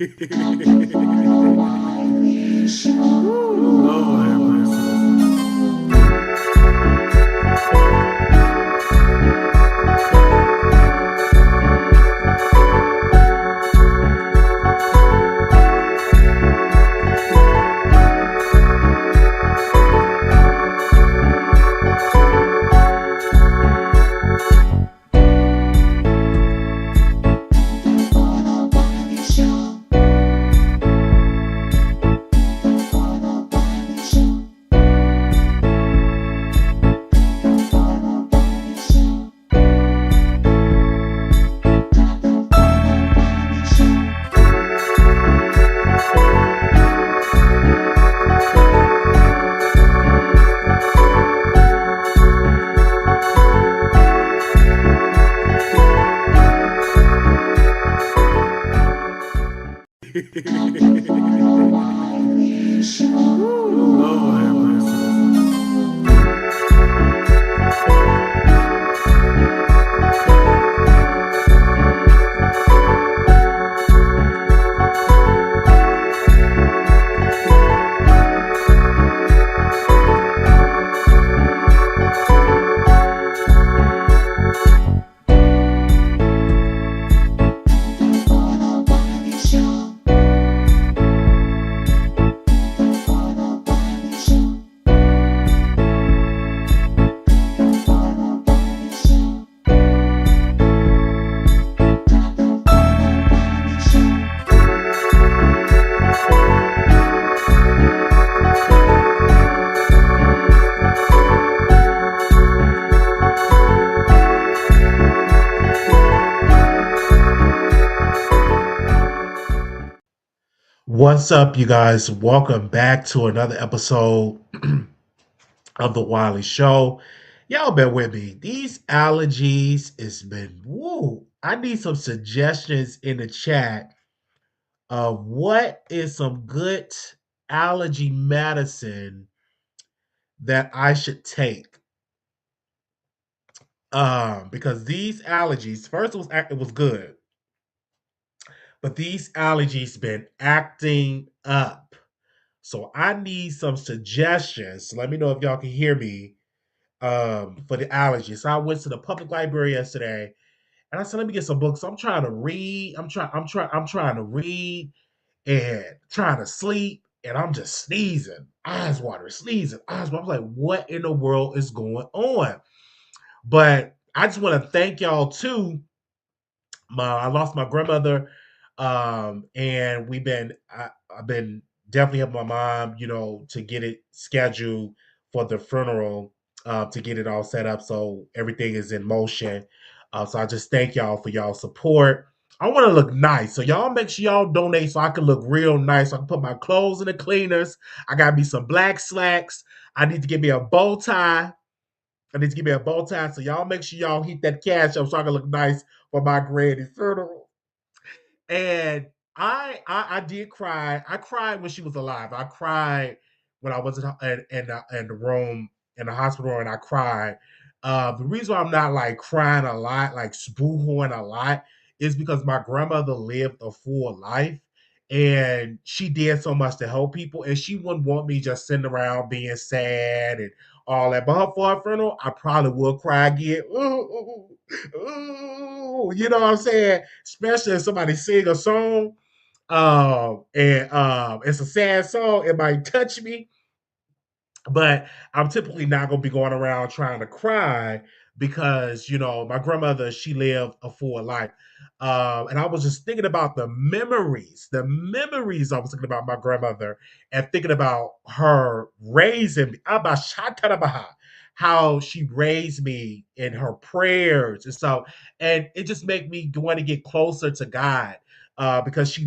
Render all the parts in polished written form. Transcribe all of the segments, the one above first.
Lord have mercy. Lord have mercy. What's up, you guys? Welcome back to another episode of the Wiley Show. Y'all been with me. These allergies has been woo. I need some suggestions in the chat of what is some good allergy medicine that I should take. Because these allergies, first it was good, but these allergies been acting up. So I need some suggestions. Let me know if y'all can hear me for the allergies. So I went to the public library yesterday and I said, let me get some books. I'm trying to read. I'm trying to read and trying to sleep. And I'm just sneezing, eyes watering, sneezing, eyes watering. I was like, what in the world is going on? But I just want to thank y'all too. I lost my grandmother, and I've been definitely helping my mom, to get it scheduled for the funeral, to get it all set up so everything is in motion. So I just thank y'all for y'all support. I want to look nice, so y'all make sure y'all donate so I can look real nice. So I can put my clothes in the cleaners. I got me some black slacks. I need to get me a bow tie. I need to get me a bow tie. So y'all make sure y'all heat that cash up so I can look nice for my granny funeral. And I did cry. I cried when she was alive. I cried when I was in the room in the hospital, and I cried. The reason why I'm not like crying a lot, like boohooing a lot, is because my grandmother lived a full life, and she did so much to help people, and she wouldn't want me just sitting around being sad and all that. But for her funeral, I probably will cry again. Ooh, ooh, ooh, you know what I'm saying? Especially if somebody sing a song, and it's a sad song, it might touch me, but I'm typically not gonna be going around trying to cry because my grandmother, she lived a full life. And I was just thinking about the memories I was thinking about my grandmother and thinking about her raising me, how she raised me in her prayers and so, and it just made me want to get closer to God, because she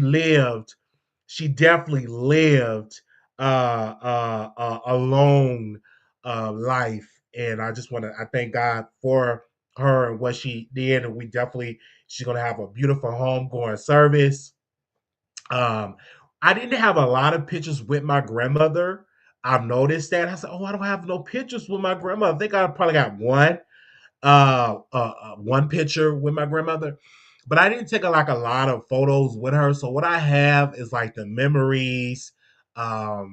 definitely lived a long life, and I thank God for her and what she did, and she's gonna have a beautiful home going service. Um, I didn't have a lot of pictures with my grandmother. I've noticed that. I said, "Oh, I don't have no pictures with my grandmother." I think I probably got one picture with my grandmother, but I didn't take like a lot of photos with her. So what I have is like the memories. I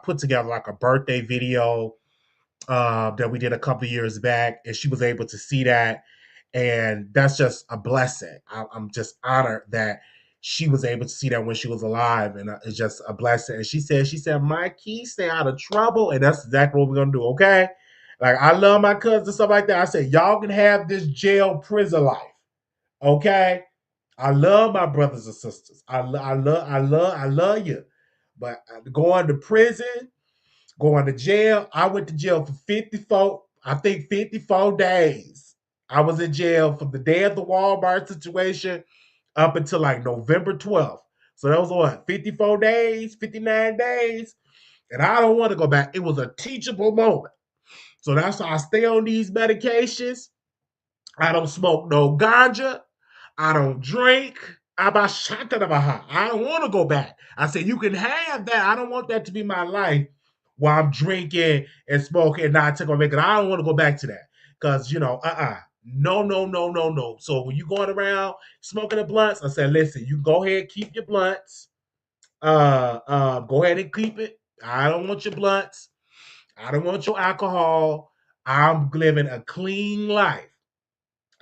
put together like a birthday video that we did a couple of years back, and she was able to see that, and that's just a blessing. I'm just honored that she was able to see that when she was alive, and it's just a blessing. And she said, Mikey, stay out of trouble, and that's exactly what we're gonna do. Okay, like I love my cousins and stuff like that. I said, y'all can have this jail prison life. Okay, I love my brothers and sisters. I love you, but going to prison, going to jail. I went to jail for 54, I think 54 days. I was in jail from the day of the Walmart situation up until like November 12th. So that was what, 54 days, 59 days. And I don't want to go back. It was a teachable moment. So that's why I stay on these medications. I don't smoke no ganja. I don't drink. I don't want to go back. I said, you can have that. I don't want that to be my life while I'm drinking and smoking and not taking it. I don't want to go back to that. Because, no, no, no, no, no. So when you going around smoking the blunts, I said, listen, you go ahead, keep your blunts. Go ahead and keep it. I don't want your blunts. I don't want your alcohol. I'm living a clean life.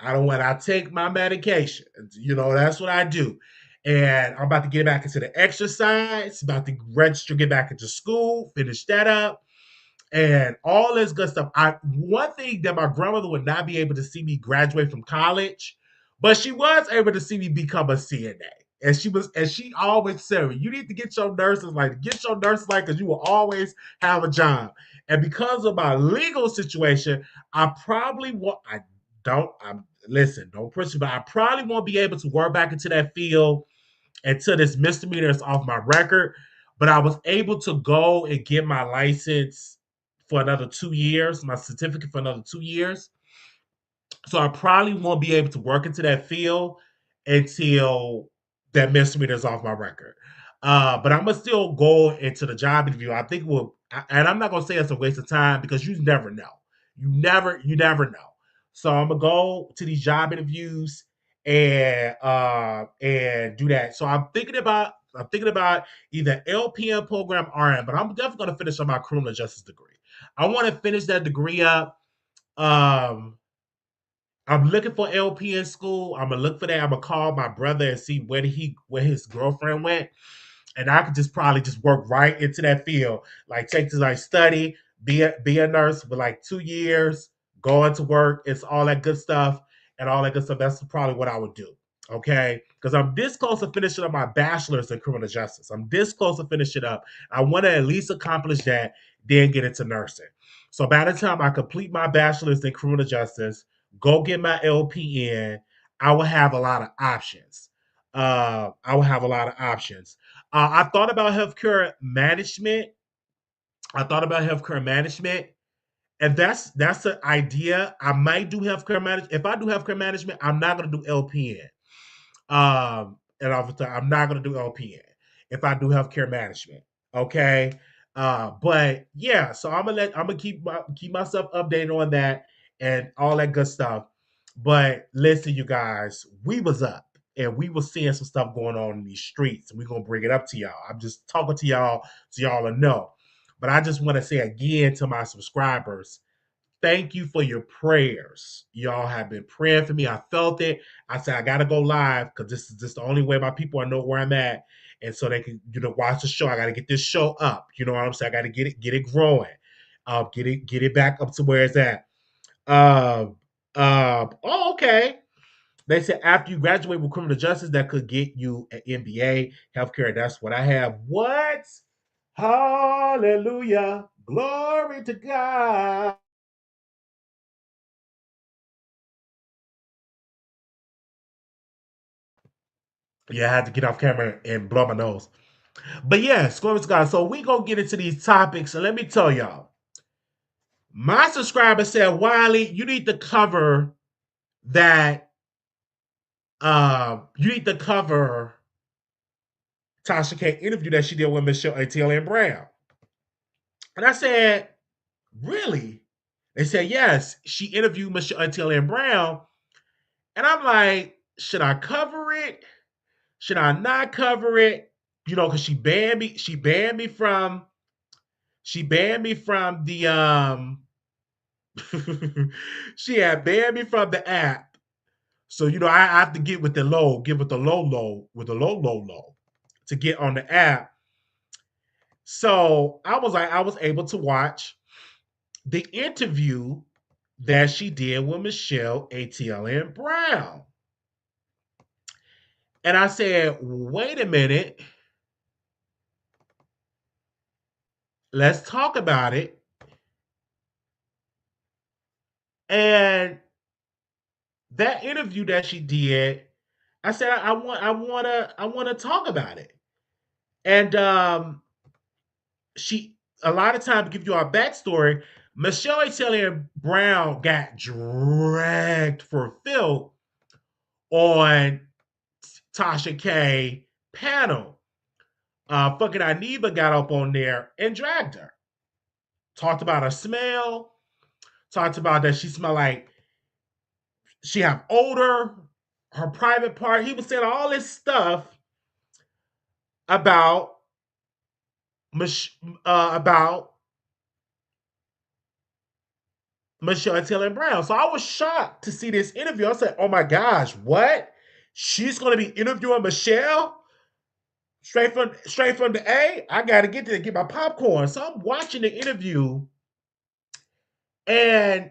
I take my medication. That's what I do. And I'm about to get back into the exercise, about to register, get back into school, finish that up, and all this good stuff. One thing that my grandmother would not be able to see me graduate from college, but she was able to see me become a CNA. And she always said, you need to get your nurses like, because you will always have a job. And because of my legal situation, I probably won't. I don't. I'm listen. Don't push it, but I probably won't be able to work back into that field until this misdemeanor is off my record. But I was able to go and get my license for another 2 years, my certificate for another 2 years. So I probably won't be able to work into that field until that misdemeanor is off my record. But I'm gonna still go into the job interview. I think and I'm not gonna say it's a waste of time because you never know. You never know. So I'm gonna go to these job interviews and do that. So I'm thinking about either LPN program or RN, but I'm definitely gonna finish on my criminal justice degree. I want to finish that degree up. Um, I'm looking for LP in school. I'm gonna look for that. I'm gonna call my brother and see where his girlfriend went, and I could just probably just work right into that field. Like take to like study, be a nurse for like 2 years, go into work. It's all that good stuff and all that good stuff. That's probably what I would do. Okay, because I'm this close to finishing up my bachelor's in criminal justice. I'm this close to finish it up. I want to at least accomplish that, then get into nursing. So by the time I complete my bachelor's in criminal justice, go get my LPN, I will have a lot of options. I will have a lot of options. I thought about healthcare management. I thought about healthcare management, and that's an idea. I might do healthcare management. If I do healthcare management, I'm not going to do LPN. And I'm not going to do LPN if I do healthcare management. Okay. But yeah, so I'm gonna keep myself updated on that and all that good stuff. But listen, you guys, we was up and we was seeing some stuff going on in these streets, and we're gonna bring it up to y'all. I'm just talking to y'all so y'all to know. But I just want to say again to my subscribers, thank you for your prayers. Y'all have been praying for me. I felt it. I said I gotta go live because this is just the only way my people know where I'm at, and so they can watch the show. I gotta get this show up. You know what I'm saying? I gotta get it growing. Get it back up to where it's at. Oh, okay. They said after you graduate with criminal justice, that could get you an MBA, healthcare. That's what I have. What? Hallelujah. Glory to God. Yeah, I had to get off camera and blow my nose. But yes, glory to God. So we gonna get into these topics, and let me tell y'all, my subscriber said, Wiley, you need to cover that. You need to cover Tasha K interview that she did with Michelle ATLien Brown. And I said, really? They said yes. She interviewed Michelle ATLien Brown, and I'm like, should I cover it? Should I not cover it? You know, because she banned me from the she had banned me from the app. So, you know, I have to get with the low to get on the app. So I was able to watch the interview that she did with Michelle ATLien Brown. And I said, wait a minute, let's talk about it. And that interview that she did, I said, I want to talk about it. And she, a lot of times, to give you our backstory, Michelle ATLien Brown got dragged for filth on Tasha K panel. Fucking Dineva got up on there and dragged her. Talked about her smell. Talked about that she smelled like she have odor. Her private part. He was saying all this stuff about about Michelle Taylor Brown. So I was shocked to see this interview. I said, "Oh my gosh, what? She's going to be interviewing Michelle straight from the A? I got to get there to get my popcorn." So I'm watching the interview, and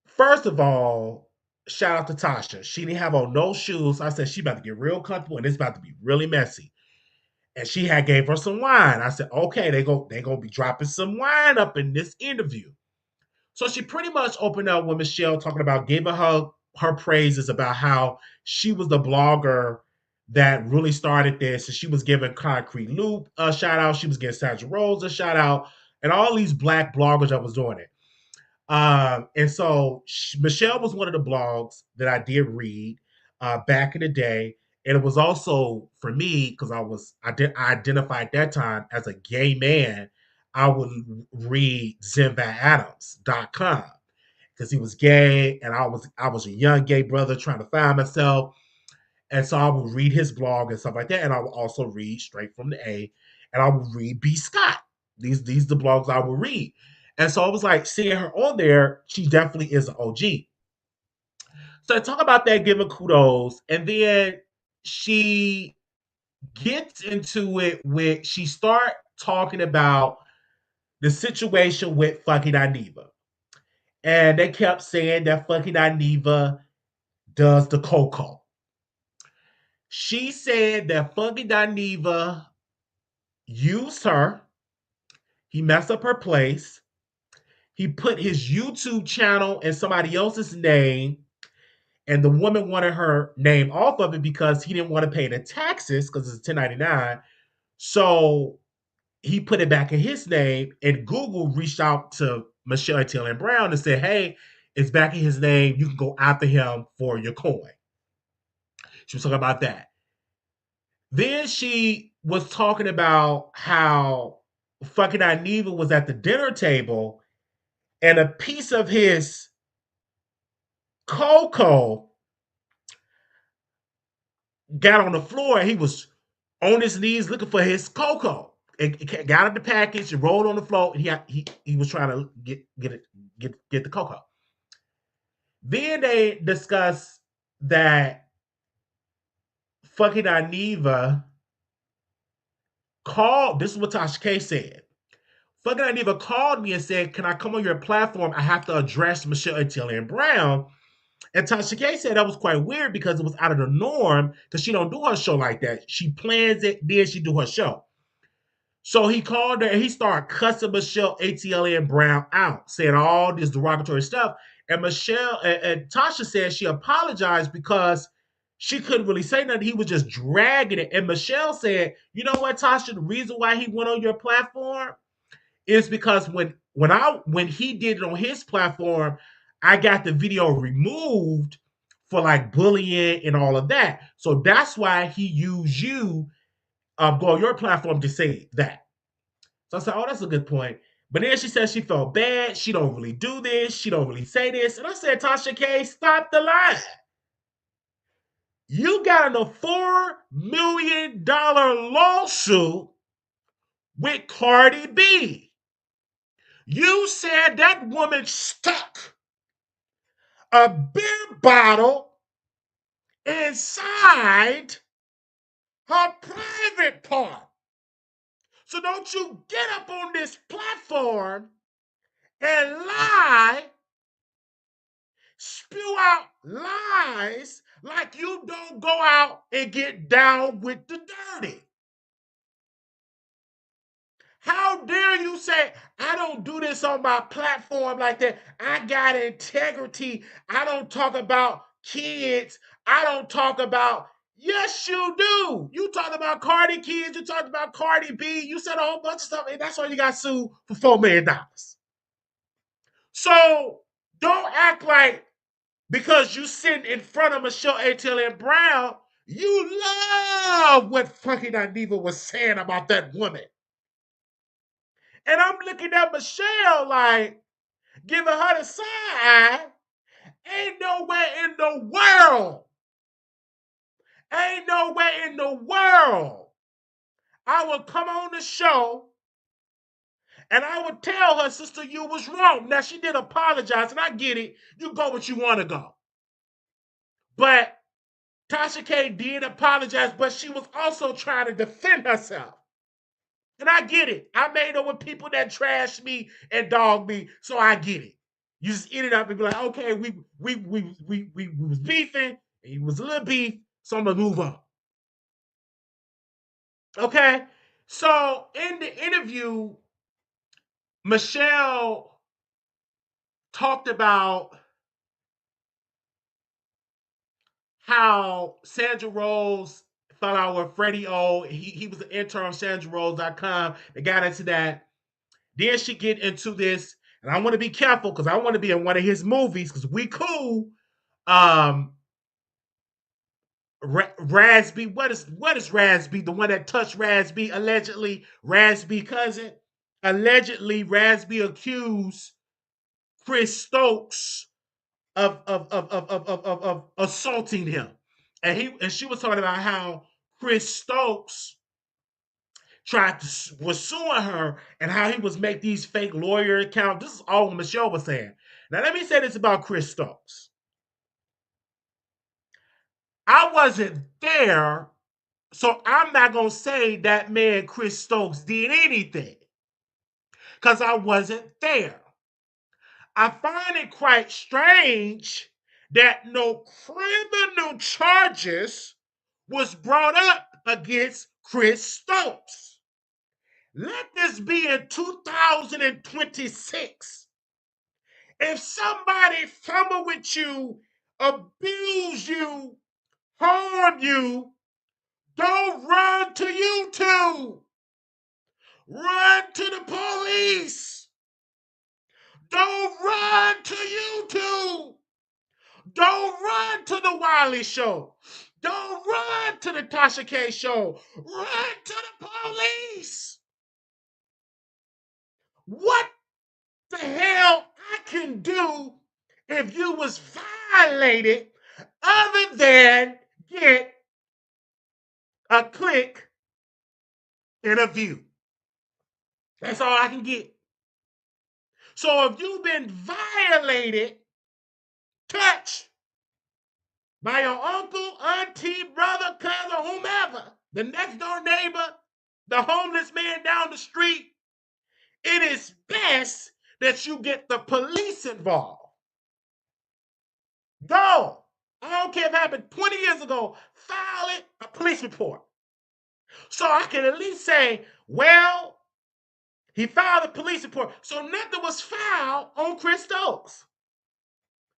first of all, shout out to Tasha. She didn't have on no shoes. I said she about to get real comfortable, and it's about to be really messy. And she had gave her some wine. I said, okay, they gonna be dropping some wine up in this interview. So she pretty much opened up with Michelle talking about giving her praises about how she was the blogger that really started this, and she was giving Concrete Loop a shout out. She was giving Sandra Rose a shout out, and all these black bloggers that was doing it. And so Michelle was one of the blogs that I did read back in the day. And it was also for me because I identified that time as a gay man. I would read ZimbaAdams.com because he was gay and I was a young gay brother trying to find myself. And so I would read his blog and stuff like that. And I would also read Straight from the A, and I would read B. Scott. These the blogs I would read. And so I was like, seeing her on there, she definitely is an OG. So I talk about that, giving kudos, and then she gets into it with she start talking about the situation with fucking Dineva. And they kept saying that fucking Dineva does the cocoa. She said that fucking Dineva used her. He messed up her place. He put his YouTube channel in somebody else's name, and the woman wanted her name off of it because he didn't want to pay the taxes because it's 1099. So he put it back in his name, and Google reached out to Michelle ATLien Brown and said, "Hey, it's back in his name. You can go after him for your coin." She was talking about that. Then she was talking about how fucking Dineva was at the dinner table and a piece of his cocoa got on the floor. And he was on his knees looking for his cocoa. It got out the package and rolled on the floor. And he was trying to get the cocoa. Then they discussed that fucking Dineva called. This is what Tasha K said. Fucking Dineva called me and said, "Can I come on your platform? I have to address Michelle ATLien Brown." And Tasha K said that was quite weird because it was out of the norm because she don't do her show like that. She plans it, then she do her show. So he called her and he started cussing Michelle ATLien Brown out, saying all this derogatory stuff. And Michelle and Tasha said she apologized because she couldn't really say nothing. He was just dragging it. And Michelle said, "You know what, Tasha? The reason why he went on your platform is because when he did it on his platform, I got the video removed for like bullying and all of that. So that's why he used you go on your platform to say that." So I said, "Oh, that's a good point." But then she said she felt bad. She don't really do this. She don't really say this. And I said, "Tasha K, stop the lie. You got in a $4 million lawsuit with Cardi B. You said that woman stuck a beer bottle inside her private part. So don't you get up on this platform and lie, spew out lies like you don't go out and get down with the dirty. How dare you say, I don't do this on my platform like that? I got integrity. I don't talk about kids. I don't talk about, yes, you do. You talk about Cardi kids. You talked about Cardi B. You said a whole bunch of stuff, and that's why you got sued for $4 million. So don't act like because you sitting in front of Michelle ATLien Brown, you love what fucking Dineva was saying about that woman. And I'm looking at Michelle like, giving her the side eye. Ain't nowhere in the world. Ain't nowhere in the world. I would come on the show and I would tell her, sister, you was wrong. Now, she did apologize, and I get it. You go what you want to go. But Tasha K did apologize, but she was also trying to defend herself. And I get it. I made her with people that trash me and dog me, so I get it. You just eat it up and be like, okay, we was beefing, and it was a little beef, so I'm gonna move on. Okay. So in the interview, Michelle talked about how Sandra Rose fell out with Freddie O. He was an intern on SandraRose.com. They got into that. Then she get into this, and I want to be careful because I want to be in one of his movies because we cool. Um, Rasby, what is Rasby? The one that touched Rasby allegedly, Rasby cousin. Allegedly, Rasby accused Chris Stokes of assaulting him, and she was talking about how Chris Stokes was suing her and how he was make these fake lawyer accounts. This is all what Michelle was saying. Now let me say this about Chris Stokes. I wasn't there, so I'm not gonna say that man Chris Stokes did anything because I wasn't there. I find it quite strange that no criminal charges was brought up against Chris Stokes. Let this be in 2026. If somebody fumble with you, abuse you, harm you, don't run to YouTube. Run to the police. Don't run to YouTube. Don't run to the Wiley show. Don't run to the Tasha K show. Run to the police. What the hell I can do if you was violated other than get a click and a view? That's all I can get. So if you've been violated, touched by your uncle, auntie, brother, cousin, whomever, the next door neighbor, the homeless man down the street, it is best that you get the police involved. Go. I don't care if it happened 20 years ago, file it, a police report. So I can at least say, well, he filed a police report. So nothing was filed on Chris Stokes.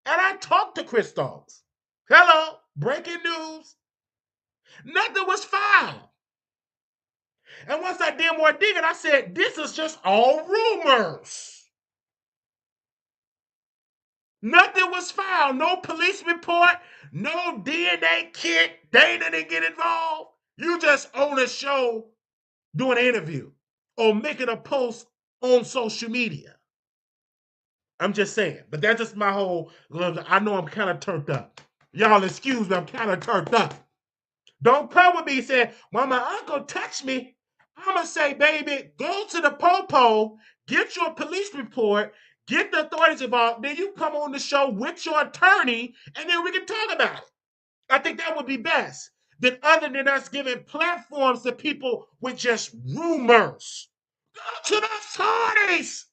And I talked to Chris Stokes. Hello, breaking news. Nothing was filed. And once I did more digging, I said, this is just all rumors. Nothing was filed. No police report, no DNA kit. Dana didn't get involved. You just own a show, doing an interview, or making a post on social media. I'm just saying. But that's just my whole, I know I'm kind of turned up. Y'all excuse me, I'm kind of turned up. Don't come with me saying, "Well, my uncle touched me." I'm gonna say, baby, go to the popo, get your police report, get the authorities involved. Then you come on the show with your attorney, and then we can talk about it. I think that would be best. Than other than us giving platforms to people with just rumors. Go to the authorities.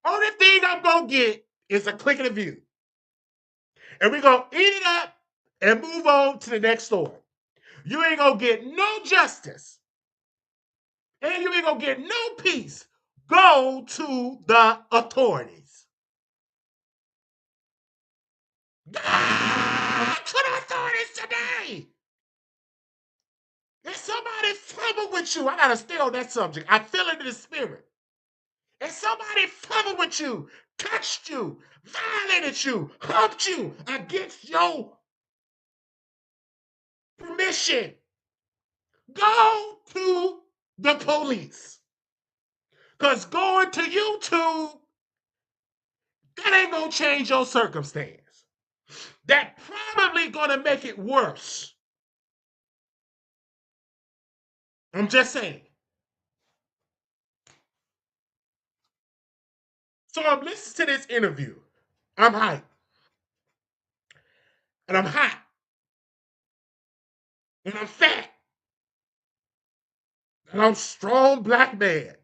Only thing I'm gonna get is a click and a view. And we're gonna eat it up and move on to the next story. You ain't gonna get no justice. And you ain't gonna get no peace. Go to the authorities. Go to the authorities today. If somebody fumbled with you, I gotta stay on that subject. I feel it in the spirit. If somebody fumbled with you, touched you, violated you, humped you against your permission, go to the police. Because going to YouTube, that ain't gonna change your circumstance. That probably gonna make it worse. I'm just saying. So I'm listening to this interview. I'm hyped. And I'm hot. And I'm fat. And I'm a strong black man.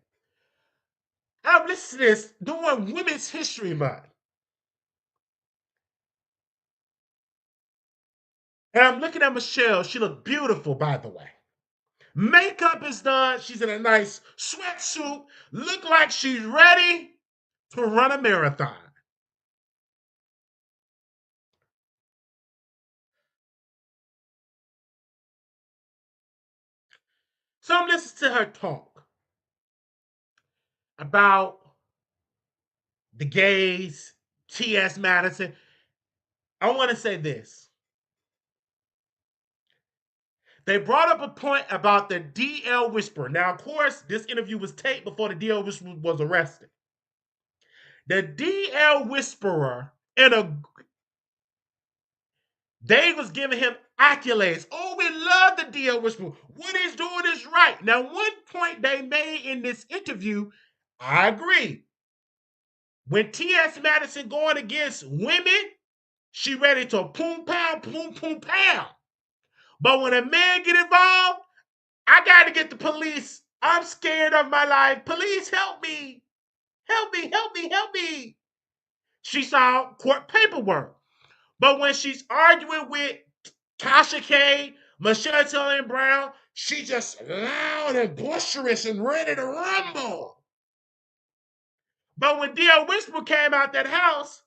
I'm listening to this during Women's History Month. And I'm looking at Michelle. She looked beautiful, by the way. Makeup is done. She's in a nice sweatsuit. Look like she's ready to run a marathon. So I'm listening to her talk about the gays, T.S. Madison. I want to say this. They brought up a point about the DL Whisperer. Now, of course, this interview was taped before the DL Whisperer was arrested. The DL Whisperer in a they was giving him accolades. Oh, we love the DL Whisperer. What he's doing is right. Now, one point they made in this interview, I agree. When T.S. Madison going against women, she ready to poom pow, poom poom pow. But when a man get involved, I got to get the police. I'm scared of my life. Police, help me. Help me, help me, help me. She saw court paperwork. But when she's arguing with Tasha K, Michelle ATLien Brown, she just loud and boisterous and ready to rumble. But when D.L. Whisper came out that house,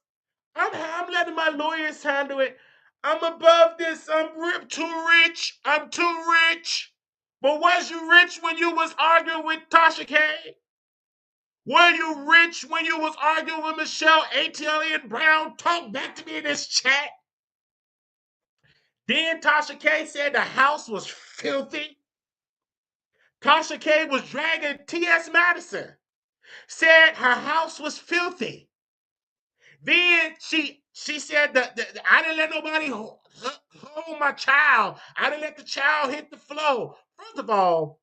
I'm letting my lawyers handle it. I'm above this. Too rich. I'm too rich. But was you rich when you was arguing with Tasha K? Were you rich when you was arguing with Michelle ATLien Brown? Talk back to me in this chat. Then Tasha K said the house was filthy. Tasha K was dragging T.S. Madison. Said her house was filthy. Then she said that I didn't let nobody hold my child. I didn't let the child hit the floor. First of all,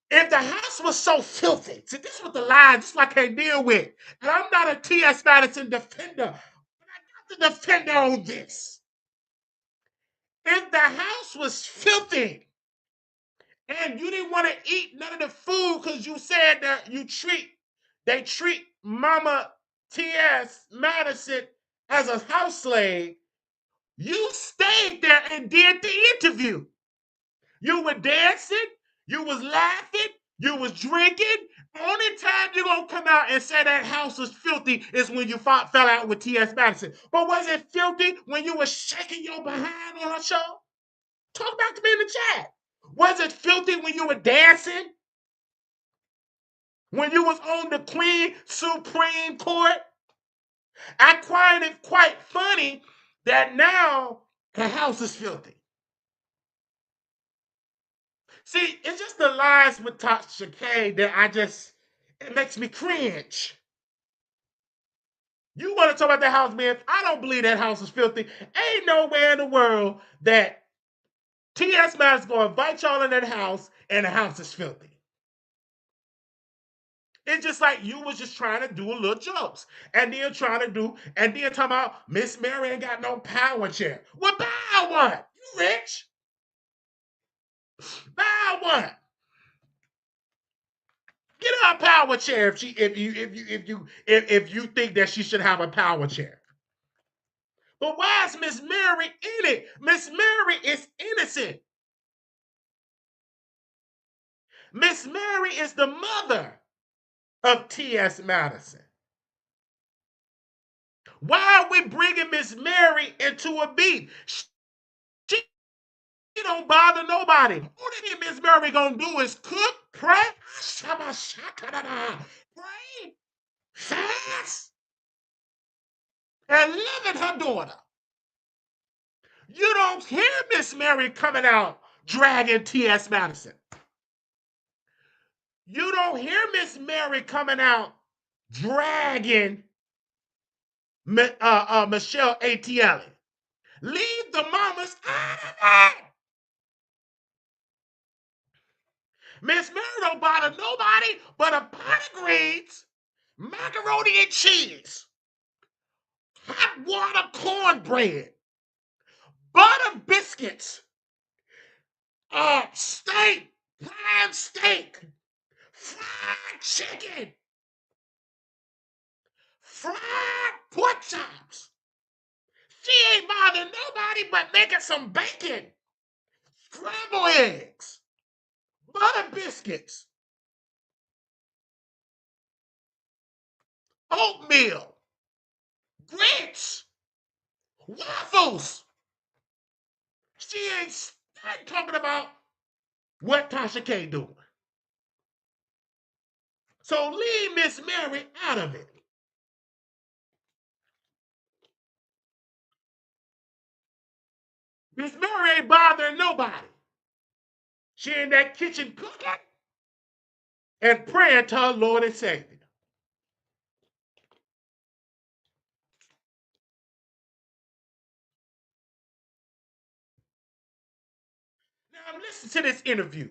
if the house was so filthy, see, this was the line, this is what I can't deal with. And I'm not a T.S. Madison defender, but I got the defender on this. If the house was filthy and you didn't want to eat none of the food because you said that they treat Mama T.S. Madison as a house slave, you stayed there and did the interview. You were dancing, you was laughing, you was drinking. Only time you're gonna come out and say that house was filthy is when you fell out with T.S. Madison. But was it filthy when you were shaking your behind on her show? Talk back to me in the chat. Was it filthy when you were dancing? When you was on the Queen Supreme Court? I find it quite funny that now her house is filthy. See, it's just the lies with Tasha K that it makes me cringe. You want to talk about that house, man? I don't believe that house is filthy. Ain't nowhere in the world that T.S. Madison is going to invite y'all in that house and the house is filthy. It's just like you was just trying to do a little jokes. And then talking about Miss Mary ain't got no power chair. Well, buy one. You rich. Buy one. Get her a power chair if you think that she should have a power chair. But why is Miss Mary in it? Miss Mary is innocent. Miss Mary is the mother of T.S. Madison. Why are we bringing Miss Mary into a beef? She don't bother nobody. Only thing Miss Mary gonna do is cook, pray, pray, fast, and live in her daughter. You don't hear Miss Mary coming out dragging T.S. Madison. You don't hear Miss Mary coming out dragging Michelle ATLien. Leave the mamas out of it. Miss Mary don't bother nobody but a pot of greens, macaroni and cheese, hot water cornbread, butter biscuits, steak, prime steak, fried chicken, fried pork chops. She ain't bothering nobody but making some bacon, scrambled eggs, butter biscuits, oatmeal, grits, waffles. She ain't talking about what Tasha K doing. So leave Miss Mary out of it. Miss Mary ain't bothering nobody. She in that kitchen cooking and praying to her Lord and Savior. Now listen to this interview.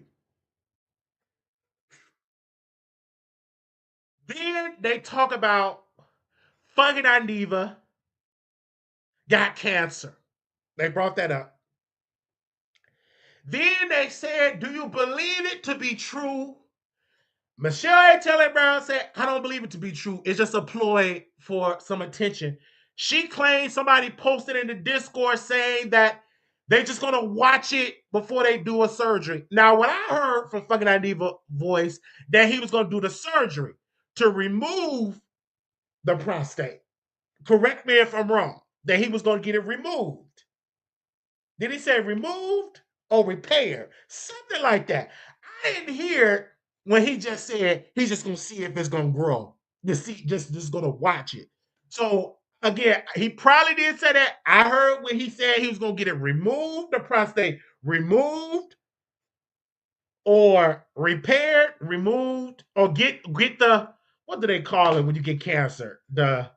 Then they talk about fucking Dineva got cancer. They brought that up. Then they said, do you believe it to be true? Michelle Taylor Brown said, I don't believe it to be true. It's just a ploy for some attention. She claims somebody posted in the Discord saying that they just gonna watch it before they do a surgery. Now, what I heard from fucking Dineva voice that he was gonna do the surgery to remove the prostate. Correct me if I'm wrong. That he was gonna get it removed. Did he say removed or repaired? Something like that. I didn't hear when he just said he's just gonna see if it's gonna grow. Just gonna watch it. So again, he probably did say that. I heard when he said he was gonna get it removed, the prostate removed or repaired, removed, or get the what do they call it when you get cancer? The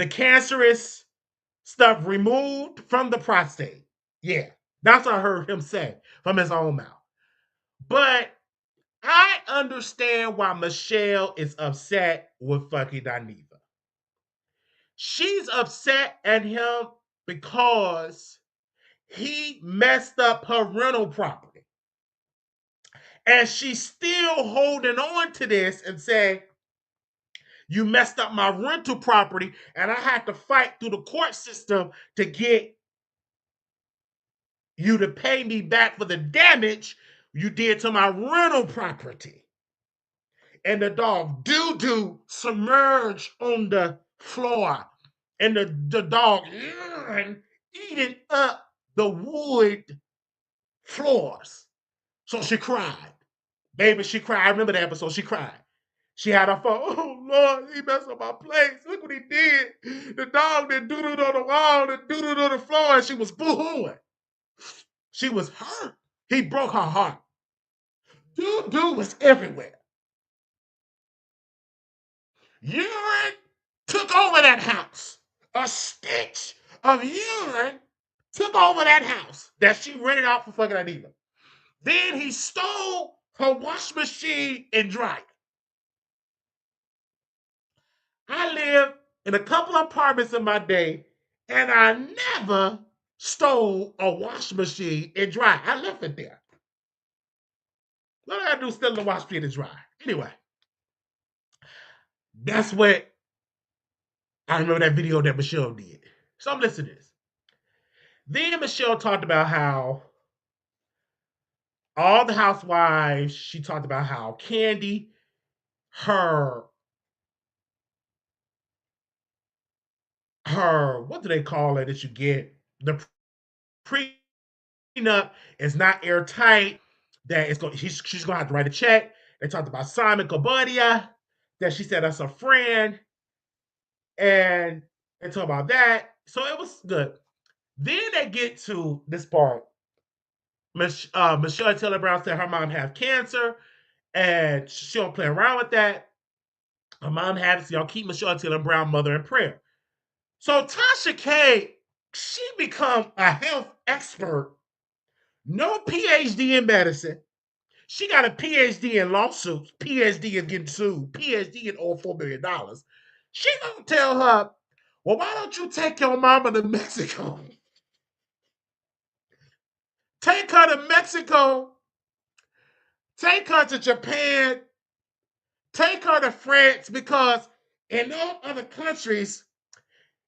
cancerous stuff removed from the prostate. Yeah, that's what I heard him say from his own mouth. But I understand why Michelle is upset with fucking Dineva. She's upset at him because he messed up her rental property. And she's still holding on to this and saying, you messed up my rental property, and I had to fight through the court system to get you to pay me back for the damage you did to my rental property. And the dog doo-doo submerged on the floor. And the dog eating up the wood floors. So she cried. Baby, she cried. I remember that episode. She cried. She had her phone. Oh, Lord, he messed up my place. Look what he did. The dog that doo-dooed on the wall, that doo-dooed on the floor, and she was boo-hooing. She was hurt. He broke her heart. Doo-doo was everywhere. Urine to took over that house. A stench of urine took over that house that she rented out for fucking Dineva. Then he stole her wash machine and dryer. I lived in a couple of apartments in my day, and I never stole a wash machine and dryer. I left it there. What did I do stealing the wash machine and dryer? Anyway, that's what I remember that video that Michelle did. So I'm listening to this. Then Michelle talked about how all the housewives, she talked about how Candy, her, what do they call it that you get? The prenup is not airtight, that it's going, she's going to have to write a check. They talked about Simon Kabadia, that she said that's a friend, and they talk about that. So it was good. Then they get to this part. Michelle Taylor Brown said her mom had cancer, and she don't play around with that. Her mom had it, so y'all keep Michelle Taylor Brown mother in prayer. So Tasha K, she become a health expert, no PhD in medicine. She got a PhD in lawsuits, PhD in getting sued, PhD in over $4 million. She gonna tell her, well, why don't you take your mama to Mexico? Take her to Mexico, take her to Japan, take her to France, because in all other countries,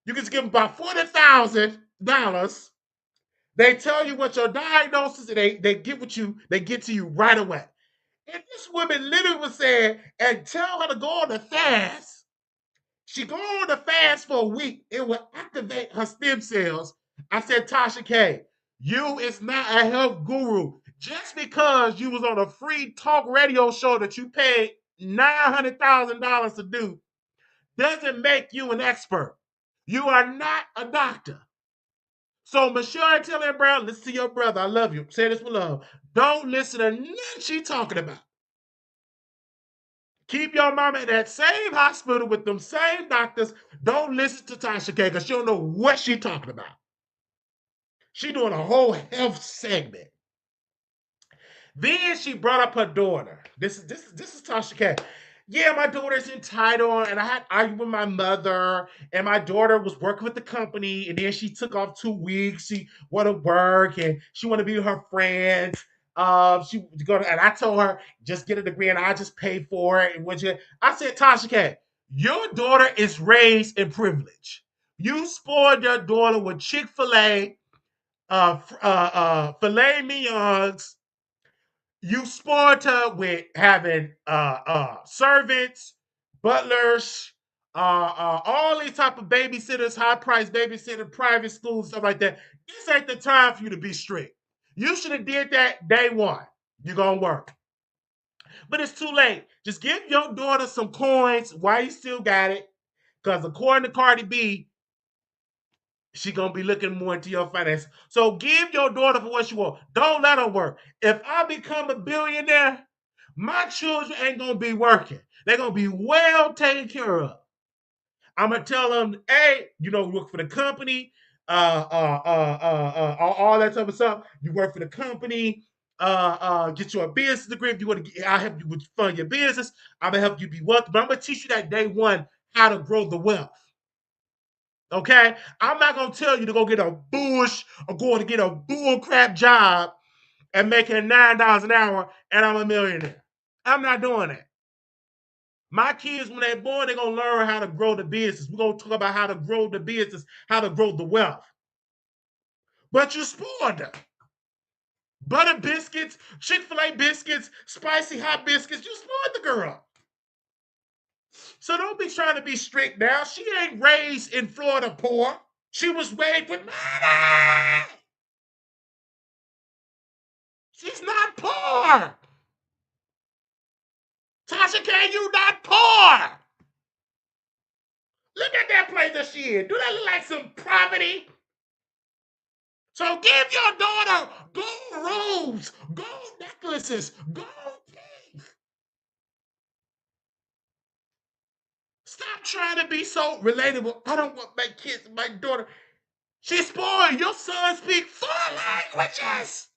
you can give them about $40,000. They tell you what your diagnosis, and they get what you they get to you right away. And this woman literally was saying, and tell her to go on a fast. She go on a fast for a week. It will activate her stem cells. I said, Tasha K, you is not a health guru. Just because you was on a free talk radio show that you paid $900,000 to do doesn't make you an expert. You are not a doctor. So Michelle Taylor Brown, listen to your brother. I love you. Say this with love. Don't listen to nothing she talking about. Keep your mama in that same hospital with them same doctors. Don't listen to Tasha K, because she don't know what she talking about. She doing a whole health segment. Then she brought up her daughter. This is Tasha K. Yeah, my daughter's entitled, and I had argued with my mother, and my daughter was working with the company, and then she took off 2 weeks. She want to work, and she want to be with her friends. She go to, and I told her just get a degree, and I just pay for it. And what you, I said, Tasha K, your daughter is raised in privilege. You spoiled your daughter with Chick-fil-A, filet mignons. You spoiled her with having servants, butlers, all these type of babysitters, high price babysitter, private schools, stuff like that. This ain't the time for you to be strict. You should have did that day one. You're gonna work. But it's too late. Just give your daughter some coins while you still got it. Because according to Cardi B, she gonna be looking more into your finance. So give your daughter for what she want. Don't let her work. If I become a billionaire, my children ain't gonna be working. They're gonna be well taken care of. I'm gonna tell them, hey, work for the company, all that type of stuff. You work for the company, get you a business degree. If you want to, I'll help you with fund your business. I'm gonna help you be wealthy, but I'm gonna teach you that day one how to grow the wealth. Okay, I'm not gonna tell you to go get a bush or go to get a bull crap job and making $9 an hour and I'm a millionaire. I'm not doing that. My kids, when they're born, they're gonna learn how to grow the business. We're gonna talk about how to grow the business, how to grow the wealth. But you spoiled them. Butter biscuits, Chick-fil-A biscuits, spicy hot biscuits. You spoiled the girl. So don't be trying to be strict now. She ain't raised in Florida poor. She was raised with money. She's not poor. Tasha K, you not poor. Look at that place that she in. Do that look like some property? So give your daughter gold robes, gold necklaces, gold teeth. Stop I'm trying to be so relatable. I don't want my kids, my daughter. She's spoiled. Your son speak 4 languages.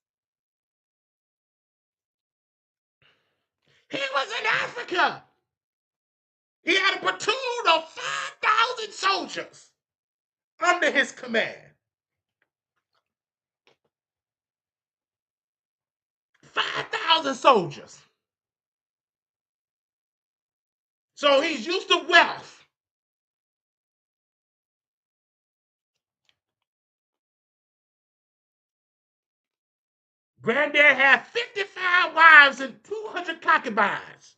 He was in Africa. He had a platoon of 5,000 soldiers under his command. 5,000 soldiers. So he's used to wealth. Granddad had 55 wives and 200 concubines.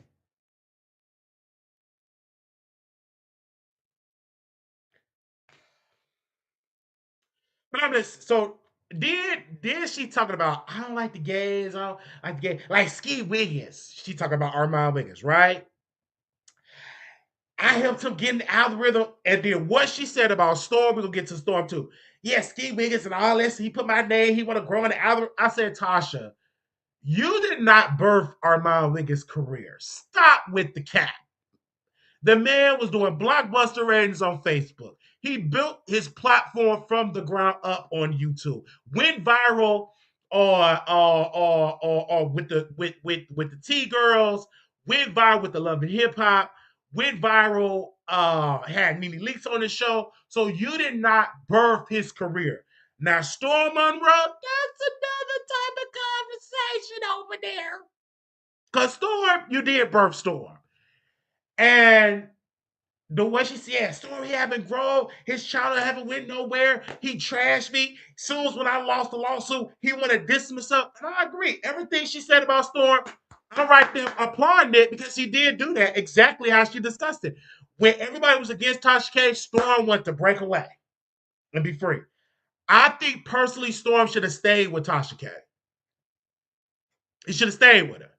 But I'm just so did she talking about I don't like the gays, I don't like the gay like Ski Wiggins. She talking about Armon Wiggins, right? I helped him get in the algorithm, and then what she said about Storm, we're gonna get to Storm too. Yeah, Ski Wiggins and all this. He put my name, he want to grow in the algorithm. I said, Tasha, you did not birth Armon Wiggins' career. Stop with the cap. The man was doing blockbuster ratings on Facebook. He built his platform from the ground up on YouTube. Went viral or with the T girls. Went viral with the Love and Hip Hop. Went viral. Had Nene Leaks on the show. So you did not birth his career. Now Storm Monroe, that's another type of conversation over there. Cause Storm, you did birth Storm, and the way she said, Story haven't grown, his child haven't went nowhere. He trashed me. Soon as when I lost the lawsuit, he wanted to dismiss up. And I agree. Everything she said about Storm, I'm right there applauding it because she did do that exactly how she discussed it. When everybody was against Tasha K, Storm went to break away and be free. I think personally, Storm should have stayed with Tasha K. He should have stayed with her.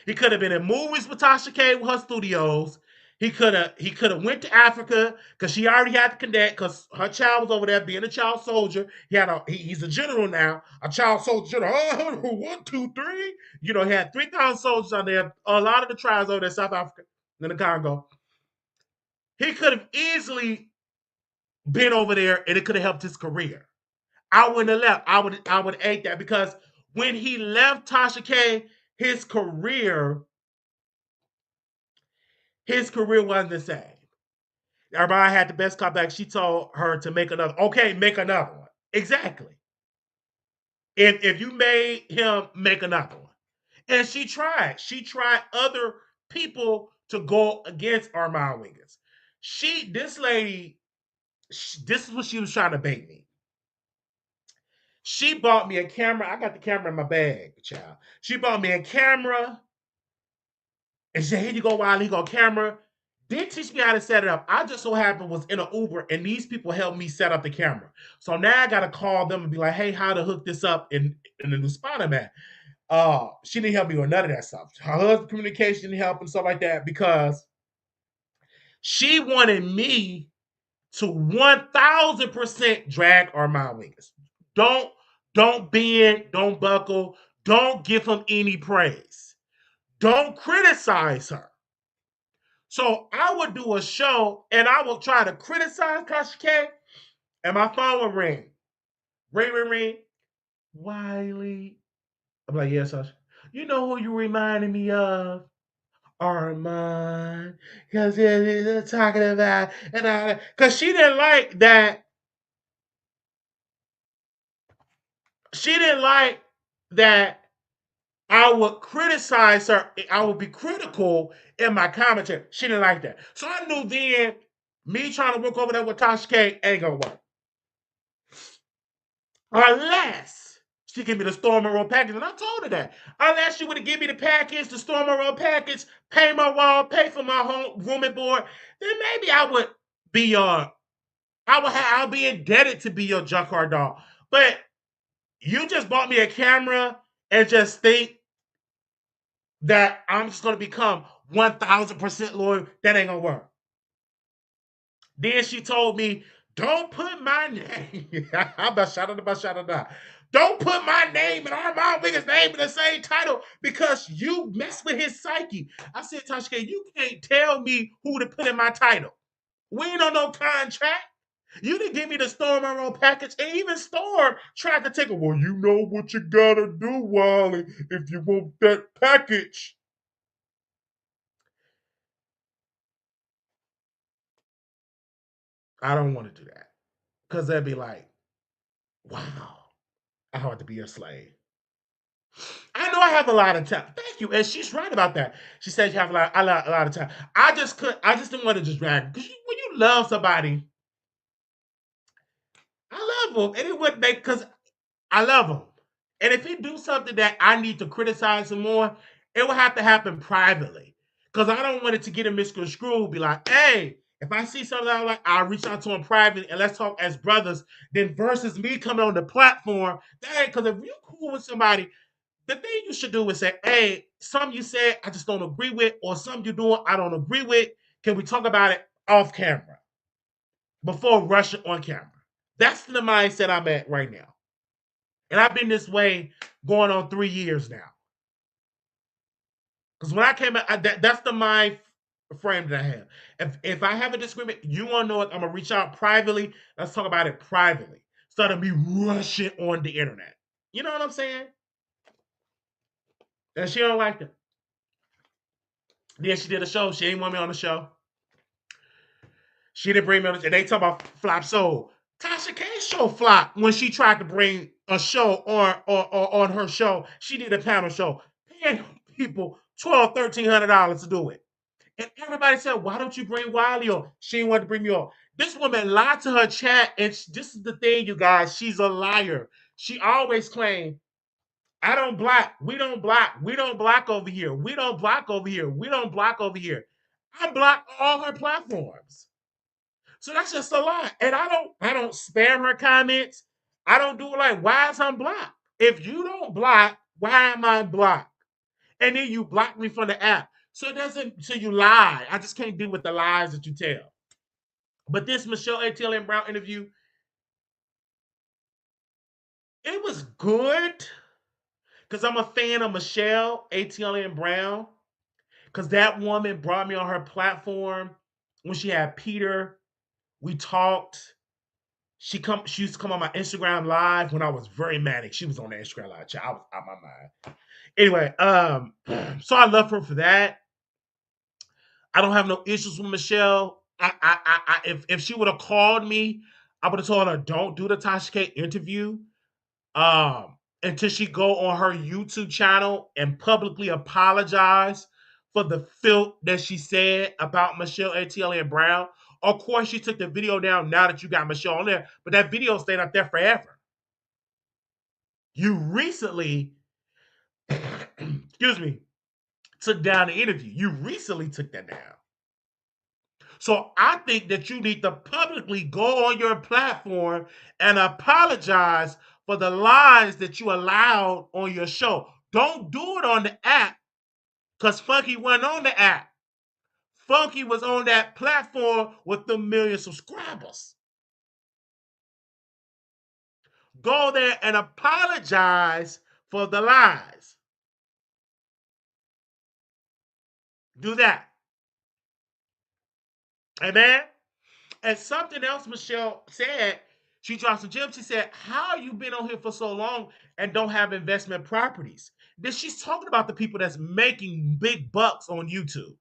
He could have been in movies with Tasha K with her studios. He could have went to Africa because she already had to connect because her child was over there being a child soldier. He's a general now, a child soldier general. Oh, 1, 2, 3. He had 3,000 soldiers on there. A lot of the tribes over there, South Africa, in the Congo. He could have easily been over there, and it could have helped his career. I wouldn't have left. I would hate that because when he left Tasha K, his career his career wasn't the same. Everybody had the best comeback. She told her to make another. Okay, make another one. Exactly. If you made him make another one, and she tried. She tried other people to go against Armon Wiggins. This lady, this is what she was trying to bait me. She bought me a camera. I got the camera in my bag, child. She bought me a camera and she said, "Here you go, Wiley. You go camera." Did teach me how to set it up. I just so happened was in an Uber and these people helped me set up the camera. So now I gotta call them and be like, "Hey, how to hook this up in the new spot I'm at?" She didn't help me with none of that stuff. Her husband communication help and stuff like that because she wanted me to 1,000% drag Armon Wiggins. Don't don't bend, don't buckle, don't give him any praise. Don't criticize her. So I would do a show and I would try to criticize Tasha K, and my phone would ring. Ring, ring, ring. Wiley. I'm like, yes, Tasha. You know who you reminded me of? Armon. Because they're talking about, and I, because she didn't like that. She didn't like that I would criticize her. I would be critical in my commentary. She didn't like that. So I knew then me trying to work over there with Tasha K ain't gonna work. Unless she give me the Storm and Roll package. And I told her that. Unless she would have given me the package, the Storm and Roll package, pay my wall, pay for my home room and board, then maybe I would be I'll be indebted to be your junk car dog. But you just bought me a camera and just think that I'm just gonna become 1,000% loyal. That ain't gonna work. Then she told me, don't put my name. I'm about shout. Don't put my name and Armon Wiggins' name in the same title because you mess with his psyche. I said, Tasha K, you can't tell me who to put in my title. We ain't on no contract. You didn't give me the Storm Monroe package, and even Storm tried to take it. Well, you know what you gotta do, Wally, if you want that package. I don't want to do that because they'd be like, wow, I have to be your slave. I know I have a lot of time. Thank you, and she's right about that. She said you have a lot of time. I just could. I just didn't want to just drag because when you love somebody, I love them, and it wouldn't make because I love him. And if he do something that I need to criticize him more, it will have to happen privately. Because I don't want it to get him misconstrued. Be like, hey, if I see something I like, I'll reach out to him privately and let's talk as brothers. Then versus me coming on the platform, dang, because if you're cool with somebody, the thing you should do is say, hey, some you said I just don't agree with, or some you're doing I don't agree with. Can we talk about it off camera before rushing on camera? That's the mindset I'm at right now. And I've been this way going on 3 years now. Because when I came out, that's the mind frame that I have. If I have a disagreement, you want to know it, I'm going to reach out privately. Let's talk about it privately. Instead of me rushing on the internet. You know what I'm saying? And she don't like that. Then she did a show. She ain't want me on the show. She didn't bring me on the show. And they talk about flop soul. Tasha K show flop when she tried to bring a show on her show. She did a panel show, paying people $1,200-$1,300 to do it. And everybody said, why don't you bring Wiley on? She didn't want to bring me on. This woman lied to her chat, and this is the thing, you guys. She's a liar. She always claimed, I don't block. We don't block. We don't block over here. We don't block over here. We don't block over here. I block all her platforms. So that's just a lie. And I don't spam her comments. I don't do it like, why is I'm blocked? If you don't block, why am I blocked? And then you block me from the app. So it doesn't, so you lie. I just can't deal with the lies that you tell. But this Michelle ATLien Brown interview, it was good because I'm a fan of Michelle ATLien Brown because that woman brought me on her platform when she had Peter. We talked. She used to come on my Instagram live when I was very manic. She was on the Instagram live. I was out of my mind. Anyway, so I love her for that. I don't have no issues with Michelle. If she would have called me, I would have told her don't do the Tasha K interview until she go on her YouTube channel and publicly apologize for the filth that she said about Michelle ATLien Brown. Of course, she took the video down now that you got Michelle on there, but that video stayed up there forever. You recently, excuse me, took down the interview. You recently took that down. So I think that you need to publicly go on your platform and apologize for the lies that you allowed on your show. Don't do it on the app because Funky wasn't on the app. Funky was on that platform with the million subscribers. Go there and apologize for the lies. Do that. Amen. And something else Michelle said, she dropped some gems. She said, how you been on here for so long and don't have investment properties? Then she's talking about the people that's making big bucks on YouTube.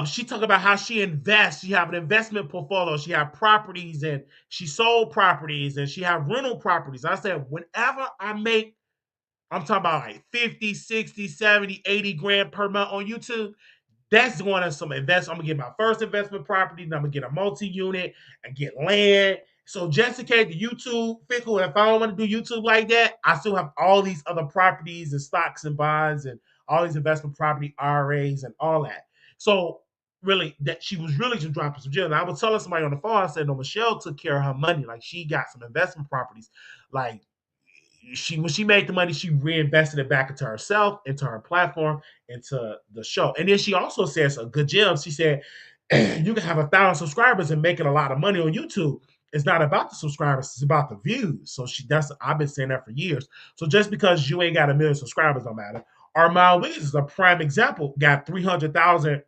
She talked about how she invests. She have an investment portfolio. She have properties and she sold properties and she have rental properties. I said, whenever I make, I'm talking about like 50, 60, 70, 80 grand per month on YouTube, that's going to some investment. I'm gonna get my first investment property, then I'm gonna get a multi-unit and get land. So just in case the YouTube fickle, if I don't want to do YouTube like that, I still have all these other properties and stocks and bonds and all these investment property IRAs and all that. So really, that she was really just dropping some gems. I was telling somebody on the phone, I said, no, Michelle took care of her money. Like she got some investment properties. Like she when she made the money, she reinvested it back into herself, into her platform, into the show. And then she also says a good gem. She said, you can have 1,000 subscribers and making a lot of money on YouTube. It's not about the subscribers, it's about the views. So that's I've been saying that for years. So just because you ain't got a million subscribers don't matter. Armon Wiggins is a prime example, got 300,000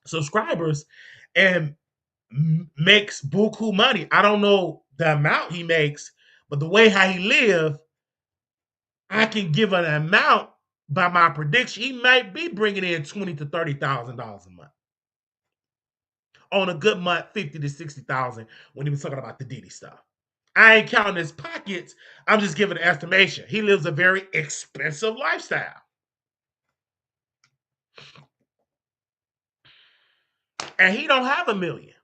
subscribers and makes buku money. I don't know the amount he makes, but the way how he live, I can give an amount by my prediction. He might be bringing in $20,000 to $30,000 a month. On a good month, 50 to 60,000 when he was talking about the Diddy stuff. I ain't counting his pockets. I'm just giving an estimation. He lives a very expensive lifestyle. And he don't have a million.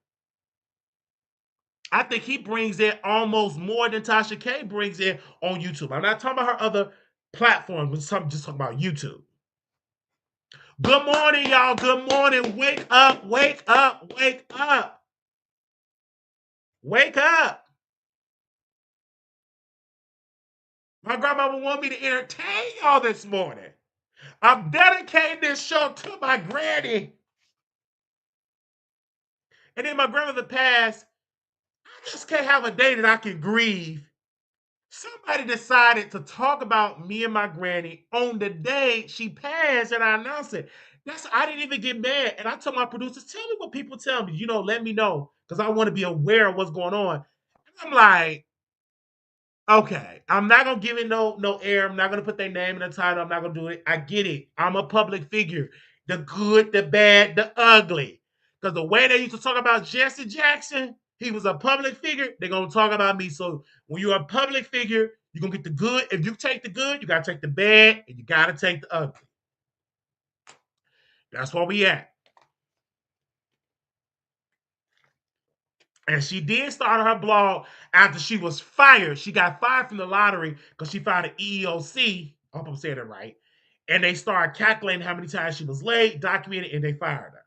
I think he brings in almost more than Tasha K brings in on YouTube. I'm not talking about her other platforms, but just talking about YouTube. Good morning, y'all. Good morning. Wake up, wake up, wake up. Wake up. My grandmama wanted me to entertain y'all this morning. I'm dedicating this show to my granny. And then my grandmother passed. I just can't have a day that I can grieve. Somebody decided to talk about me and my granny on the day she passed, and I announced it. I didn't even get mad. And I told my producers, tell me what people tell me. Let me know. Because I want to be aware of what's going on. And I'm like, okay, I'm not gonna give it no air. I'm not gonna put their name in the title. I'm not gonna do it. I get it. I'm a public figure. The good, the bad, the ugly. Because the way they used to talk about Jesse Jackson, he was a public figure. They're gonna talk about me. So when you're a public figure, you're gonna get the good. If you take the good, you gotta take the bad, and you gotta take the ugly. That's where we at. And she did start her blog after she was fired. She got fired from the lottery because she filed an EEOC. I hope I'm saying it right. And they started calculating how many times she was late, documented, and they fired her.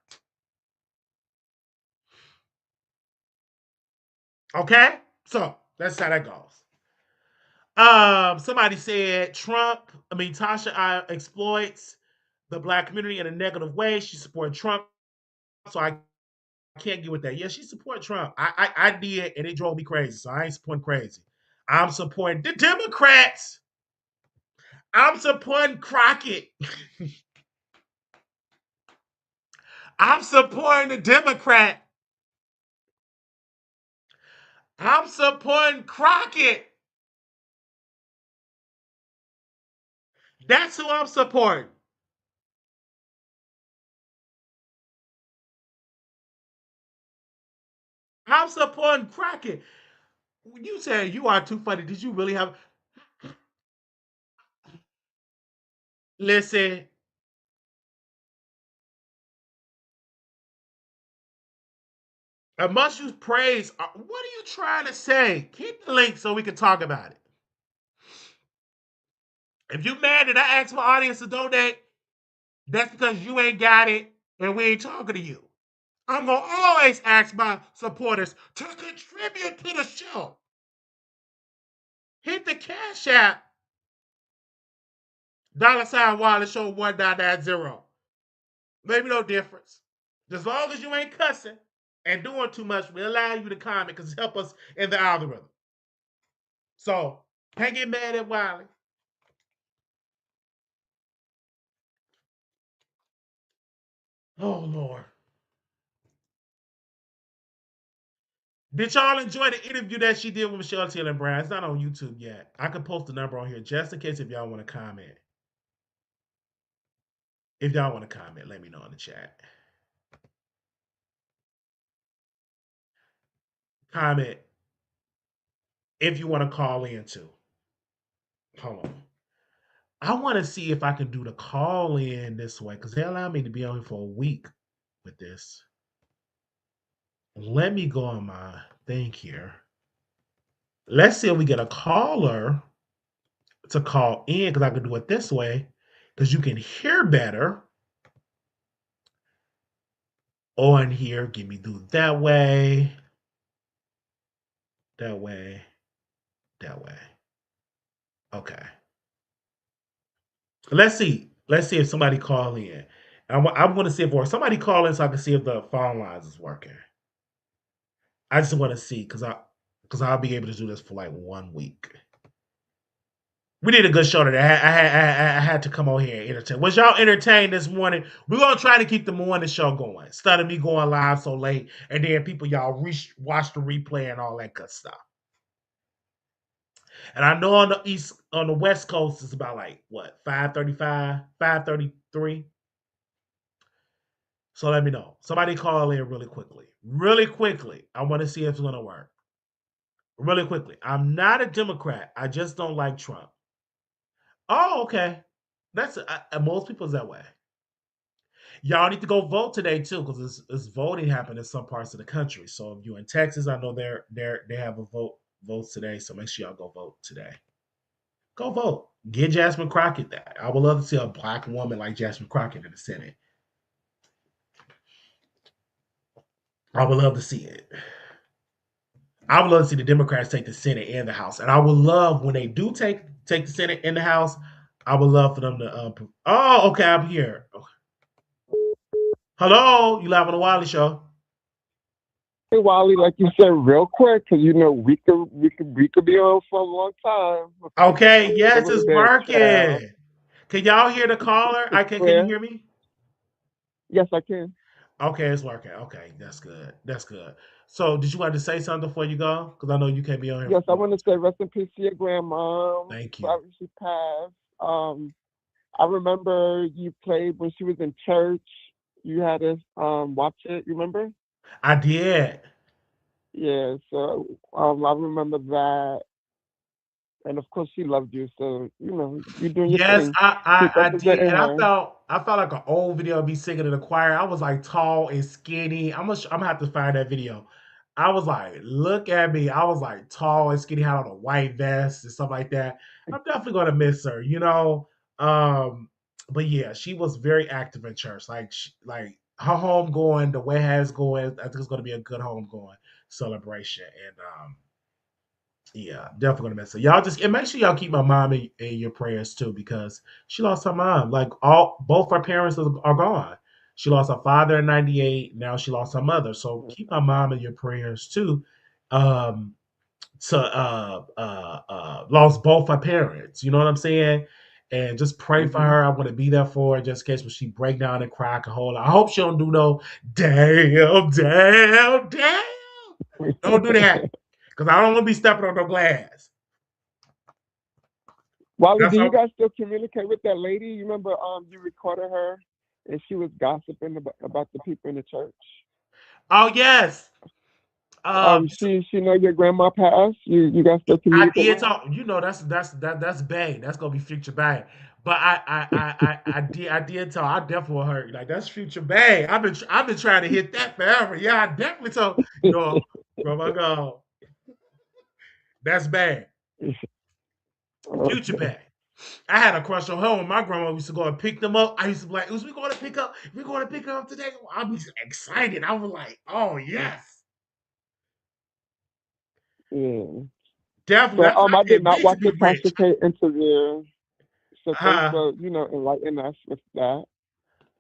Okay? So that's how that goes. Somebody said Tasha exploits the black community in a negative way. She supported Trump, so I can't get with that. Yeah, she supported Trump. I did, and it drove me crazy. So I ain't supporting crazy. I'm supporting the Democrats. I'm supporting Crockett. I'm supporting the Democrat. I'm supporting Crockett. That's who I'm supporting. I'm supporting Crockett. You said you are too funny. Did you really have? Listen, I must use praise. What are you trying to say? Keep the link so we can talk about it. If you mad that I asked my audience to donate, that's because you ain't got it and we ain't talking to you. I'm gonna always ask my supporters to contribute to the show. Hit the Cash App $ Wireless Show 1990. Maybe no difference. As long as you ain't cussing and doing too much, we allow you to comment because it help us in the algorithm. So can't get mad at Wiley. Oh Lord. Did y'all enjoy the interview that she did with Michelle Taylor Brown? It's not on YouTube yet. I could post the number on here just in case if y'all want to comment. If y'all want to comment, let me know in the chat. Comment if you want to call in too. Hold on. I want to see if I can do the call in this way because they allow me to be on here for a week with this. Let me go on my thing here. Let's see if we get a caller to call in because I can do it this way because you can hear better on here. Give me do that way, that way, that way. Okay. Let's see. Let's see if somebody call in. I'm going to see if somebody call in so I can see if the phone lines is working. I just want to see because I'll be able to do this for like 1 week. We did a good show today. I had to come on here and entertain. Was y'all entertained this morning? We're gonna try to keep the morning show going instead of me going live so late, and then people y'all watch the replay and all that good stuff. And I know on the West Coast, it's about like what 5:35, 5:33. So let me know. Somebody call in really quickly, really quickly. I want to see if it's gonna work. Really quickly. I'm not a Democrat. I just don't like Trump. Oh, okay. That's most people's that way. Y'all need to go vote today too, because it's voting happening in some parts of the country. So if you're in Texas, I know they have a votes today. So make sure y'all go vote today. Go vote. Get Jasmine Crockett that. I would love to see a black woman like Jasmine Crockett in the Senate. I would love to see it. I would love to see the Democrats take the Senate and the House, and I would love when they do take the Senate and the House. I would love for them to. Oh, okay, I'm here. Hello, you live on the Wiley Show. Hey Wally, like you said, real quick, because you know we could be on for a long time. Okay, A yes, little it's bit, child. working. Can y'all hear the caller? It's Can you clear. hear me? Yes, I can. Okay, it's working. Okay, that's good. That's good. So, did you want to say something before you go? Because I know you can't be on here Yes, I for. want to say rest in peace to your grandma. Thank you. Sorry she passed. I remember you played when she was in church. You had to watch it. You remember? I did. Yeah. So I remember that, and of course she loved you. So you're doing your Yes, thing. Keep I did, representing and her. I felt like an old video of me singing in the choir. I was like tall and skinny. I'm gonna have to find that video. I was like, look at me. I was like tall and skinny, had on a white vest and stuff like that. I'm definitely gonna miss her, you know. Um, but yeah, she was very active in church. Like her home going, the way it has going. I think it's gonna be a good home going celebration, and yeah, definitely gonna miss her. Y'all just and make sure y'all keep my mom in your prayers too because she lost her mom. Like both her parents are gone. She lost her father in '98. Now she lost her mother. So keep my mom in your prayers too. Um, to lost both her parents. You know what I'm saying? And just pray for Hmm. her. I want to be there for her just in case when she break down and cry, I can hold her. I hope she don't do no damn. Don't do that because I don't want to be stepping on no glass. Wally, That's do you all. guys still communicate with that lady? You remember you recorded her and she was gossiping about the people in the church. Oh yes. She know your grandma passed. You guys still I communicate did with her? talk. You know, that's bang. That's gonna be future bang. But I did tell. I definitely heard like that's future bang. I've been trying to hit that forever. Yeah, I definitely told grandma go. That's bang. Future Okay. bang. I had a crush on her when my grandma used to go and pick them up. I used to be like, "Is we going to pick up? We going to pick her up today?" I'll be excited. I was like, "Oh yes, Yeah. definitely." So That's why I I did can't not wait to watch be the rich. Tasha K interview. So thanks Uh, for enlightening us with that.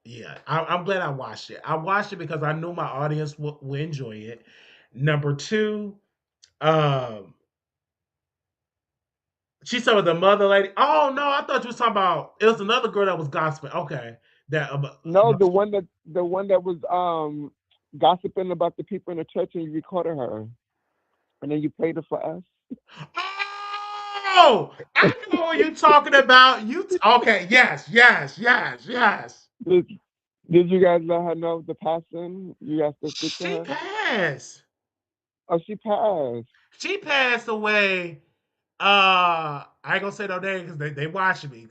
Yeah, I'm glad I watched it. I watched it because I knew my audience will enjoy it. Number two, um, she said with the mother lady. Oh no, I thought you was talking about it was another girl that was gossiping. Okay, that No, no. the one that was gossiping about the people in the church and you recorded her and then you played it for us. Oh, I know what you're talking about. Okay? Yes. Did did you guys let her know the passing? You guys to speak to She her? passed. Oh, she passed. She passed away. I ain't gonna say no name because they watching me.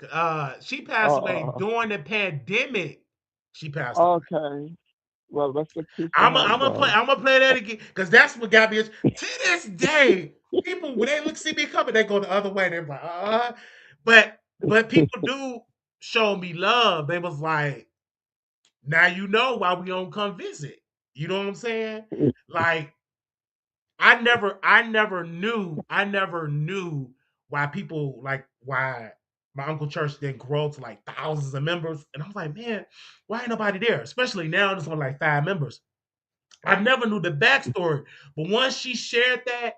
She passed away Oh, during the pandemic. She passed away. okay. Well, rest in peace to her then. I'm gonna play that again because that's what got me. To this day, people when they look see me coming, they go the other way. They're like, but people do show me love. They was like, now you know why we don't come visit. You know what I'm saying? Like I never knew why people like why my uncle church didn't grow to like thousands of members. And I was like, man, why ain't nobody there? Especially now, there's only like 5 members. I never knew the backstory, but once she shared that,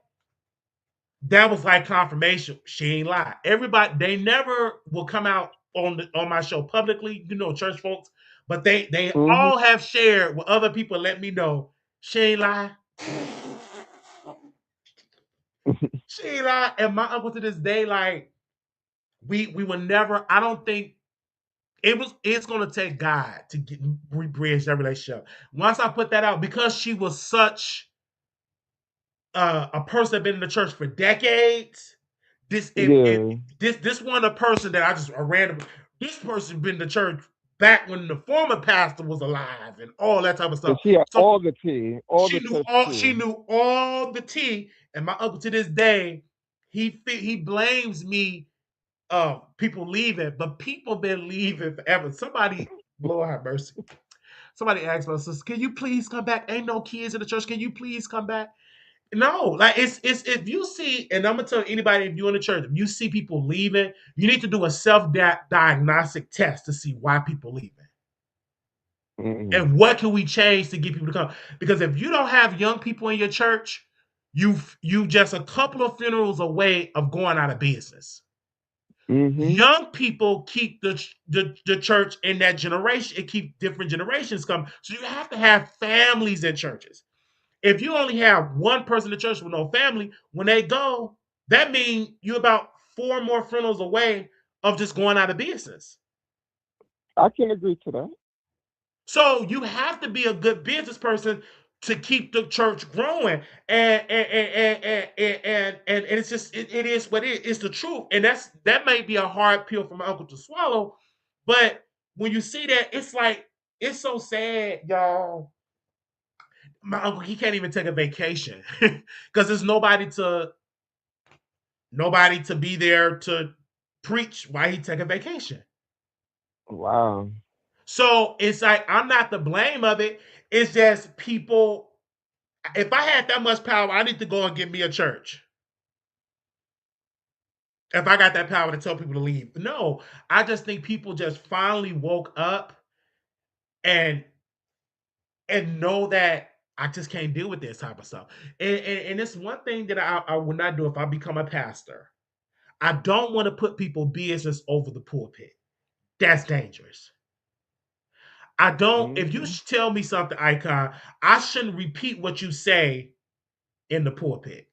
that was like confirmation. She ain't lie. Everybody, they never will come out on my show publicly, church folks, but they Mm-hmm. all have shared with other people. Let me know she ain't lie. She ain't lie. And my uncle to this day, like we will never. I don't think it's gonna take God to bridge that relationship. Once I put that out, because she was such a person that been in the church for decades. This if Yeah. this one a person that I just a random. This person been in the church back when the former pastor was alive and all that type of So stuff. she had So all the tea, all the church she tea. knew all the tea. And my uncle to this day, he blames me people leaving, but people been leaving forever. Somebody, Lord have mercy. Somebody asked my sister, "Can you please come back? Ain't no kids in the church. Can you please come back?" No, like it's if you see, and I'm gonna tell anybody, if you're in the church, if you see people leaving, you need to do a self-diagnostic test to see why people leaving. Mm-mm. And what can we change to get people to come? Because if you don't have young people in your church, you just a couple of funerals away of going out of business. Mm-hmm. Young people keep the church in that generation and keep different generations coming. So you have to have families in churches. If you only have one person in the church with no family, when they go, that means you're about four more funerals away of just going out of business. I can agree to that. So you have to be a good business person to keep the church growing. And it's just it is what it is. It's the truth. And that may be a hard pill for my uncle to swallow. But when you see that, it's like it's so sad, y'all. My uncle, he can't even take a vacation because there's nobody to be there to preach while he take a vacation. Wow. So it's like I'm not the blame of it. It's just people. If I had that much power, I need to go and get me a church. If I got that power to tell people to leave, no, I just think people just finally woke up and know that I just can't deal with this type of stuff. And it's one thing that I would not do if I become a pastor. I don't want to put people business over the pulpit. That's dangerous. I don't. If you Mm-hmm. tell me something, Icon, I shouldn't repeat what you say in the pulpit.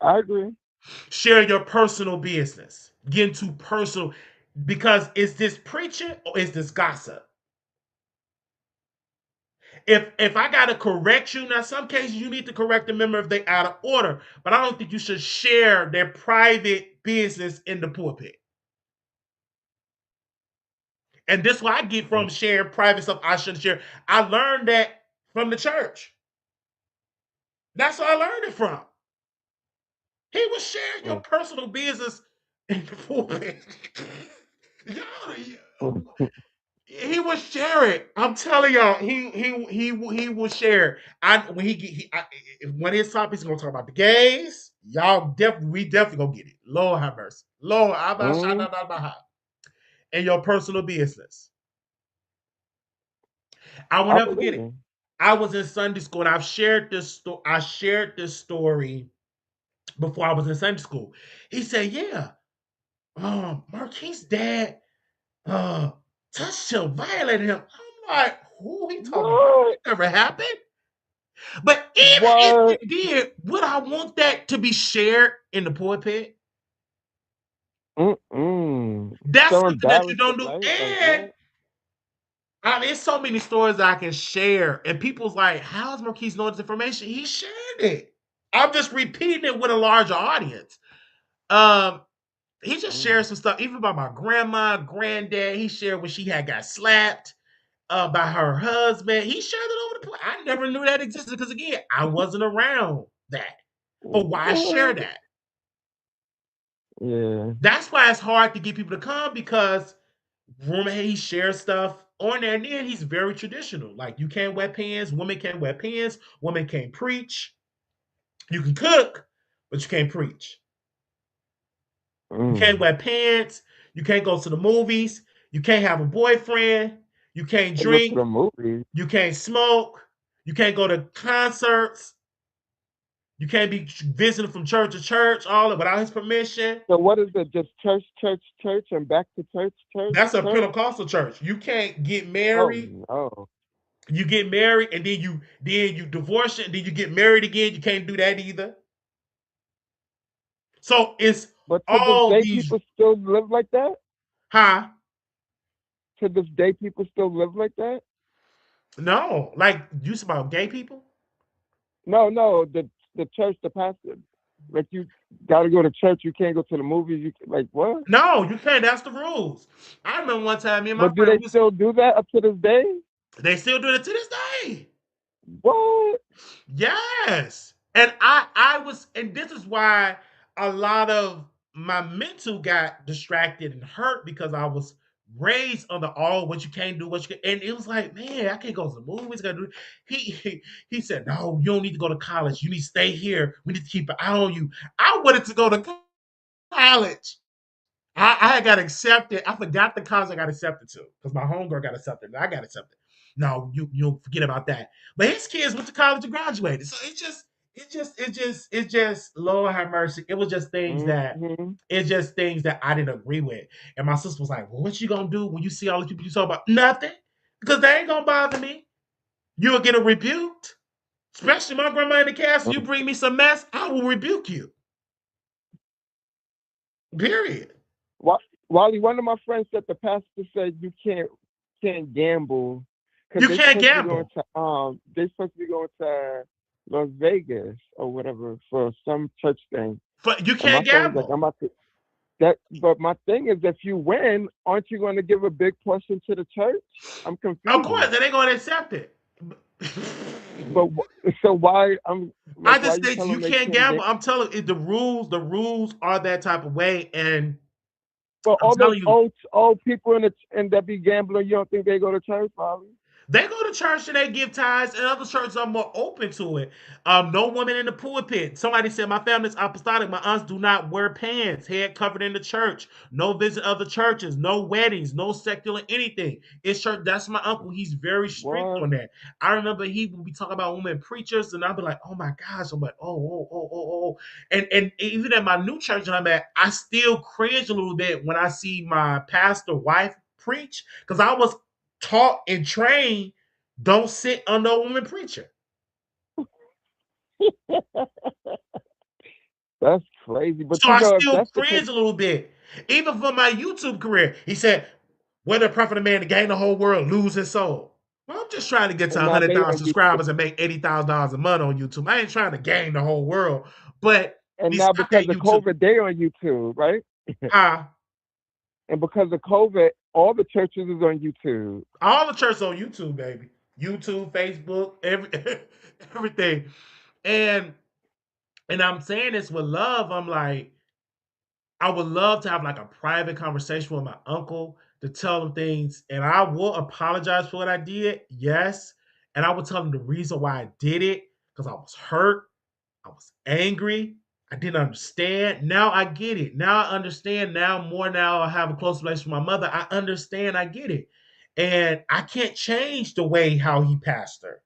I agree. Share your personal business. Get into personal because is this preaching or is this gossip? If I gotta correct you, now some cases you need to correct a member if they out of order, but I don't think you should share their private business in the pulpit. And this is what I get from sharing private stuff I shouldn't share. I learned that from the church. That's where I learned it from. He was sharing your Mm-mm. personal business in the pulpit. He was sharing. I'm telling y'all, he will share. I when when his topics gonna talk about the gays, y'all definitely we definitely gonna get it. Lord have mercy. Lord, Mm-hmm. in your personal business. I will I never forget believe it. it. I was in Sunday school and I shared this story before I was in Sunday school. He said, "Yeah, Marquis' dad, uh, touched him, violated him." I'm like, "Who he talking about? What? That never happened." But even if What? it did, would I want that to be shared in the pulpit? Mm-mm. That's So something that you embarrassed don't do. like And that. I mean, there's so many stories I can share, and people's like, "How is Marquise knowing this information?" He shared it. I'm just repeating it with a larger audience. Um, he just Mm. shared some stuff, even about my grandma, granddad. He shared when she had got slapped by her husband. He shared it over the place. I never knew that existed because again, I wasn't around that. But why share What? that? Yeah. That's why it's hard to get people to come because rumor he shares stuff on there, and then he's very traditional. Like you can't wear pants, women can't wear pants, women can't preach. You can cook, but you can't preach. You can't Mm. wear pants. You can't go to the movies. You can't have a boyfriend. You can't I go to drink. the movies. You can't smoke. You can't go to concerts. You can't be visiting from church to church all without his permission. So what is it? Just church, church, church, and back to church, church, That's a church? Pentecostal church. You can't get Oh married. no. You get married and then you divorce it, and then you get married again. You can't do that either. So it's But to this all day, these people still live like that. huh? To this day, people still live like that. No, like you about gay people. No, no. The church, the pastor, like you got to go to church. You can't go to the movies. You like what? No, you can't. That's the rules. I remember one time me and my But do friend they we was, still do that up to this day? they still do it to this day. What? Yes. And I was and this is why a lot of my mental got distracted and hurt because I was raised on the all what you can't do, what you can, and it was like, man, I can't go to the movies, gotta do he said, no, you don't need to go to college. You need to stay here. We need to keep an eye on you. I wanted to go to college. I got accepted. I forgot the college I got accepted to because my homegirl got accepted and I got accepted. No, you forget about that. But his kids went to college and graduated. So it just Lord have mercy. It was just things that Hmm. it's just things that I didn't agree with. And my sister was like, well, what you gonna do when you see all these people you talk about? Nothing. Because they ain't gonna bother me. You'll get a rebuked. Especially my grandma in the castle. You bring me some mess, I will rebuke you. Period. Wha- Wally, one of my friends said the pastor said you can't gamble because You can't gamble. they supposed to be going to Las Vegas or whatever for some church thing. But you And my can't friend was like, gamble. I'm about to that. But my thing is, if you win, aren't you going to give a big portion to the church? I'm Of confused. course, they ain't gonna accept it. But so why I why just you think telling you them they can't can't gamble. gamble? I'm telling you, the rules are that type of way, and But I'm all those telling you, old people in that be gambling, you don't think they go to church, Wally? they go to church and they give tithes, and other churches are more open to it. No woman in the pulpit. Somebody said my family's apostolic. My aunts do not wear pants, head covered in the church. No visit other churches. No weddings. No secular anything. It's church. That's my uncle. He's very strict What? on that. I remember he would be talking about women preachers, and I'd be like, oh my gosh. I'm like, oh. And even at my new church that I'm at, I still cringe a little bit when I see my pastor wife preach because I was taught and trained don't sit under a woman preacher. That's crazy. But So you I know, if still that's the case, cringe a little bit. Even for my YouTube career, he said, whether profit a man to gain the whole world, lose his soul. Well, I'm just trying to get to and now they 100,000 on you, subscribers and make $80,000 a month on YouTube. I ain't trying to gain the whole world. But and he now stopped because at of YouTube. COVID, they on YouTube, right? Huh? And because of COVID, all the churches is on YouTube. All the church on YouTube, baby. YouTube, Facebook, everything. And and I'm saying this with love. I'm like, I would love to have like a private conversation with my uncle to tell him things, and I will apologize for what I did. Yes, and I will tell him the reason why I did it because I was hurt, I was angry, I didn't understand. Now I get it. Now I understand. Now more. Now I have a close relationship with my mother. I understand. I get it, and I can't change the way how he pastored.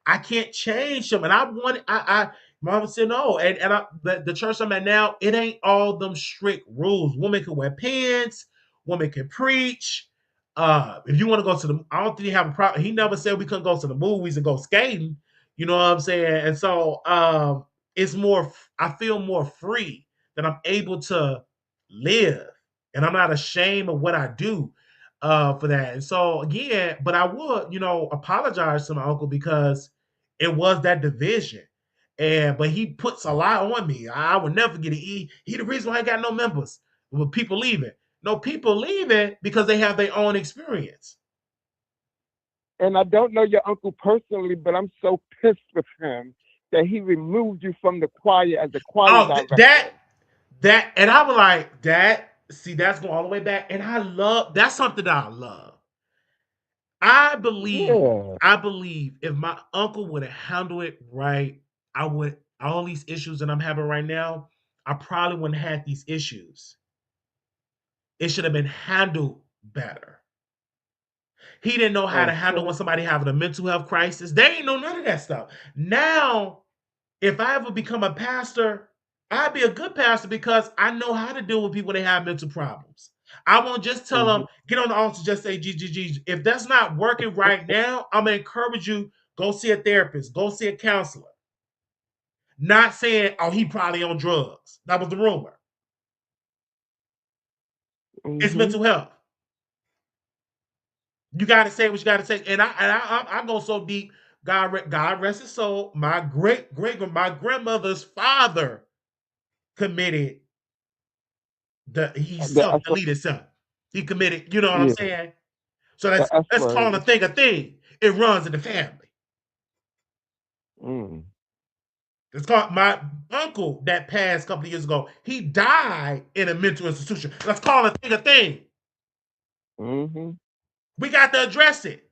I can't change them. And I want I mama said no. The church I'm at now, it ain't all them strict rules. Women can wear pants, women can preach. If you want to go to the I don't think he have a problem. He never said we couldn't go to the movies and go skating. You know what I'm saying? And so it's more I feel more free that I'm able to live. And I'm not ashamed of what I do for that. And so again, but I would, apologize to my uncle because it was that division. But he puts a lot on me. I would never get it. He the reason why I got no members with people leaving. No, people leaving because they have their own experience. And I don't know your uncle personally, but I'm so pissed with him that he removed you from the choir as the choir Oh, director. and I was like, that, see, that's going all the way back. And I love that's something that I love. I believe, Yeah. I believe if my uncle would have handled it right, I would all these issues that I'm having right now, I probably wouldn't have had these issues. It should have been handled better. He didn't know how to handle when Okay. somebody having a mental health crisis. They ain't know none of that stuff. Now If I ever become a pastor, I'd be a good pastor because I know how to deal with people that have mental problems. I won't just tell them, Mhm. get on the altar, just say GGG. If that's not working right now, I'm gonna encourage you, go see a therapist, go see a counselor. Not saying, oh, he probably on drugs. That was the rumor. It's Mhm. mental health. You got to say what you got to say, and I go so deep. God rest his soul. My my grandmother's father committed he The self F word. deleted himself. He committed. You know what I'm Yeah. saying? So The F let's call word. a thing a thing. It runs in the family. Mm. It's called my uncle that passed a couple of years ago. He died in a mental institution. Let's call a thing a thing. Mhm. We got to address it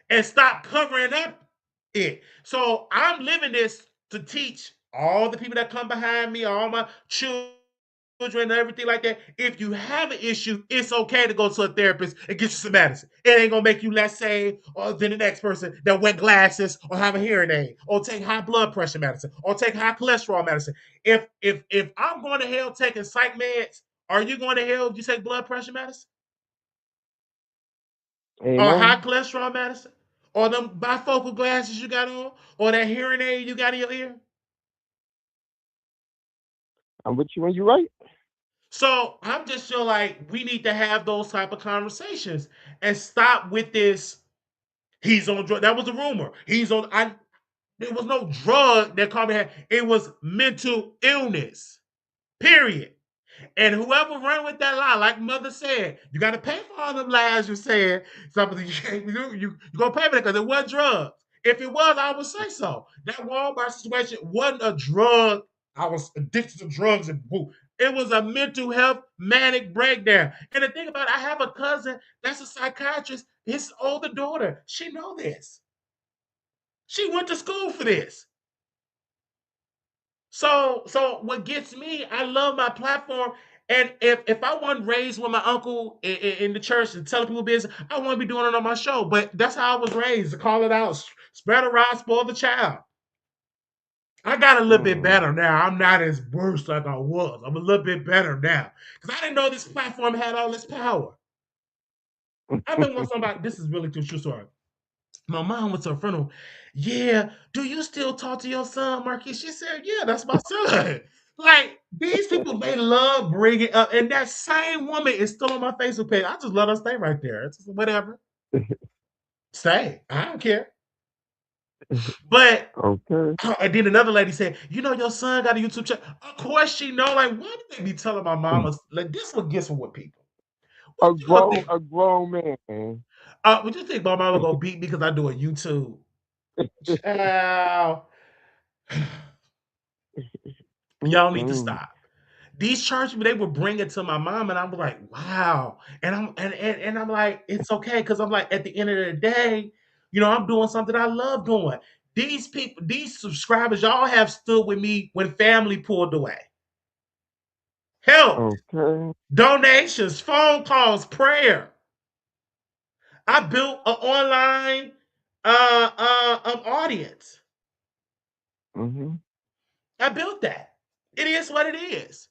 and stop covering up it. So I'm living this to teach all the people that come behind me, all my children and everything like that. If you have an issue, it's okay to go to a therapist and get you some medicine. It ain't gonna make you less sane or than the next person that wear glasses or have a hearing aid or take high blood pressure medicine or take high cholesterol medicine. If I'm going to hell taking psych meds, are you going to hell if you take blood pressure medicine? Or high Amen. cholesterol medicine, or them bifocal glasses you got on, or that hearing aid you got in your ear. I'm with you when you're right. So I'm just feel like we need to have those type of conversations and stop with this. He's on drug. That was a rumor. He's on. I. There was no drug that called me. It was mental illness. Period. And whoever ran with that lie, like Mother said, you got to pay for all them lies you said. Something you gonna pay for it because it wasn't drugs. If it was, I would say so. That Walmart situation wasn't a drug. I was addicted to drugs and boo. It was a mental health manic breakdown. And the thing about it, I have a cousin that's a psychiatrist. His older daughter, she know this. She went to school for this. So what gets me, I love my platform. And if I wasn't raised with my uncle in the church and telling people business, I want to be doing it on my show. But that's how I was raised to call it out, spread around, spoil the child. I got a little bit Mm. better now. I'm not as worse like I was. I'm a little bit better now because I didn't know this platform had all this power. I remember when somebody, this is really true story. My mom went to a funeral. Yeah, do you still talk to your son, Marquis? She said, yeah, that's my son. Like, these people, they love bringing up, and that same woman is still on my Facebook page. I just let her stay right there. It's just whatever. Stay. I don't care. But, Okay. and then another lady said, you know, your son got a YouTube channel. Of course she know. Like, why did they be telling my mama? Like, this what gets with people. What you gonna think? A grown man. Would you think my mama gonna beat me because I do a YouTube? Child. Y'all need to Mm. stop. These church people, they would bring it to my mom, and I'm like, wow. And I'm like, it's okay, because I'm like, at the end of the day, I'm doing something I love doing. These people, these subscribers, y'all have stood with me when family pulled away. Helped, Okay. donations, phone calls, prayer. I built an online audience. Mhm. I built that. It is what it is.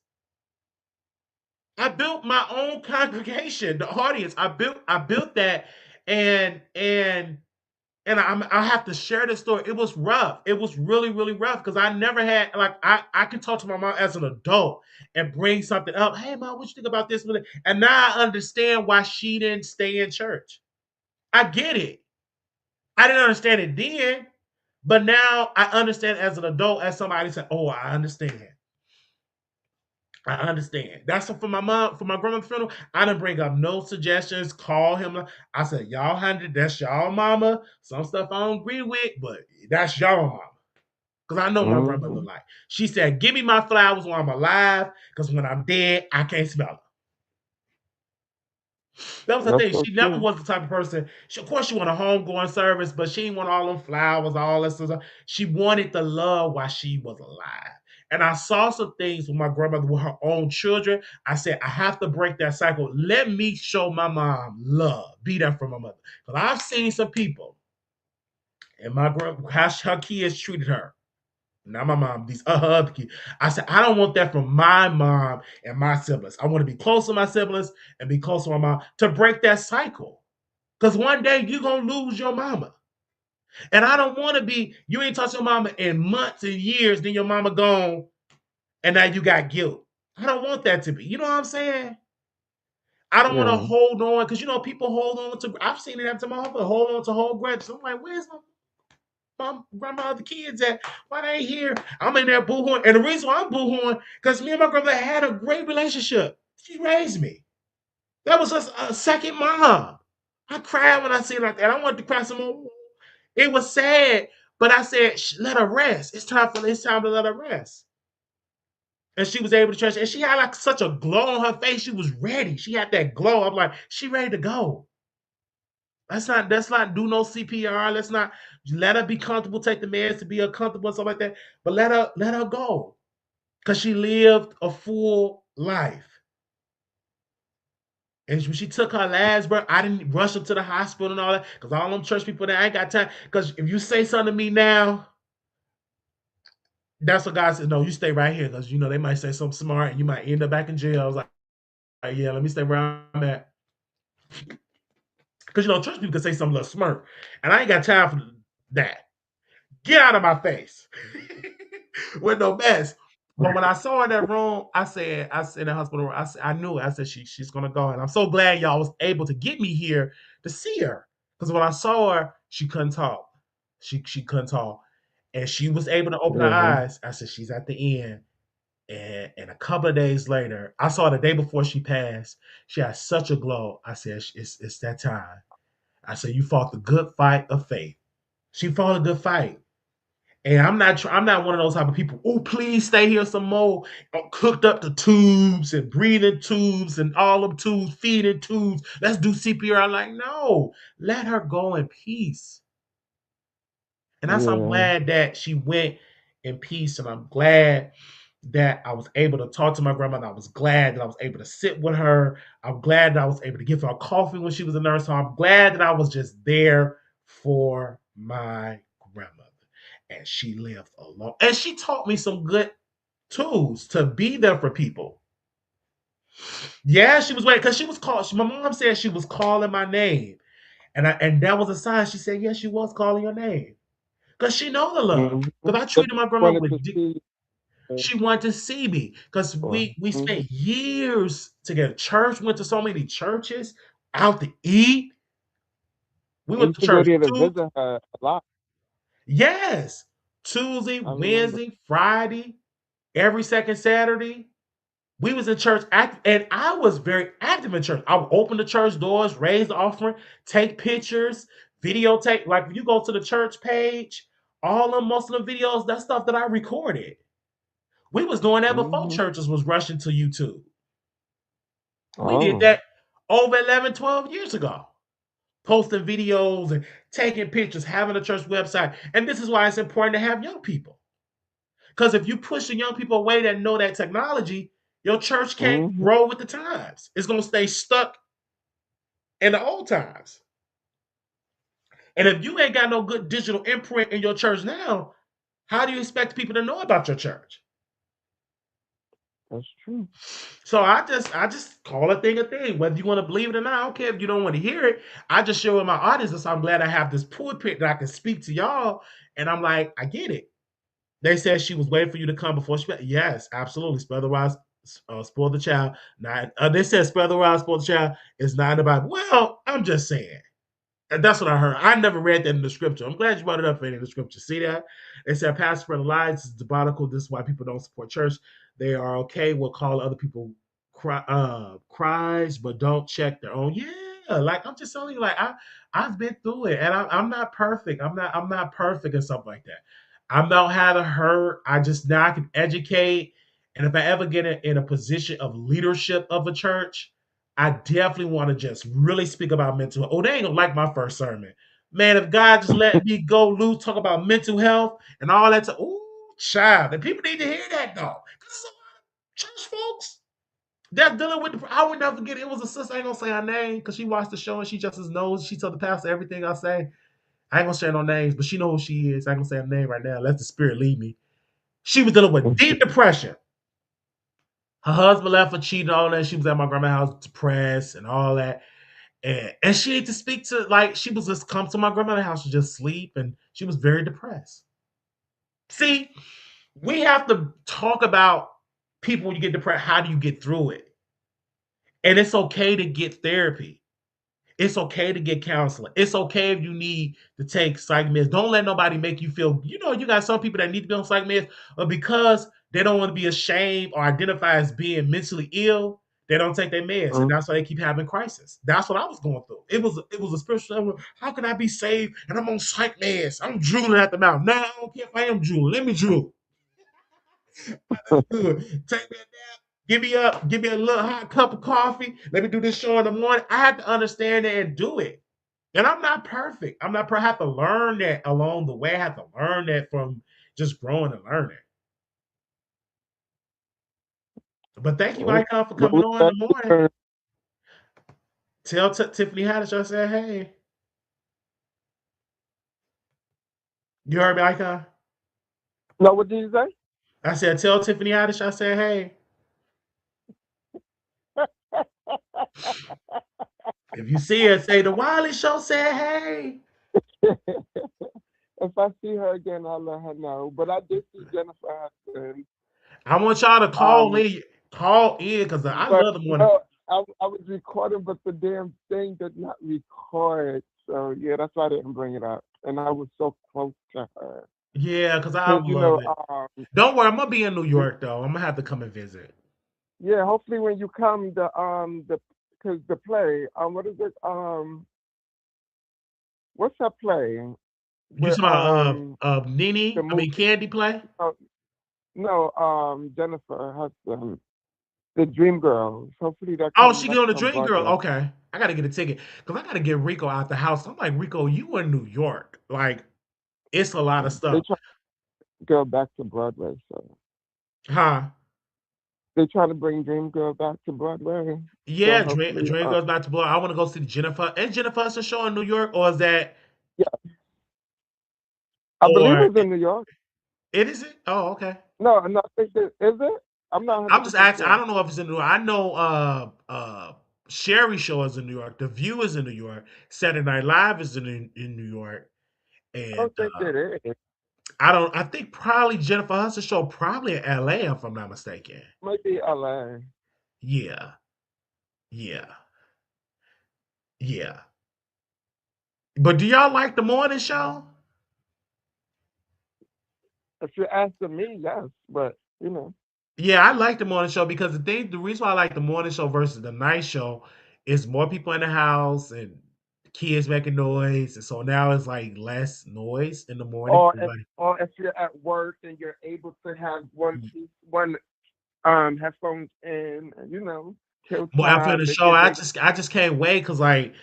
I built my own congregation, the audience. I built that, and I have to share this story. It was rough. It was really really rough because I never had like I can talk to my mom as an adult and bring something up. Hey mom, what you think about this? And now I understand why she didn't stay in church. I get it. I didn't understand it then, but now I understand as an adult, as somebody said, "Oh, I understand." I understand. That's for my mom, for my grandma's funeral. I didn't bring up no suggestions. Call him. I said, y'all hundred. That's y'all mama. Some stuff I don't agree with, but that's y'all mama. Because I know my grandmother Mhm. like. She said, give me my flowers while I'm alive. Because when I'm dead, I can't smell them. That was the That's thing. so She never true. was the type of person. Of course, she wanted a homegoing service, but she didn't want all them flowers, all that stuff. She wanted the love while she was alive. And I saw some things with my grandmother with her own children. I said, I have to break that cycle. Let me show my mom love. Be there for my mother. Because I've seen some people and my grandma, how her kids treated her. Not my mom, these other kids. I said, I don't want that from my mom and my siblings. I want to be close to my siblings and be close to my mom to break that cycle. Because one day you're going to lose your mama. And I don't want to be, you ain't touched your mama in months and years, then your mama gone, and now you got guilt. I don't want that to be. You know what I'm saying? I don't want to Yeah. hold on because people hold on to. I've seen it happen to my husband. Hold on to whole grudges. I'm like, where's my other kids at? Why they ain't here? I'm in there boohooing, and the reason why I'm boohooing because me and my grandmother had a great relationship. She raised me. That was a second mom. I cried when I see it like that. I wanted to cry some more. It was sad, but I said, let her rest. It's time to let her rest. And she was able to trust, and she had like such a glow on her face. She was ready. She had that glow. I'm like, she ready to go. Let's not do no CPR. Let's not let her be comfortable, take the meds to be uncomfortable and stuff like that. But let her go. Because she lived a full life. And when she took her last breath, I didn't rush her to the hospital and all that. Because all them church people there, I ain't got time. Because if you say something to me now, that's what God said. No, you stay right here. Because they might say something smart and you might end up back in jail. I was like, yeah, let me stay where I'm at. Because church people can say something a little smart. And I ain't got time for that. Get out of my face with no mess. But when I saw her in that room, I said in the hospital room, I knew it. I said she's gonna go, and I'm so glad y'all was able to get me here to see her. Because when I saw her, she couldn't talk. She couldn't talk, and she was able to open her Yeah. eyes. I said she's at the end, and a couple of days later, I saw her the day before she passed. She had such a glow. I said it's that time. I said you fought the good fight of faith. She fought a good fight. And I'm not one of those type of people. Oh, please stay here some more. Cooked up the tubes and breathing tubes and all them tubes, feeding tubes. Let's do CPR. I'm like, no, let her go in peace. And I'm Yeah. glad that she went in peace, and I'm glad that I was able to talk to my grandmother. I was glad that I was able to sit with her. I'm glad that I was able to give her coffee when she was in nurse home. I'm glad that I was just there for my grandmother. And she lived alone. And she taught me some good tools to be there for people. Yeah, she was waiting because she was called. My mom said she was calling my name, and that was a sign. She said, yes, she was calling your name because she know the love. Mm-hmm. Because I But treated my grandma wanted with. to see. She wanted to see me because we Mm-hmm. spent years together. Church, went to so many churches, out to eat. We I went used to to go church there to too. visit her a lot. Yes, Tuesday, I remember. Wednesday, Friday, every second Saturday. We was in church and I was very active in church. I would open the church doors, raise the offering, take pictures, videotape. Like if you go to the church page, all the Muslim videos, that's stuff that I recorded. We was doing that before Mm-hmm. churches was rushing to YouTube. We did Oh. that over 11, 12 years ago. Posting videos and taking pictures, having a church website. And this is why it's important to have young people. Because if you push the young people away that know that technology, your church can't Mm-hmm. grow with the times. It's going to stay stuck in the old times. And if you ain't got no good digital imprint in your church now, how do you expect people to know about your church? That's true. So I just call a thing. Whether you want to believe it or not, I don't care if you don't want to hear it. I just show it my audience. So I'm glad I have this pulpit that I can speak to y'all. And I'm like, I get it. They said she was waiting for you to come before she. Yes, absolutely. Spell the rod, spoil the child. Not. They said spell the rod, spoil the child. It's not in the Bible. Well, I'm just saying. And that's what I heard. I never read that in the scripture. I'm glad you brought it up in the scripture. See that? They said past spread of lies is diabolical. This is why people don't support church. They are okay with calling other people cries, but don't check their own. Yeah, like I'm just telling you, like I've been through it, and I'm not perfect. I'm not perfect and stuff like that. I'm not how to hurt. I just now I can educate, and if I ever get in a position of leadership of a church, I definitely want to just really speak about mental health. Oh, they ain't gonna like my first sermon. Man, if God just let me go loose, talk about mental health and all that. Ooh, child. And people need to hear that though. Because a lot of church folks, they're dealing with I would never forget it was a sister, I ain't gonna say her name because she watched the show and she just knows. She told the pastor everything I say. I ain't gonna share no names, but she knows who she is. I ain't gonna say her name right now. Let the spirit lead me. She was dealing with deep depression. Her husband left her, cheating on her. She was at my grandma's house, depressed and all that. And she had to speak to, like, she was just come to my grandmother's house to just sleep, and she was very depressed. See, we have to talk about people when you get depressed. How do you get through it? And it's okay to get therapy. It's okay to get counseling. It's okay if you need to take psych meds. Don't let nobody make you feel, you got some people that need to be on psych meds, but because they don't want to be ashamed or identify as being mentally ill, they don't take their meds. And Mhm. that's why they keep having crisis. That's what I was going through. It was a spiritual level. How can I be saved and I'm on psych meds? I'm drooling at the mouth. Now I don't care if I am drooling. Let me drool. Good. Take me a nap. Give me a little hot cup of coffee. Let me do this show in the morning. I had to understand it and do it. And I'm not perfect. I'm not. I have to learn that along the way. I have to learn that from just growing and learning. But thank you, Well, Icon, for well, coming we on in glad the you morning. learned. Tell Tiffany Haddish I said hey. You heard me, Icon? No, what did you say? I said tell Tiffany Haddish I said hey. If you see her, say the Wiley Show said hey. If I see her again, I'll let her know. But I did see Jennifer Hudson. I want y'all to Um, call in because I but love the morning. no, I was recording, but the damn thing did not record. So yeah, that's why I didn't bring it up. And I was so close to her Yeah, because I because love it. um, Don't worry, I'm gonna be in New you, York though. I'm gonna have to come and visit. yeah. Hopefully, when you come, the because the play what is it what's that play You where talking about Nene? the I movie mean Candy play? uh, no Jennifer Hudson, the Dream Girls. Hopefully that Oh, come she back get on the on Dream Girl. Broadway. Okay. I gotta get a ticket because I gotta get Rico out the house. I'm like, Rico, you in New York. Like, it's a lot of They stuff. try to go back to Broadway, so Huh? they try to bring Dream Girl back to Broadway. So Yeah, hopefully, Dream goes back to blow. I want to go see the Jennifer and Jennifer Hudson show in New York, or is that yeah, I believe or it's in New York. it is it? Oh, okay. No, no, I think that is it. I'm not I'm 100 just percent asking. I sure. don't know if it's in New York. I know Sherry show is in New York. The View is in New York. Saturday Night Live is in New York. I And don't think it is. I don't. I think probably Jennifer Hudson show probably in L.A. if I'm not mistaken. Might be LA. Yeah, yeah, yeah. But do y'all like the morning show? If you're asking me, yes, but Yeah, I like the morning show because the reason why I like the morning show versus the night show is more people in the house and kids making noise, and so now it's like less noise in the morning. Everybody, or if you're at work and you're able to have one headphones in, and kill more after time, the make show, your I day. just I just can't wait because like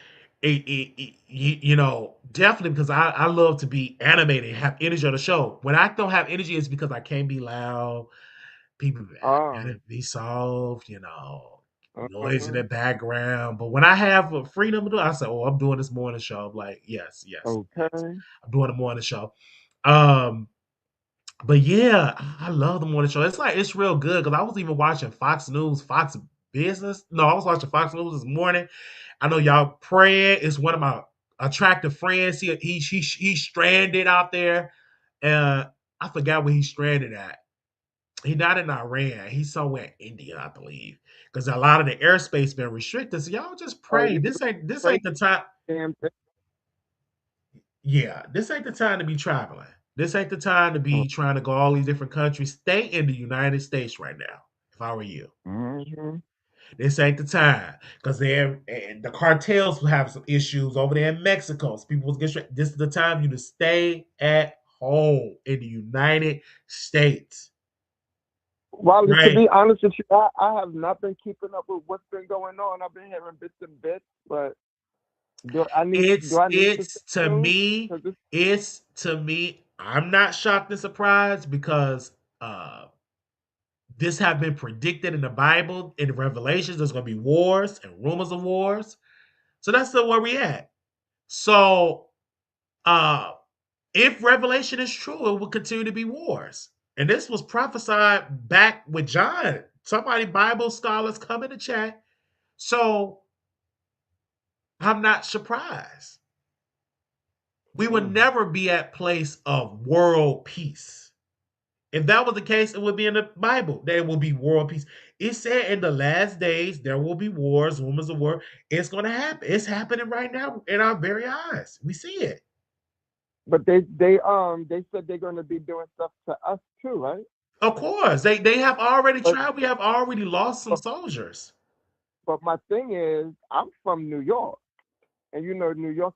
definitely because I love to be animated, have energy on the show. When I don't have energy, it's because I can't be loud. People gotta Um, be soft, noise in uh, the background. But when I have a freedom to do it, I say, "Oh, I'm doing this morning show." I'm like, "Yes, yes, yes, okay. I'm doing a morning show." Um, but yeah, I love the morning show. It's like it's real good because I was even watching Fox News, Fox Business. No, I was watching Fox News this morning. I know y'all praying is one of my attractive friends. He's stranded out there, and I forgot where he's stranded at. He's not in Iran. He's somewhere in India, I believe, because a lot of the airspace been restricted. So y'all just Oh, pray. you This ain't crazy the time. damn thing. Yeah, this ain't the time to be traveling. This ain't the time to be trying to go all these different countries. Stay in the United States right now. If I were you, Mm-hmm. this ain't the time because the cartels will have some issues over there in Mexico. So people will get straight. This is the time for you to stay at home in the United States, Well, to right? be honest with you, I have not been keeping up with what's been going on. I've been hearing bits and bits, but do I need to stay It's to tuned? me, Because this. I'm not shocked and surprised because this have been predicted in the Bible, in the Revelations, there's gonna be wars and rumors of wars. So that's still where we at. So uh if Revelation is true, it will continue to be wars. And this was prophesied back with John. Somebody, Bible scholars, come in the chat. So I'm not surprised. We would Mm. never be at place of world peace. If that was the case, it would be in the Bible. There will be world peace. It said in the last days there will be wars, rumors of war. It's going to happen. It's happening right now in our very eyes. We see it. But they said they're going to be doing stuff to us too, right? Of course, they have already But tried. We have already lost some but soldiers. but my thing is, I'm from New York, and New York,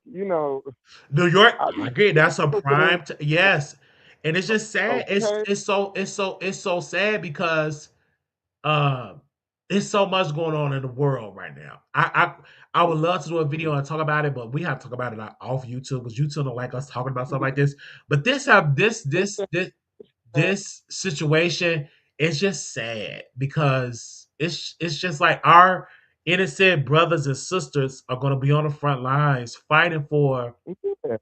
New York, I I be agree. seeing That's a presidents. yes, and it's just sad. Okay. It's so sad because um it's so much going on in the world right now. I would love to do a video and talk about it, but we have to talk about it off YouTube because YouTube don't like us talking about stuff like this. But this situation is just sad because it's just like our innocent brothers and sisters are going to be on the front lines Yeah.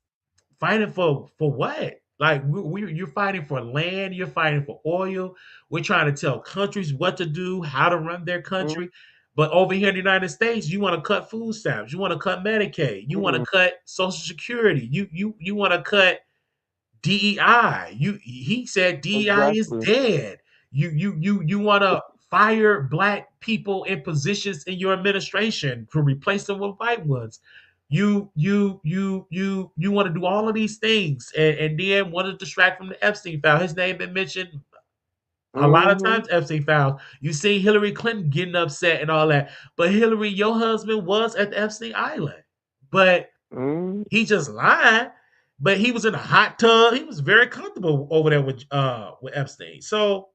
fighting for what? Like you're fighting for land, you're fighting for oil. We're trying to tell countries what to do, how to run their Mm, country. But over here in the United States, you want to cut food stamps, you want to cut Medicaid, you want to mm, cut Social Security, you want to cut DEI. He said DEI is exactly. dead. You want to fire black people in positions in your administration to replace them with white ones. You want to do all of these things and then want to distract from the Epstein file. His name been mentioned a lot of Mm-hmm. times. Epstein files. You see Hillary Clinton getting upset and all that, but Hillary, your husband was at the Epstein Island, but Mm. he just lied, but he was in a hot tub. He was very comfortable over there with Epstein. So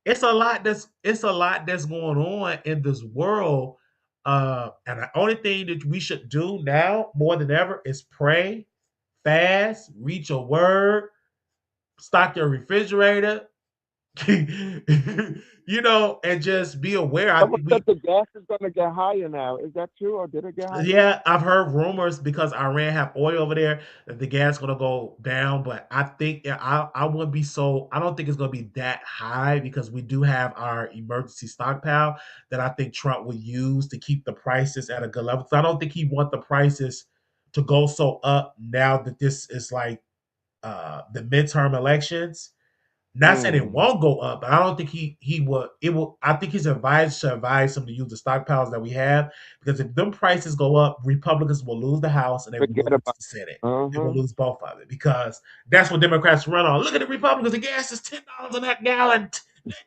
it's a lot that's going on in this world. And the only thing that we should do now more than ever is pray, fast, read your word, stock your refrigerator, and just be aware. I Someone think said we the gas is going to get higher now. Is that true, or did it get higher? Yeah, I've heard rumors because Iran have oil over there that the gas gonna go down, but I think I wouldn't be so. I don't think it's gonna be that high because we do have our emergency stockpile that I think Trump would use to keep the prices at a good level. So I don't think he want the prices to go so up now that this is like the midterm elections. Not saying it Mm. won't go up, but I don't think he will. It will. I think his advisor should advise him to use the stockpiles that we have because if them prices go up, Republicans will lose the House and they will Forget lose about. the Senate. They will Uh-huh. lose both of it because that's what Democrats run on. Look at the Republicans. The gas is $10 on that gallon.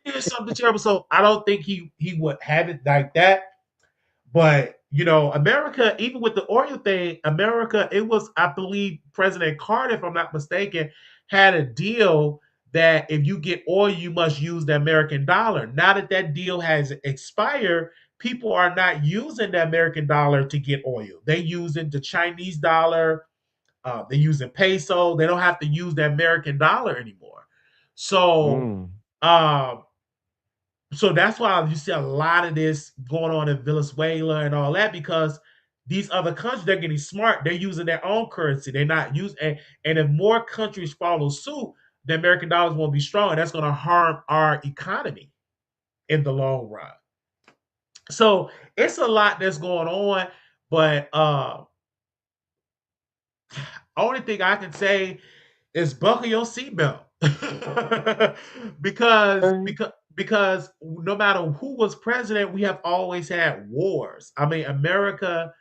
They did something terrible. So I don't think he would have it like that. But America, even with the oil thing, America, it was, I believe, President Carter, if I'm not mistaken, had a deal that if you get oil, you must use the American dollar. Now that that deal has expired, people are not using the American dollar to get oil. They using the Chinese dollar. They're using peso. They don't have to use the American dollar anymore. So, Mm. um, so that's why you see a lot of this going on in Venezuela and all that because these other countries they're getting smart. They're using their own currency. They're not using and if more countries follow suit, the American dollars won't be strong, and that's going to harm our economy in the long run. So it's a lot that's going on, but only thing I can say is buckle your seatbelt because Okay. because because no matter who was president, we have always had wars. I mean, America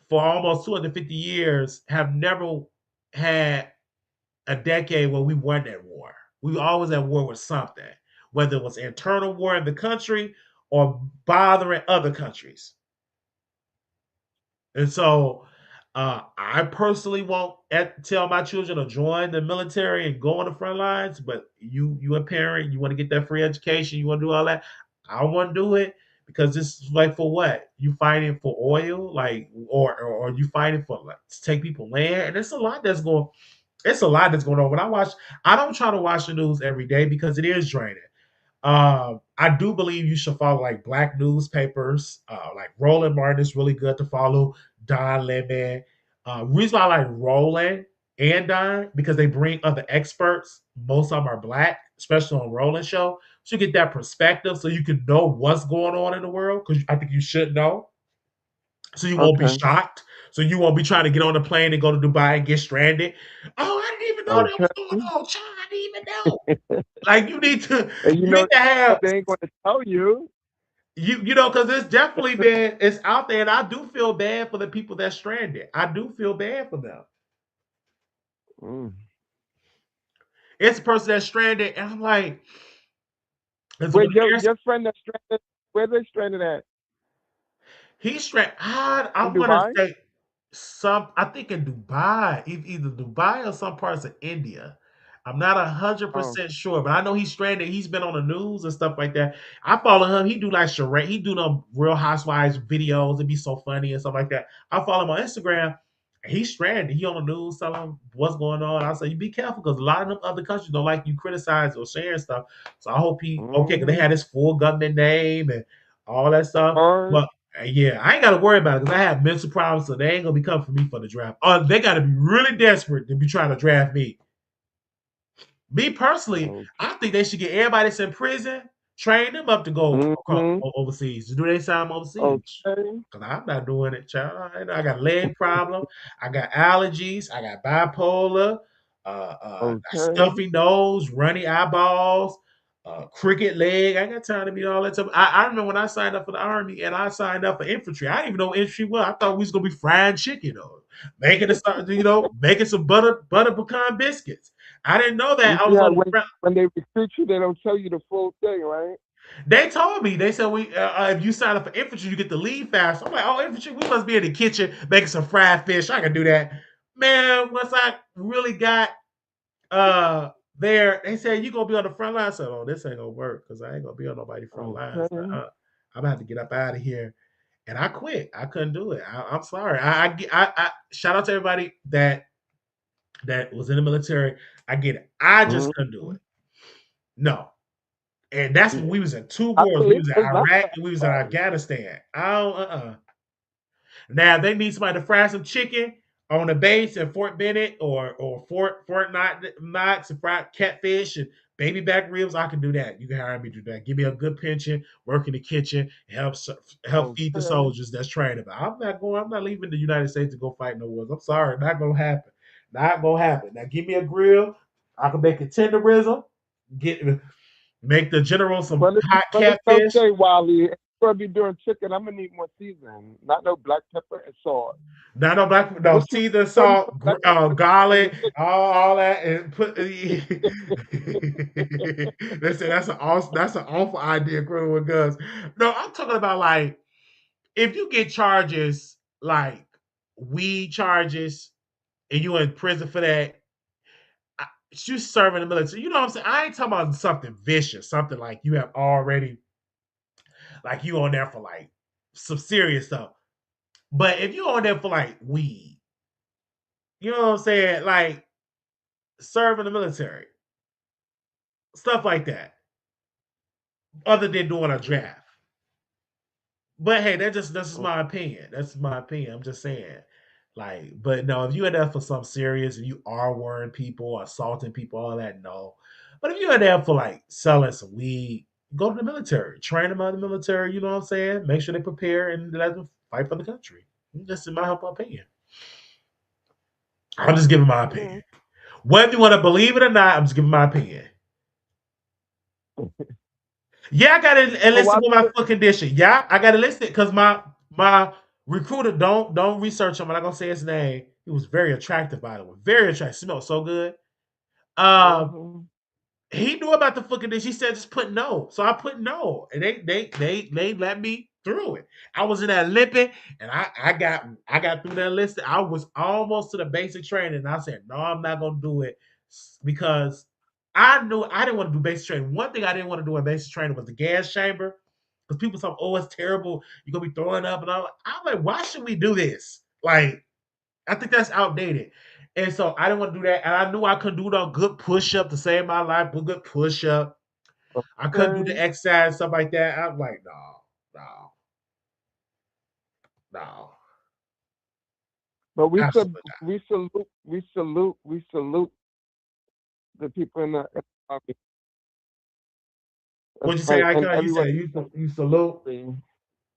for almost 250 years have never had a decade where we weren't at war. We were always at war with something, whether it was internal war in the country or bothering other countries. And so I personally won't tell my children to join the military and go on the front lines, but you a parent, you want to get that free education, you want to do all that. I want to do it because this is like for what? You fighting for oil, like or you fighting for like to take people land, and it's a lot that's going on. When I don't try to watch the news every day because it is draining. I do believe you should follow like black newspapers. Like Roland Martin is really good to follow. Don Lemon. Reason why I like Roland and dying because they bring other experts. Most of them are black, especially on Roland Show. So you get that perspective so you can know what's going on in the world because I think you should know. So you won't be Okay. shocked. So you won't be trying to get on a plane and go to Dubai and get stranded. Oh, I didn't even know that was going Okay. on. Child, I didn't even know. Like And you need to have they ain't going to tell you. because it's definitely been it's out there, and I do feel bad for the people that's stranded. I do feel bad for them. Mm. It's a person that's stranded, and I'm like, and so Where when there's your friend that's stranded, where they stranded at? he's stranded, I In want to Dubai? say I think in Dubai, either Dubai or some parts of India. I'm not a hundred Oh. percent sure, but I know he's stranded. He's been on the news and stuff like that. I follow him. He do like charade. He do them Real Housewives videos. It'd be so funny and stuff like that. I follow him on Instagram. He's stranded. He on the news telling what's going on. I say you be careful because a lot of them other countries don't like you criticize or sharing stuff. So I hope he okay because they Mm-hmm. had his full government name and all that stuff. Or, But yeah, I ain't got to worry about it because I have mental problems, so they ain't gonna be coming for me for the draft. They got to be really desperate to be trying to draft me. Me personally, okay. I think they should get everybody that's in prison, train them up to go Mm-hmm. overseas. To do they time overseas? Okay. Cause I'm not doing it, child. I got leg problem. I got allergies. I got bipolar. Okay. Stuffy nose, runny eyeballs, crooked leg. I ain't got time to be all that stuff. I remember when I signed up for the army and I signed up for infantry. I didn't even know what infantry was. I thought we was gonna be frying chicken or making some butter pecan biscuits. I didn't know that You I see was how on the front. when they recruit you, they don't tell you the full thing, right? They told me, they said if you sign up for infantry, you get to leave fast. I'm like, oh, infantry, we must be in the kitchen making some fried fish. I can do that. Man, once I really got there, they said you gonna be on the front line. I said, oh, this ain't gonna work because I ain't gonna be on nobody's front lines. Okay. I'm gonna have to get up out of here. And I quit. I couldn't do it. I'm sorry. I shout out to everybody that was in the military. I get it. I just couldn't do Mm-hmm. it. No, and that's when Yeah. we was in two I wars. mean, We was in it's not Iraq for and we was in everybody. Afghanistan. I don't, Now if they need somebody to fry some chicken on the base at Fort Bennett or Fort Knox and fried catfish and baby back ribs. I can do that. You can hire me to do that. Give me a good pension, work in the kitchen, help feed the Okay. soldiers that's training. But I'm not going. I'm not leaving the United States to go fight no wars. I'm sorry, not gonna happen. Not gonna happen. Now give me a grill. I can make a tenderism. Get make the general some hot But it's catfish. okay, Wally. If you're gonna be doing chicken, I'm gonna need more seasoning. Not no black pepper and salt. Not no black, no What you Caesar throw me salt, some black pepper in the garlic, chicken? all that, and put. Listen, that's an awful idea, criminal with guns. No, I'm talking about like if you get charges like weed charges and you in prison for that, you serving the military. You know what I'm saying? I ain't talking about something vicious, something like you have already like you on there for like some serious stuff. But if you on there for like weed, you know what I'm saying? Like serve in the military, stuff like that, other than doing a Mm, draft. But hey, that's just mm, my opinion. That's my opinion. I'm just saying. Like, but no, if you in there for something serious and you are worrying people, assaulting people, all that, no. But if you're in there for like selling some weed, go to the military, train them out of the military, you know what I'm saying? Make sure they prepare and let them fight for the country. That's in my humble opinion. I'm just giving my opinion. mm. Whether you want to believe it or not, I'm just giving my opinion. Yeah, I got it But enlisted why with do my you? full condition. Yeah, I got it listed because my recruiter don't research him. I'm not gonna say his name. He was very attractive, by the way. Very attractive. Smelled so good. Um, Mm-hmm. he knew about the fucking dish. He said just put no. So I put no. And they let me through it. I was in that limping and I got through that list. I was almost to the basic training. And I said, no, I'm not gonna do it because I knew I didn't want to do basic training. One thing I didn't want to do in basic training was the gas chamber. Because people say, oh, it's terrible. You're gonna be throwing up. And I'm like, why should we do this? Like, I think that's outdated. And so I didn't want to do that. And I knew I couldn't do no good push up to save my life, but good push up. I couldn't do the Okay. exercise, stuff like that. I'm like, no, no, no. But Absolutely not. we salute the people in the army, What'd you say, right? And Icon? You everyone, said you salute.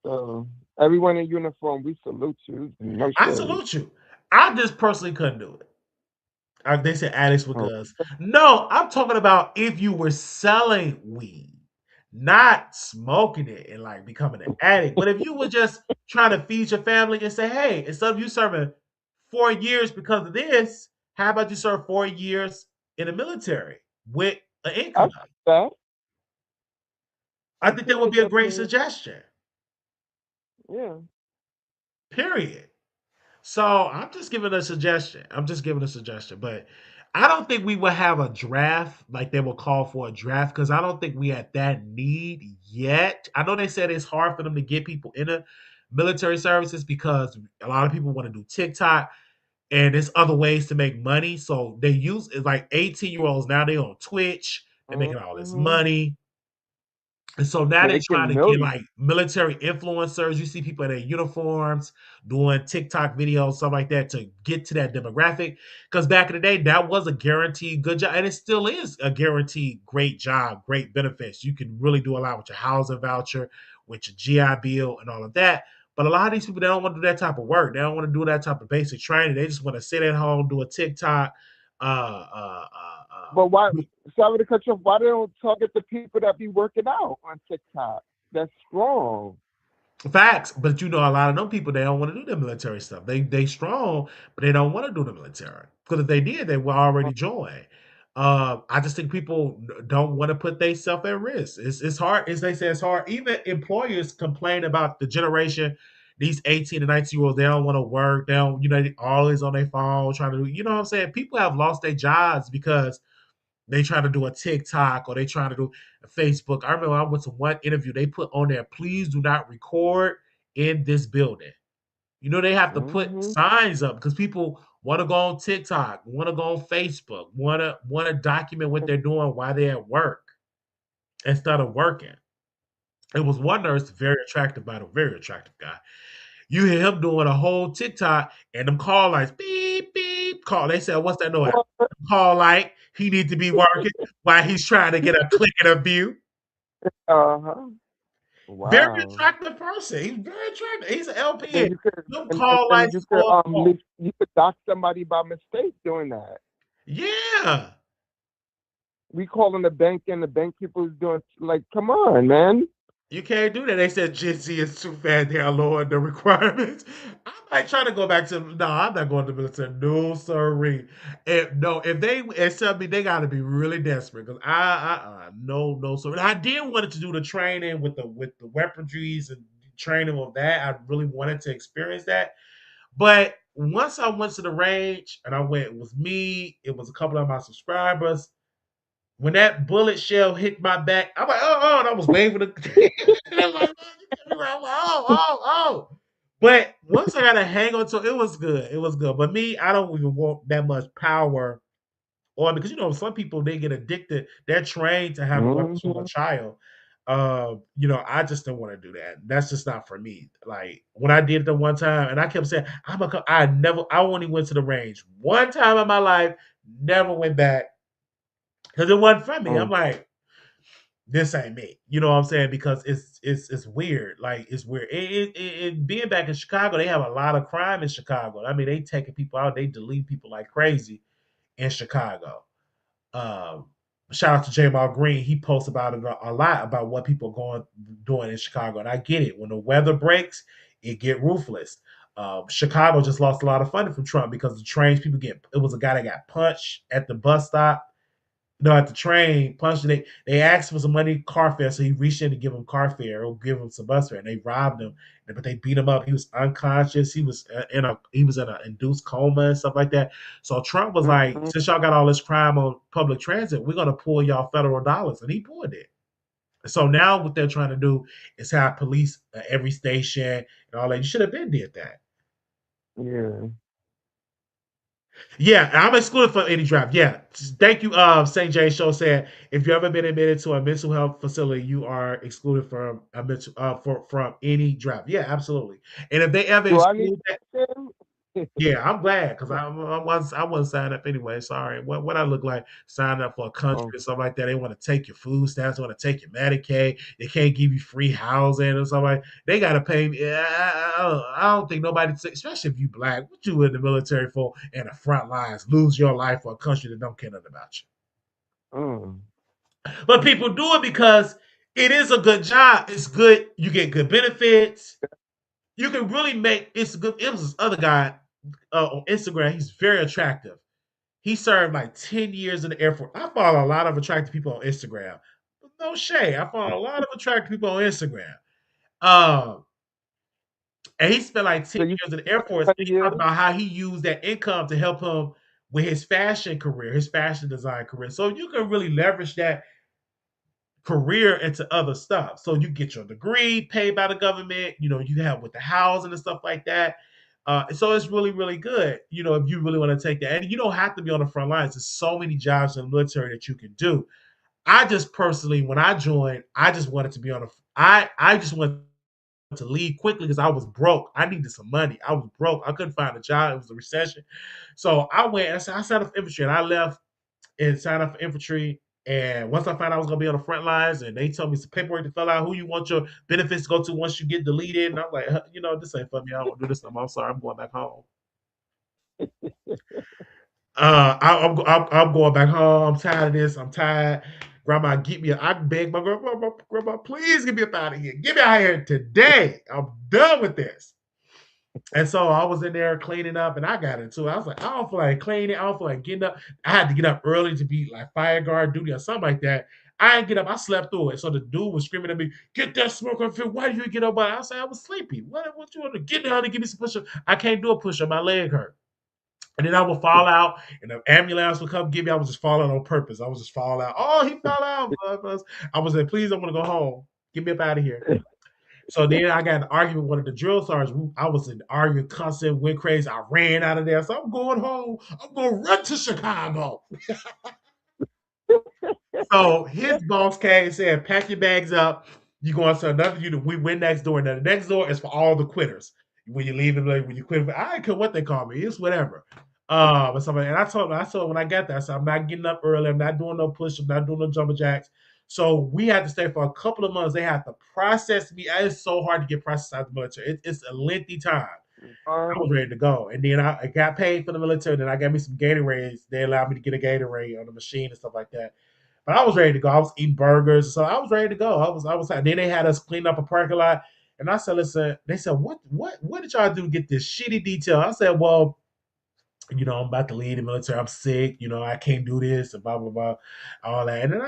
uh, everyone in uniform, we salute you. No I shade. salute you. I just personally couldn't do it. They said addicts with Oh, guns. No, I'm talking about if you were selling weed, not smoking it and like becoming an addict. But if you were just trying to feed your family and say, hey, instead of you serving 4 years because of this, how about you serve 4 years in the military with an I income? see that. I I think see that would that be a great definitely. suggestion. Yeah. Period. So I'm just giving a suggestion. I'm just giving a suggestion, but I don't think we will have a draft like they will call for a draft because I don't think we at that need yet. I know they said it's hard for them to get people into military services because a lot of people want to do TikTok and there's other ways to make money. So they use it's like 18-year-olds now they on Twitch, they're making all this Mm-hmm. money. And so now they're trying Making to get millions. like military influencers. You see people in their uniforms doing TikTok videos, stuff like that, to get to that demographic. Because back in the day, that was a guaranteed good job, and it still is a guaranteed great job, great benefits. You can really do a lot with your housing voucher, with your GI Bill, and all of that. But a lot of these people, they don't want to do that type of work. They don't want to do that type of basic training. They just want to sit at home, do a TikTok, uh, uh, But why? Sorry to cut you off. Why they don't target the people that be working out on TikTok? That's strong. facts, but you know, a lot of them people they don't want to do the military stuff. They strong, but they don't want to do the military because if they did, they would already join. I just think people don't want to put themselves at risk. It's hard, as they say, it's hard. Even employers complain about the generation, these 18 and 19-year-olds. They don't want to work. They don't, they always on their phone trying to do. You know what I'm saying? People have lost their jobs because they try to do a TikTok or they try to do a Facebook. I remember I went to one interview. They put on there, please do not record in this building. They have to put Mm-hmm. signs up because people want to go on TikTok, want to go on Facebook, want to document what they're doing while they're at work instead of working. It was one nurse, very attractive, by the very attractive guy. You hear him doing a whole TikTok and them call lights, beep, beep, call. They said, what's that noise? What? Call light. He need to be working while he's trying to get a click and a view. Uh-huh. Very Wow. attractive person. He's very attractive. He's an And LPN. then you could Them call and lights you is could going off. you could dock somebody by mistake doing that. Yeah. We calling the bank and the bank people is doing like, come on, man. You can't do that. They said Gen Z is too fat. They are lowering the requirements. I might try to go back to no. I'm not going to the military. No, sorry. No, if they accept me, they got to be really desperate. Because no, no, sorry. I did wanted to do the training with the weaponries and training with that. I really wanted to experience that. But once I went to the range and I went, it was me. It was a couple of my subscribers. When that bullet shell hit my back, I'm like, oh, and I was waving the. I'm like, oh, oh, oh. But once I got to hang on to it, it was good. It was good. But me, I don't even want that much power on because some people they get addicted. They're trained to have a weapon from a Mm-hmm. child. I just don't want to do that. That's just not for me. Like when I did it the one time, and I kept saying, I only went to the range one time in my life, never went back because it wasn't for me. I'm Mm. like, this ain't me. You know what I'm saying? Because it's weird. Like it's weird. Being back in Chicago, they have a lot of crime in Chicago. I mean, they taking people out, they delete people like crazy in Chicago. Um, Shout out to Jamal Green. He posts about it a lot about what people are going doing in Chicago, and I get it. When the weather breaks, it get ruthless. Chicago just lost a lot of funding from Trump because the trains people get. It was a guy that got punched at the bus stop at the train, punched they asked for some money, car fare, so he reached in to give him car fare or give him some bus fare, and they robbed him. But they beat him up. He was unconscious. He was in a induced coma and stuff like that. So Trump was like, Mm-hmm. since y'all got all this crime on public transit, we're gonna pull y'all federal dollars, and he pulled it. So now what they're trying to do is have police at every station and all that. You should have been did that. Yeah. Yeah, I'm excluded from any draft. Yeah. Thank you, St. J Show said if you ever been admitted to a mental health facility, you are excluded from a mental from any draft. Yeah, absolutely. And if they ever Do I need exclude that, to check in? Yeah, I'm glad because I wasn't signed up anyway. Sorry, what I look like signing up for a country Oh, or something like that? They want to take your food stamps, want to take your Medicaid. They can't give you free housing or something. They got to pay me. I don't think nobody, especially if you black, what you in the military for and the front lines, lose your life for a country that don't care nothing about mm. you. But people do it because it is a good job. It's good. You get good benefits. You can really make it's good. It was this other guy on Instagram. He's very attractive. He served like 10 years in the Air Force. I follow a lot of attractive people on Instagram. No shade. I follow a lot of attractive people on Instagram. Um, and he spent like 10 So you years in the Air Force. said He years? talked about how he used that income to help him with his fashion career, his fashion design career. So you can really leverage that career into other stuff. So you get your degree paid by the government, you have with the housing and stuff like that. So it's really, really good, if you really want to take that. And you don't have to be on the front lines. There's so many jobs in the military that you can do. I just personally, when I joined, I just wanted to be on a I just wanted to leave quickly because I was broke. I needed some money. I was broke. I couldn't find a job. It was a recession. So I went and I signed up for infantry and I left and signed up for infantry. And once I found out I was gonna be on the front lines, and they told me some paperwork to fill out, who you want your benefits to go to once you get deleted, and I'm like, this ain't for me. I don't want to do this no more. I'm sorry, I'm going back home. I'm going back home. I'm tired of this. I'm tired. Grandma, get me. I beg my grandma, please get me up out of here. Get me out of here today. I'm done with this. And so I was in there cleaning up, and I got into it. I was like, I don't feel like cleaning. I don't feel like getting up. I had to get up early to be like fire guard duty or something like that. I didn't get up. I slept through it. So the dude was screaming at me, "Get that smoke on film. Why did you get up?" I said, "I was sleepy. What you want to get down and give me some push up? I can't do a push up. My leg hurt." And then I would fall out, and the ambulance would come get me. I was just falling on purpose. I was just falling out. Oh, he fell out. I was like, please, I want to go home. Get me up out of here. So then I got an argument with one of the drill sergeants. I was in arguing, constant, went crazy. I ran out of there. So I'm going home. I'm going to run to Chicago. So his boss came and said, pack your bags up. You going to another unit. We went next door. Now the next door is for all the quitters. When you leave, like, when you quit, I don't care what they call me. It's whatever. And something. And I told him when I got there, I said, I'm not getting up early. I'm not doing no push. I'm not doing no jumper jacks. So we had to stay for a couple of months. They had to process me. It's so hard to get processed out of the military. It's a lengthy time. I was ready to go. And then I got paid for the military. Then I got me some Gatorades. They allowed me to get a Gatorade on the machine and stuff like that. But I was ready to go. I was eating burgers, so I was ready to go. I was. Then they had us clean up a parking lot, and I said, "Listen." They said, "What did y'all do to get this shitty detail?" I said, "Well, I'm about to leave the military. I'm sick. I can't do this and blah blah blah, all that." And then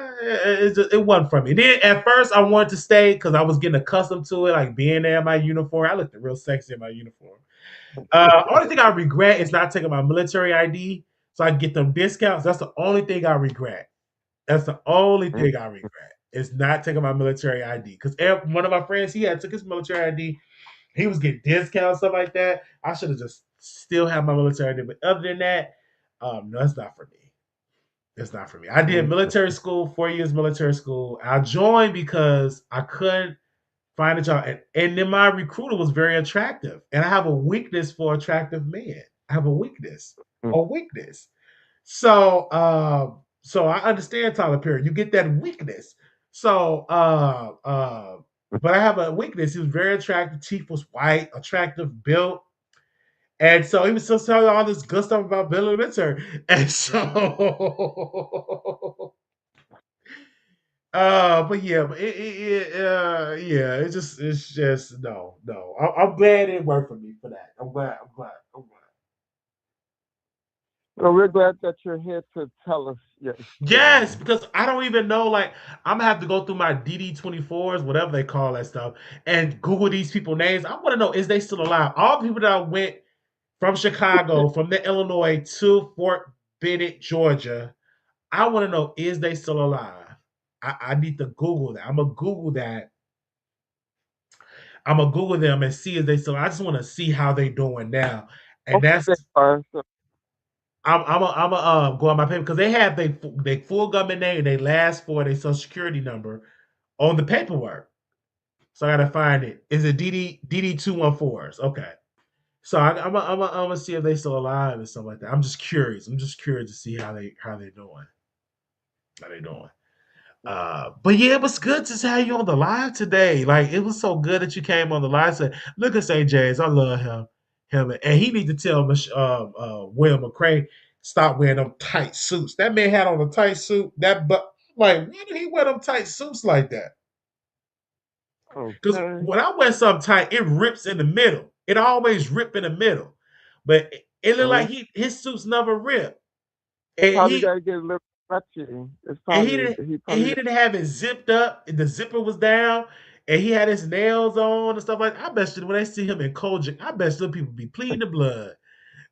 it wasn't for me. And then at first I wanted to stay because I was getting accustomed to it, like being there in my uniform. I looked real sexy in my uniform. Only thing I regret is not taking my military ID so I can get them discounts. That's the only thing I regret. That's the only thing I regret is not taking my military ID. Because one of my friends, he had took his military ID. He was getting discounts, stuff like that. I should have just still had my military ID. But other than that, no, it's not for me. It's not for me. I did military school, 4 years military school. I joined because I couldn't find a job. And then my recruiter was very attractive. And I have a weakness for attractive men. I have a weakness. A weakness. So I understand Tyler Perry. You get that weakness. So but I have a weakness. He was very attractive. Teeth was white, attractive, built. And so he was still telling all this good stuff about Billy Winter. And so but yeah, yeah, it's just no, no. I'm glad it worked for me for that. I'm glad. Well, we're glad that you're here to tell us your Yes, experience. because I don't even know. Like, I'm gonna have to go through my DD-24s, whatever they call that stuff, and Google these people names. I want to know, is they still alive? All the people that went from Chicago, from the Illinois to Fort Bennett, Georgia. I want to know, is they still alive? I need to Google that. I'm gonna Google that. I'm gonna Google them and see if they still. I just want to see how they doing now, and Hopefully that's they are. So, I'm a go on my paper because they have they full government name and they last for their social security number on the paperwork. So I gotta find it. Is it DD 214s? Okay. So I'm gonna see if they still alive and stuff like that. I'm just curious. I'm just curious to see how they doing. How they doing? But yeah, it was good to have you on the live today. Like it was so good that you came on the live. Said, look at St. James, I love him. And he need to tell Will McCray stop wearing them tight suits. That man had on a tight suit. That but like, why did he wear them tight suits like that? Because Okay. when I wear something tight, it rips in the middle. It always rip in the middle. But it looked like Mm. his suits never rip. And Probably he gotta get a little stretchy. It's and he probably didn't he and he probably didn't have it zipped up. The zipper was down, and he had his nails on and stuff like that. I bet you when they see him in Kojic, I bet some people be pleading the blood.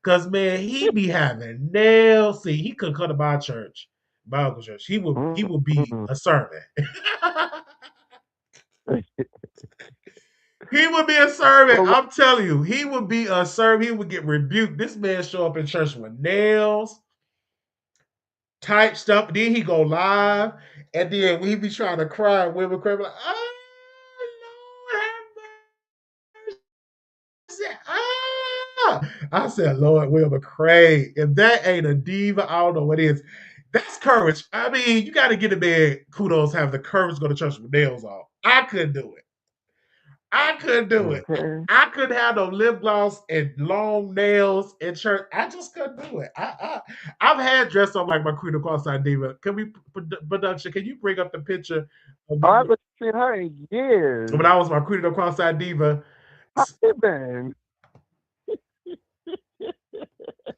Cause man, he be having nails. See, he could come to my church, Bible church. He would be mm. a sermon. He would be a servant. Well, I'm telling you, he would be a servant. He would get rebuked. This man show up in church with nails, type stuff. Then he go live, and then we be trying to cry, women cry like, "Oh Lord, have mercy!" I said, "Lord, Wilbur Craig, if that ain't a diva, I don't know what is." That's courage. I mean, you got to get a man kudos having the courage to go to church with nails on. I couldn't do it. I couldn't do it. okay. I couldn't have no lip gloss and long nails in church. I just couldn't do it. I've had dressed up like my Queen of Cross-Eyed Diva. Can we production? Can you bring up the picture of I me haven't seen her in when years. I was my Queen of Cross-Eyed Diva? How you been?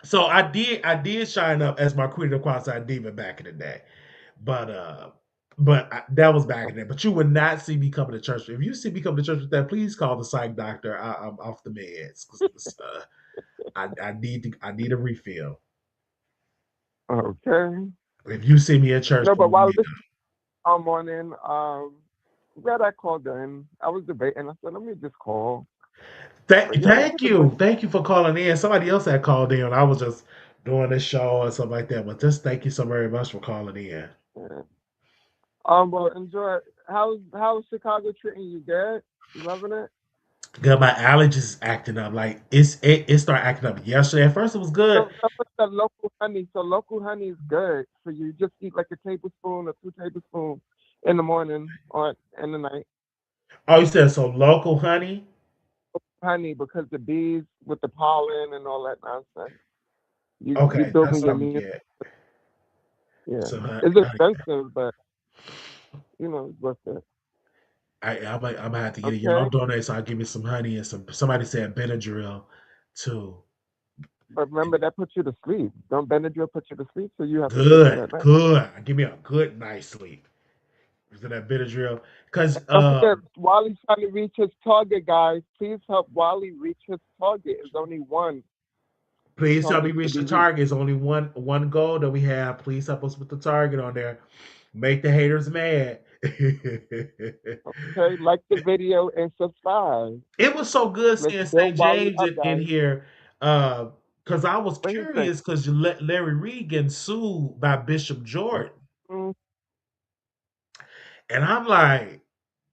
So I did shine up as my Queen of Cross-Eyed Diva back in the day, but that was back in the day. But you would not see me coming to church. If you see me coming to church with that, please call the psych doctor. I'm off the meds. I need a refill. Okay. If you see me at church, No, but please. while this morning, yeah, I called in. I was debating. I said, let me just call. But yeah, this is a good. Thank you for calling in. Somebody else had called in. I was just doing this show and stuff like that. But just thank you so very much for calling in. Yeah. Well, enjoy. How's Chicago treating you? Good. You loving it? Girl, my allergies acting up. Like it started acting up yesterday. At first it was good. So with the local honey. So local honey is good for you. Just eat like a tablespoon or 2 tablespoons in the morning or in the night. Oh, you said so local honey? Honey, because the bees with the pollen and all that nonsense. You Okay, that's building what your I'm gonna immune. get. Yeah, So it's honey, expensive, but it's worth it. I'm gonna have to get it. Y'all Okay, donate so I'll give me some honey and some somebody said Benadryl too. but remember that puts you to sleep. Don't Benadryl put you to sleep, so you have to take that Good, at night. good. Give me a good night's sleep. Is that Benadryl? Because Don't forget, Wally's trying to reach his target, guys. Please help Wally reach his target. It's only one please help me target to reach the be reached. target. It's only one goal that we have. Please help us with the target on there. Make the haters mad. Okay, like the video and subscribe. It was so good Let's seeing build St. Wally James up, in guys. here. Because I was What do you think? curious because Larry Reed getting sued by Bishop Jordan. Mm, And I'm like,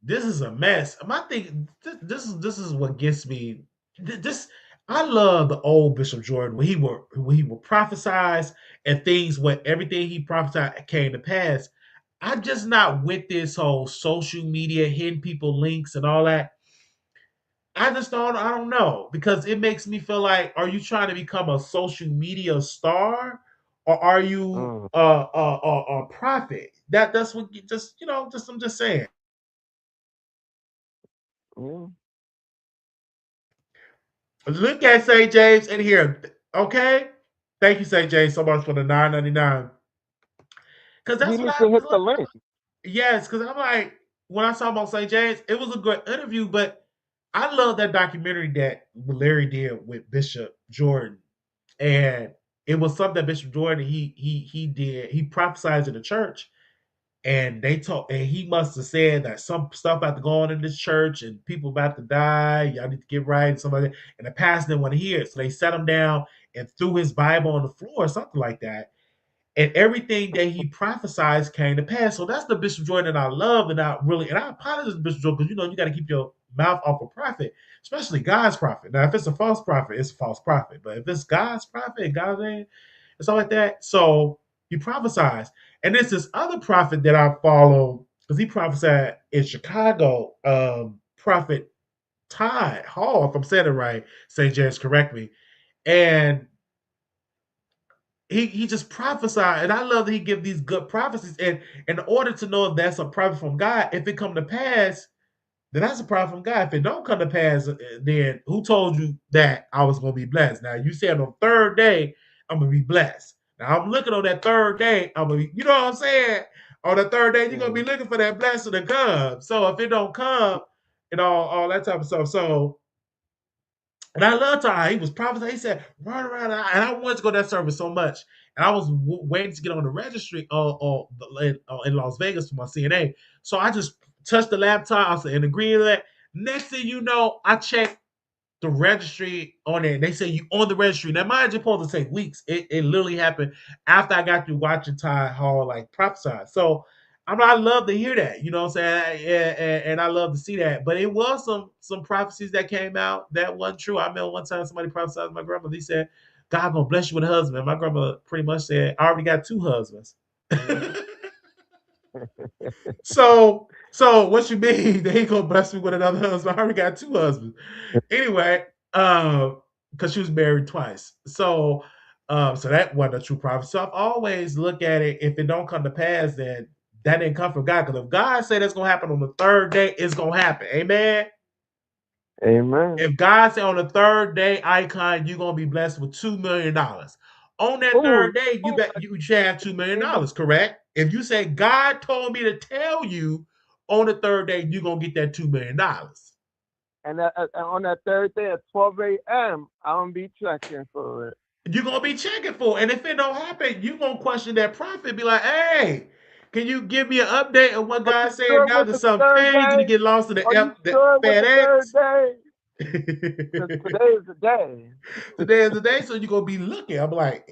this is a mess. My thing, this is what gets me. This I love the old Bishop Jordan when he would prophesize and things when everything he prophesied came to pass. I'm just not with this whole social media hitting people links and all that. I don't know because it makes me feel like are you trying to become a social media star or are you mm, a prophet? That's what you just just I'm just saying. yeah. Look at St. James in here. Okay? Thank you, St. James, so much for the 9.99. Cause He that's what needs I to was hit the like. link. Yes, because I'm like, when I saw him on St. James, it was a good interview, but I love that documentary that Larry did with Bishop Jordan. And it was something that Bishop Jordan he did, he prophesied in the church. And they talk, and he must have said that some stuff about to go on in this church and people about to die. Y'all need to get right and something like that. And the pastor didn't want to hear it. So they sat him down and threw his Bible on the floor or something like that. And everything that he prophesied came to pass. So that's the Bishop Jordan that I love, and I apologize to Bishop Jordan because you got to keep mouth off a prophet, especially God's prophet. Now, if it's a false prophet, it's a false prophet. But if it's God's prophet, God's name, and stuff like that, so he prophesies. And there's this other prophet that I follow because he prophesied in Chicago. Prophet Todd Hall, if I'm saying it right, St. James, correct me. And he just prophesied, and I love that he give these good prophecies. And in order to know if that's a prophet from God, if it come to pass, then that's a prophet from God. If it don't come to pass, then who told you that I was going to be blessed? Now you said on the third day I'm going to be blessed. Now I'm looking on that third day. I'm gonna be, you know what I'm saying? On the third day, you're gonna be Mm. looking for that blessing to come. So if it don't come, and all that type of stuff. So and I loved how he was prophesying. He said, run around. And I wanted to go to that service so much. And I was waiting to get on the registry in Las Vegas for my CNA. So I just touched the laptop. I was in agreement with that. Next thing you know, I checked the registry on it. They say you on the registry. Now, mind you, it's supposed to take weeks. It literally happened after I got through watching Ty Hall like prophesy. So I love to hear that. You know what I'm saying? And I love to see that. But it was some prophecies that came out that wasn't true. I remember one time somebody prophesied to my grandmother. He said, God gonna bless you with a husband. My grandmother pretty much said, I already got two husbands. So what you mean that he gonna bless me with another husband? I already got two husbands. Anyway, because she was married twice. So that wasn't a true prophet. So I've always looked at it. If it don't come to pass, then that didn't come from God. Because if God said it's gonna happen on the third day, it's gonna happen. Amen. Amen. If God said on the third day, icon, you're gonna be blessed with $2 million. On that Oh, third day, you should have $2 million, correct? If you say God told me to tell you on the third day, you're gonna get that $2 million. and on that third day at 12 a.m., I'm be checking for it. You're gonna be checking for it. And if it don't happen, you're gonna question that prophet, be like, hey, can you give me an update on what Are you God's saying sure now? with Did the something third change? Did day? it get lost in Are you the sure with the third FedEx? day? Because today is the day. Today is the day, so you're gonna be looking. I'm like,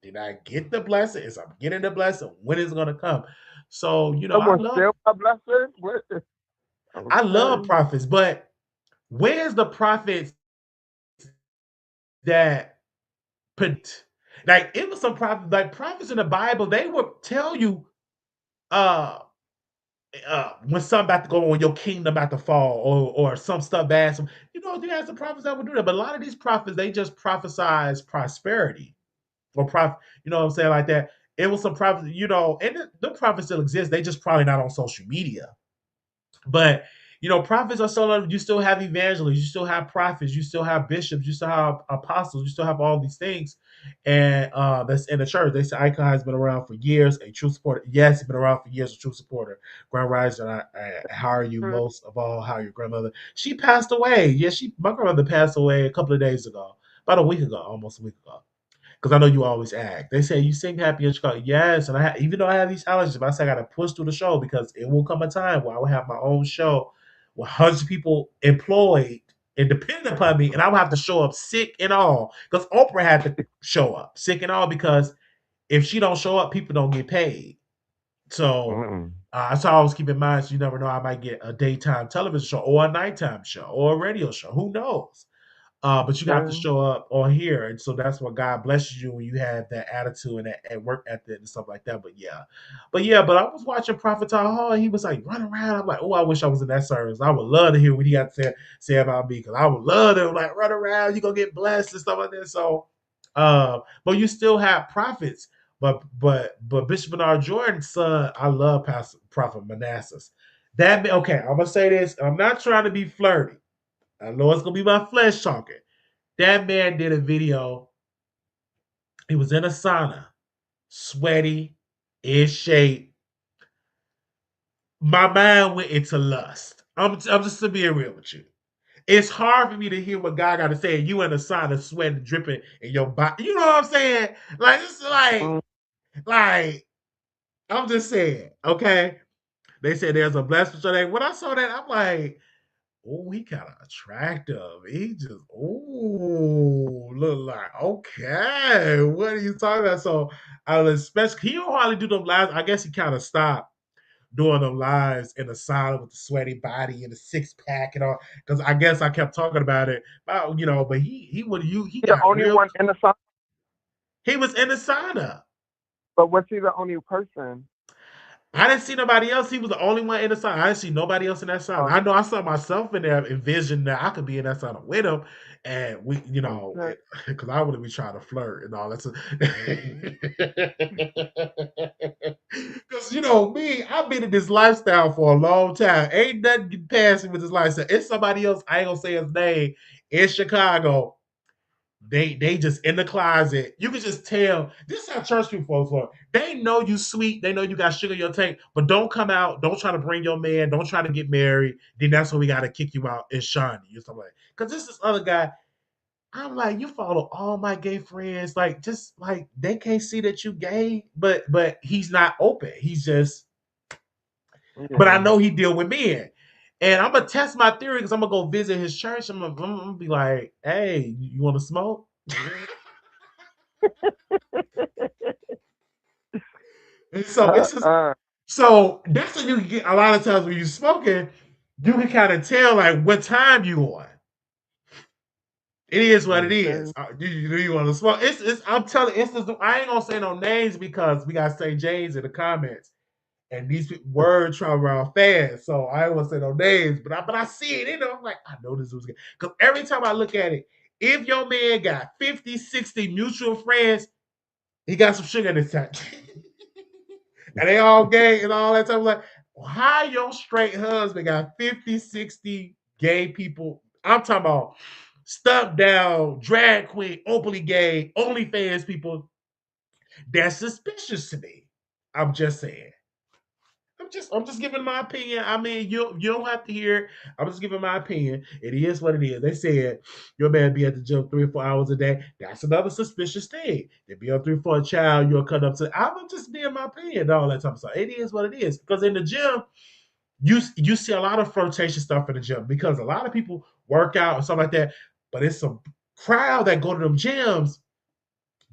did I get the blessing? Is I'm getting the blessing? When is it gonna come? So Someone steal my blessing? What? I love Okay. prophets, but where's the prophets that predict? Like it was some prophets, like prophets in the Bible, they would tell you uh when something about to go on, your kingdom about to fall, or some stuff bad. You had some prophets that would do that, but a lot of these prophets they just prophesize prosperity or prophet. You know what I'm saying, like that. It was some prophets, and the prophets still exist. They just probably not on social media. But prophets are still. You still have evangelists, you still have prophets, you still have bishops, you still have apostles, you still have all these things, and that's in the church. They say Icon has been around for years, a true supporter. Yes, he's been around for years, a true supporter. Grand Rising, I hire you most of all. How your grandmother? She passed away. Yeah, my grandmother passed away a couple of days ago, about a week ago, almost a week ago. Because I know you always act. They say you sing happy in Chicago. Yes, and even though I have these allergies, but I say I got to push through the show because it will come a time where I will have my own show with hundreds of people employed and dependent upon me, and I will have to show up sick and all. Because Oprah had to show up sick and all because if she don't show up, people don't get paid. So Mm-mm. that's all I always keep in mind. So you never know, I might get a daytime television show or a nighttime show or a radio show. Who knows? But you have to Okay. show up on here, and so that's what God blesses you when you have that attitude and that work ethic and stuff like that. But I was watching Prophet Hall. He was like run around. I'm like, oh, I wish I was in that service. I would love to hear what he got to say about me because I would love to like run around. You gonna get blessed and stuff like that. So, but you still have prophets. But Bishop Bernard Jordan's son, I love Pastor Prophet Manassas. Okay, I'm gonna say this. I'm not trying to be flirty. I know it's gonna be my flesh talking. That man did a video. He was in a sauna, sweaty, in shape. My mind went into lust. I'm just to be real with you. It's hard for me to hear what God got to say. You in a sauna, sweating, dripping in your body. You know what I'm saying? Like it's like I'm just saying. Okay, they said there's a blessing. So when I saw that, I'm like, oh, he kind of attractive. He just, oh, look like, okay, what are you talking about? So I was especially, he don't hardly do them lives. I guess he kind of stopped. doing them lives in the sauna with the sweaty body and the six pack and all. Because I guess I kept talking about it, about, but he He the got only real. one in the song, He was in the sauna. but was he the only person? I didn't see nobody else. He was the only one in the sauna. I didn't see nobody else in that sauna. Oh, I know I saw myself in there, envisioned that I could be in that sauna with him, and we, okay. because I would be trying to flirt and all that. Because me, I've been in this lifestyle for a long time. Ain't nothing getting past me with this lifestyle. It's somebody else. I ain't gonna say his name in Chicago. They just in the closet. You can just tell. This is how church people folks are. They know you sweet. They know you got sugar in your tank, but don't come out. Don't try to bring your man. Don't try to get married. Then that's when we got to kick you out and shine you. Something like. Because this other guy. I'm like, you follow all my gay friends. Like, just like they can't see that you gay, but he's not open. He's just. But I Yeah. know he deal with men. And I'm gonna test my theory because I'm gonna go visit his church. I'm gonna be like, hey, you want to smoke? And so uh, it's just uh, so that's what you get a lot of times when you're smoking, you can kind of tell like what time you on. It is what it is. okay. Do you want to smoke? It's I'm telling it's just, I ain't gonna say no names because we got St. James in the comments and these words travel around fast. So I ain't want to say no names, but I see it in there. I'm like, I know this was good. Because every time I look at it, if your man got 50, 60 mutual friends, he got some sugar in his tank. And they all gay and all that stuff. Like, how your straight husband got 50, 60 gay people? I'm talking about stuck down, drag queen, openly gay, OnlyFans people. That's suspicious to me. I'm just saying. I'm just giving my opinion. I mean, you don't have to hear it. I'm just giving my opinion. It is what it is. They said your man be at the gym 3 or 4 hours a day. That's another suspicious thing. They be up 3 for a child, you'll cut up to. I'm just being my opinion, all that type of stuff. It is what it is. Because in the gym, you see a lot of flirtation stuff in the gym because a lot of people work out and stuff like that. But it's a crowd that go to them gyms.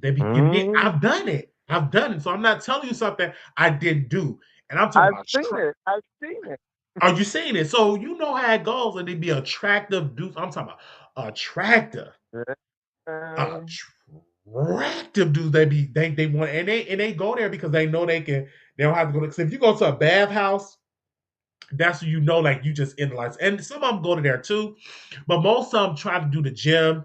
They be getting it. Mm, I've done it. I've done it. So I'm not telling you something I didn't do. And I'm talking I've about seen it. I've seen it. are you seeing it? So you know how it goes, and they be attractive dudes. I'm talking about attractive, Okay. attractive dudes. They want and they go there because they know they can. They don't have to go. Because if you go to a bathhouse, that's when you know like you just in the lights. And some of them go to there too, but most of them try to do the gym.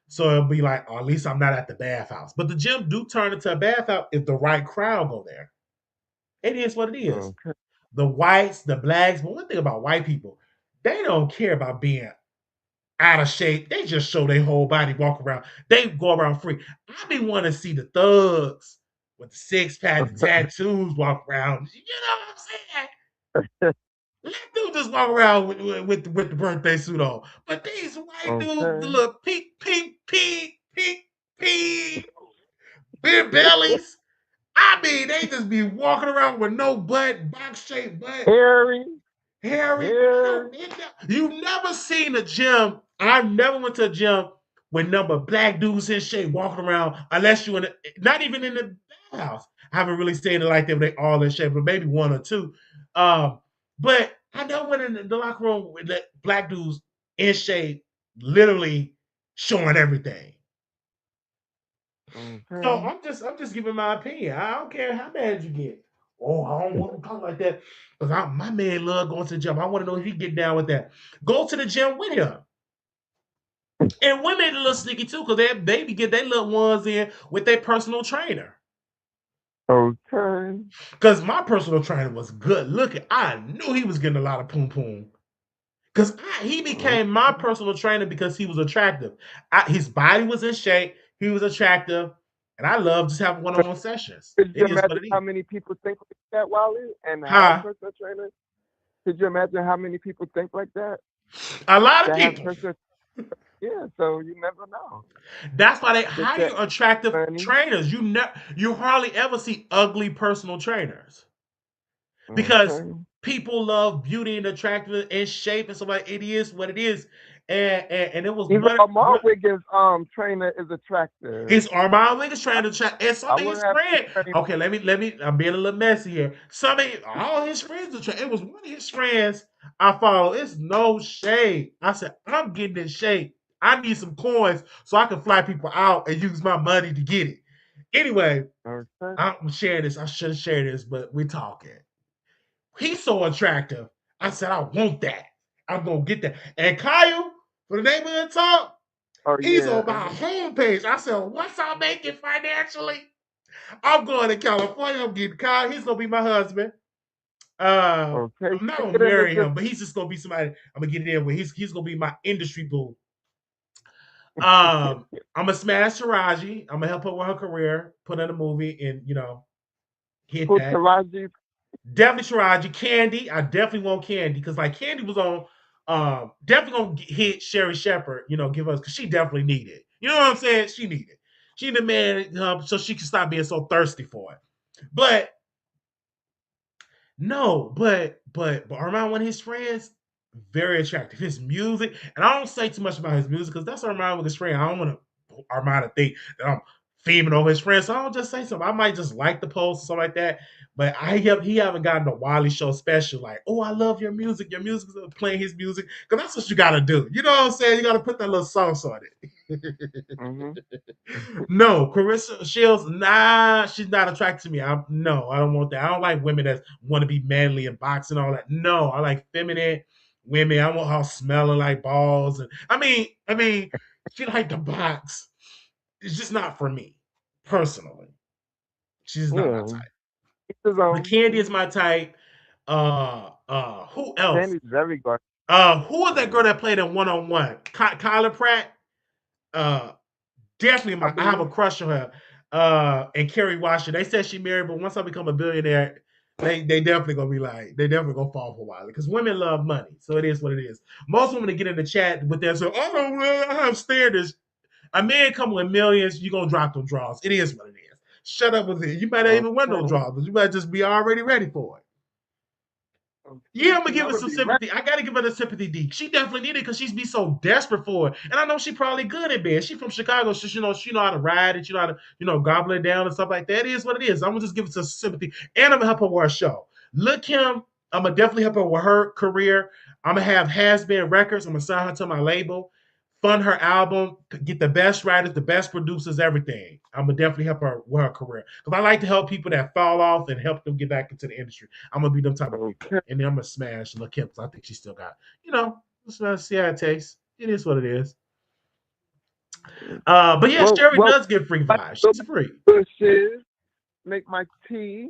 So it'll be like, oh, at least I'm not at the bathhouse. But the gym do turn into a bathhouse if the right crowd go there. It is what it is. Okay. The whites, the blacks. But one thing about white people, they don't care about being out of shape. They just show their whole body, walk around. They go around free. I be wanting to see the thugs with the six pack, the tattoos walk around. You know what I'm saying? Let them just walk around with the birthday suit on. But these white dudes, the Okay. little pink, pink, pink, pink, pink, big bellies. I mean, they just be walking around with no butt, box shaped butt. Harry. Harry, Harry. you never seen a gym. I never went to a gym with number black dudes in shape walking around, unless you in a, not even in the bathhouse. I haven't really seen it like that. They all in shape, but maybe one or two. But I never went in the locker room with the black dudes in shape, literally showing everything. So Okay. I'm just giving my opinion. I don't care how bad you get. Oh, I don't want to talk like that because my man love going to the gym. I want to know if he get down with that. Go to the gym with him. And women a little sneaky too because they be get their little ones in with their personal trainer. Okay. Because my personal trainer was good looking. I knew he was getting a lot of poom poom. Because he became my personal trainer because he was attractive. His body was in shape. He was attractive. And I love just having one-on-one sessions. Could you It is what imagine it is. how many people think like that, Wally, and have Huh? personal trainers? Could you imagine how many people think like that? A lot of That have people. personal, yeah. So you never know. That's why they Get hire that attractive money. trainers. You hardly ever see ugly personal trainers because Okay. people love beauty and attractiveness and shape and so like it is what it is. and it was Even one Lamar Wiggins' trainer is attractive. his Armon Wiggins I, trying to try, and I some of would his have to friends. train. Okay, let me. I'm being a little messy here. All his friends are trying. It was one of his friends I follow. It's no shade. I said I'm getting in shape. I need some coins so I can fly people out and use my money to get it. Anyway, Okay. I'm sharing this. I should have shared this, but we're talking. He's so attractive. I said I want that. I'm gonna get that. And Kyle, for the name of the talk, Oh he's yeah. on my homepage. I said, what's I making financially? I'm going to California. I'm getting Kyle. He's gonna be my husband. Okay. I'm not Stick gonna it in the marry good. him, but he's just gonna be somebody I'm gonna get in with. He's gonna be my industry boo. Um, I'm gonna smash Taraji. I'm gonna help her with her career, put her in a movie, and hit Put that. Taraji. Definitely Taraji. Candy. I definitely want Candy because like Candy was on. Definitely gonna hit Sherry Shepherd. Give us because she definitely needed. You know what I'm saying? She needed. She need a man so she can stop being so thirsty for it. But no, but Armand, one of his friends, very attractive. His music, and I don't say too much about his music because that's Armand with his friend. I don't want to Armand to think that I'm feaming over his friends. So I don't just say something. I might just like the post or something like that. But he haven't gotten the Wiley Show special. Like, oh, I love your music. Your music is playing his music because that's what you got to do. You know what I'm saying? You got to put that little sauce on it. Mhm. No, Carissa Shields, nah, she's not attracted to me. No, I don't want that. I don't like women that want to be manly and boxing and all that. No, I like feminine women. I want her smelling like balls. And I mean, she like the box. It's just not for me, personally. She's not my Yeah. type. Each his But own. Candy is my type. Who else? Candy's very gorgeous. Who was that girl that played in One on One? Kyla Pratt. Uh, Definitely I I have a believe. crush on her. And Kerry Washington. They said she married, but once I become a billionaire, they definitely gonna be like, they definitely gonna fall for a while because women love money. So it is what it is. Most women that get in the chat with that, so oh well, I have standards. A man come with millions, you gonna drop them draws. It is what it is. Shut up with it. You might not even wear no Okay. draws, but you might just be already ready for it. Yeah, Okay. I'm gonna Cause give I'm her gonna some be ready. sympathy. I gotta give her the sympathy, D. She definitely needed it because she's be so desperate for it. And I know she probably good at bed. She from Chicago, so she know how to ride it, she know how to, gobble it down and stuff like that. It is what it is. I'm gonna just give it some sympathy. And I'm gonna help her with her show. Look Kim, I'm gonna definitely help her with her career. I'm gonna have Has Been Records. I'm gonna sign her to my label, fund her album, get the best writers, the best producers, everything. I'm gonna definitely help her with her career. Because I like to help people that fall off and help them get back into the industry. I'm gonna be them type of people, Okay. and then I'm gonna smash Lil Kim because I think she still got, let's see how it tastes. It is what it is. But yeah, Well, Sherry well, does get free I vibes. go She's free. back to the bushes, make my tea,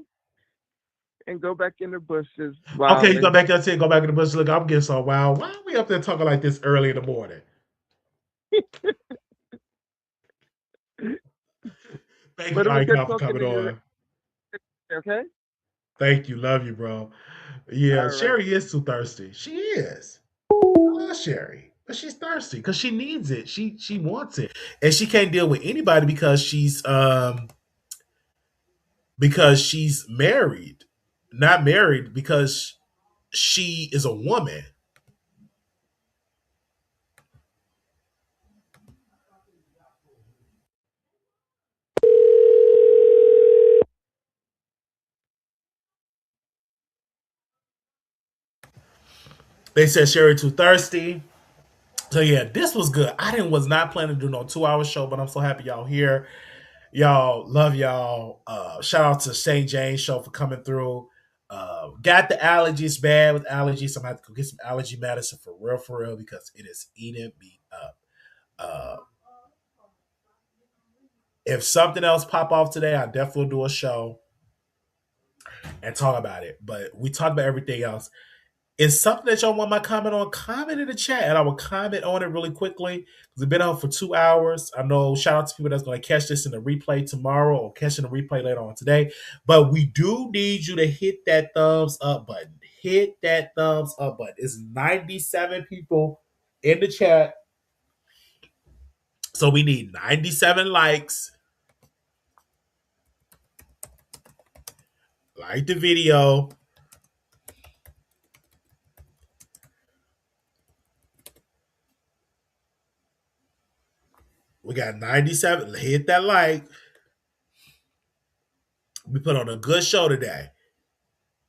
and go back in the bushes, Okay, you go Riley. back there and go back in the bush. Look, I'm getting so wild. Why are we up there talking like this early in the morning? Thank But you, it was good Icon, for talking coming to you. on. Okay. Thank you. Love you, bro. Yeah, All right. Sherry is too thirsty. She is. I love Sherry, but she's thirsty because she needs it. She wants it, and she can't deal with anybody because she's married, not married because she is a woman. They said Sherry too thirsty. So yeah, this was good. Was not planning to do no 2 hour show, but I'm so happy y'all here. Y'all love y'all. Shout out to St. James show for coming through. Got the allergies bad with allergies. So I'm gonna have to go get some allergy medicine for real, because it is eating me up. Uh, if something else pop off today, I definitely will do a show and talk about it. But we talked about everything else. It's something that y'all want my comment on, comment in the chat, and I will comment on it really quickly because it's been on for 2 hours. I know, shout out to people that's going to catch this in the replay tomorrow or catching the replay later on today. But we do need you to hit that thumbs up button. Hit that thumbs up button. It's 97 people in the chat. So we need 97 likes. Like the video. got 97. Hit that like. We put on a good show today.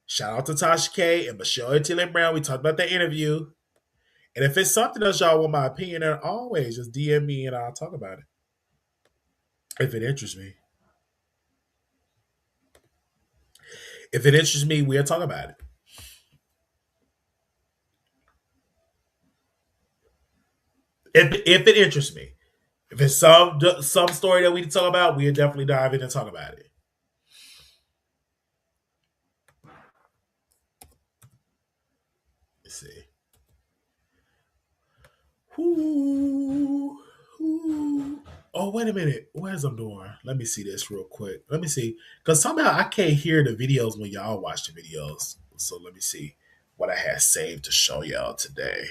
Shout out to Tasha K and Michelle ATLien Brown. We talked about that interview. And if it's something else y'all want my opinion on, always just DM me and I'll talk about it. If it interests me. If it interests me, we'll talk about it. If it interests me. If it's some story that we can talk about, we'll definitely dive in and talk about it. Let's see. Ooh, ooh. Oh, wait a minute. Where's I'm doing? Let me see this real quick. Let me see. Because somehow I can't hear the videos when y'all watch the videos. So let me see what I had saved to show y'all today.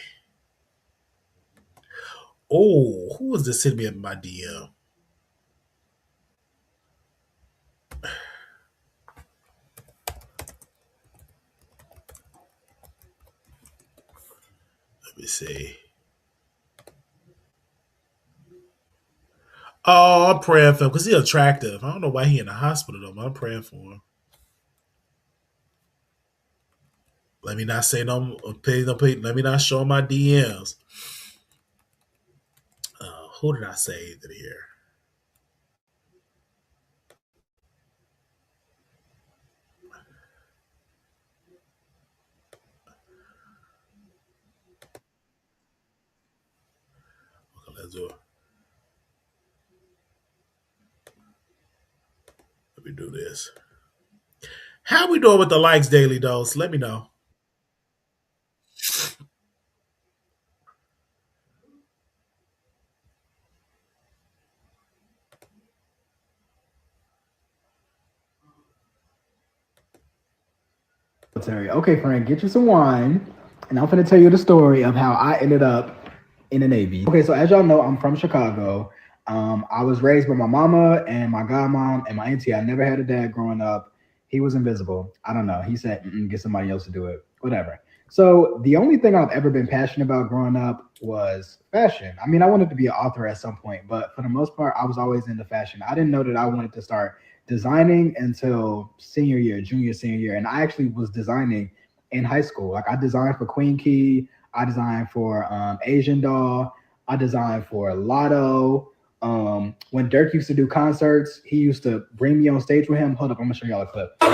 Oh, who was this sending me in my DM? Let me see. Oh, I'm praying for him because he's attractive. I don't know why he in the hospital though, but I'm praying for him. Let me not say no. Let me not show my DMs. Who did I save in here? Okay, let's do it. Let me do this. How we doing with the likes daily dose? Let me know. Okay, Frank, get you some wine, and I'm going to tell you the story of how I ended up in the Navy. Okay, so as y'all know, I'm from Chicago. I was raised by my mama and my godmom and my auntie. I never had a dad growing up. He was invisible. I don't know. He said, get somebody else to do it. Whatever. So the only thing I've ever been passionate about growing up was fashion. I mean, I wanted to be an author at some point, but for the most part, I was always into fashion. I didn't know that I wanted to start designing until senior year, junior, senior year. And I actually was designing in high school. Like I designed for Queen Key, I designed for Asian Doll, I designed for Lotto. When Dirk used to do concerts, he used to bring me on stage with him. Hold up, I'm gonna show y'all a clip. Oh,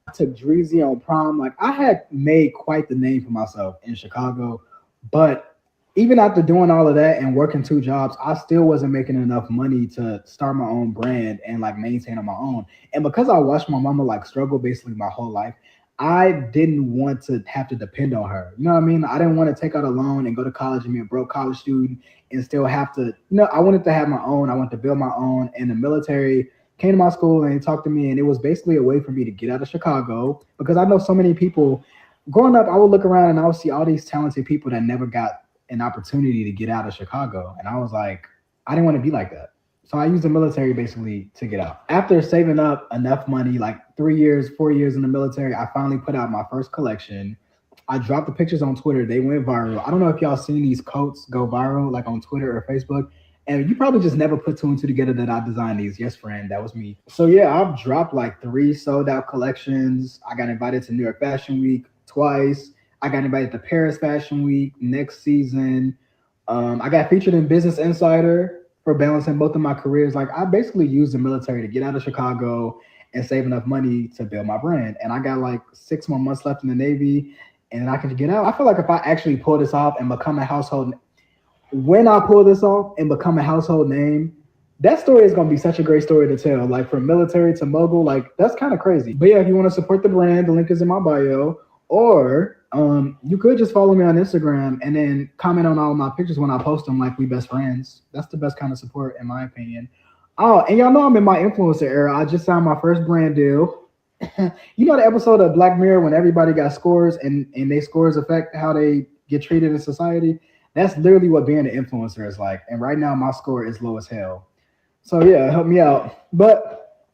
I took Dreezy on prom. Like I had made quite the name for myself in Chicago, but even after doing all of that and working two jobs, I still wasn't making enough money to start my own brand and like maintain on my own. And because I watched my mama like struggle basically my whole life, I didn't want to have to depend on her. You know what I mean? I didn't want to take out a loan and go to college and be a broke college student and still have to, I wanted to have my own. I wanted to build my own. And the military came to my school and talked to me. And it was basically a way for me to get out of Chicago because I know so many people growing up. I would look around and I would see all these talented people that never got an opportunity to get out of Chicago. And I was like, I didn't want to be like that. So I used the military basically to get out. After saving up enough money, like 3 years, 4 years in the military, I finally put out my first collection. I dropped the pictures on Twitter. They went viral. I don't know if y'all seen these coats go viral, like on Twitter or Facebook. And you probably just never put two and two together that I designed these. Yes, friend, that was me. So yeah, I've dropped like 3 sold out collections. I got invited to New York Fashion Week twice. I got invited to Paris Fashion Week next season. I got featured in Business Insider for balancing both of my careers. Like I basically used the military to get out of Chicago and save enough money to build my brand. And I got like 6 more months left in the Navy and I can get out. I feel like if I actually pull this off and become a household, when I pull this off and become a household name, that story is going to be such a great story to tell. Like from military to mogul, like that's kind of crazy. But yeah, if you want to support the brand, the link is in my bio. Or you could just follow me on Instagram and then comment on all of my pictures when I post them like we best friends. That's the best kind of support in my opinion. Oh, and y'all know I'm in my influencer era. I just signed my first brand deal. You know the episode of Black Mirror when everybody got scores and they scores affect how they get treated in society? That's literally what being an influencer is like. And right now my score is low as hell. So yeah, help me out. But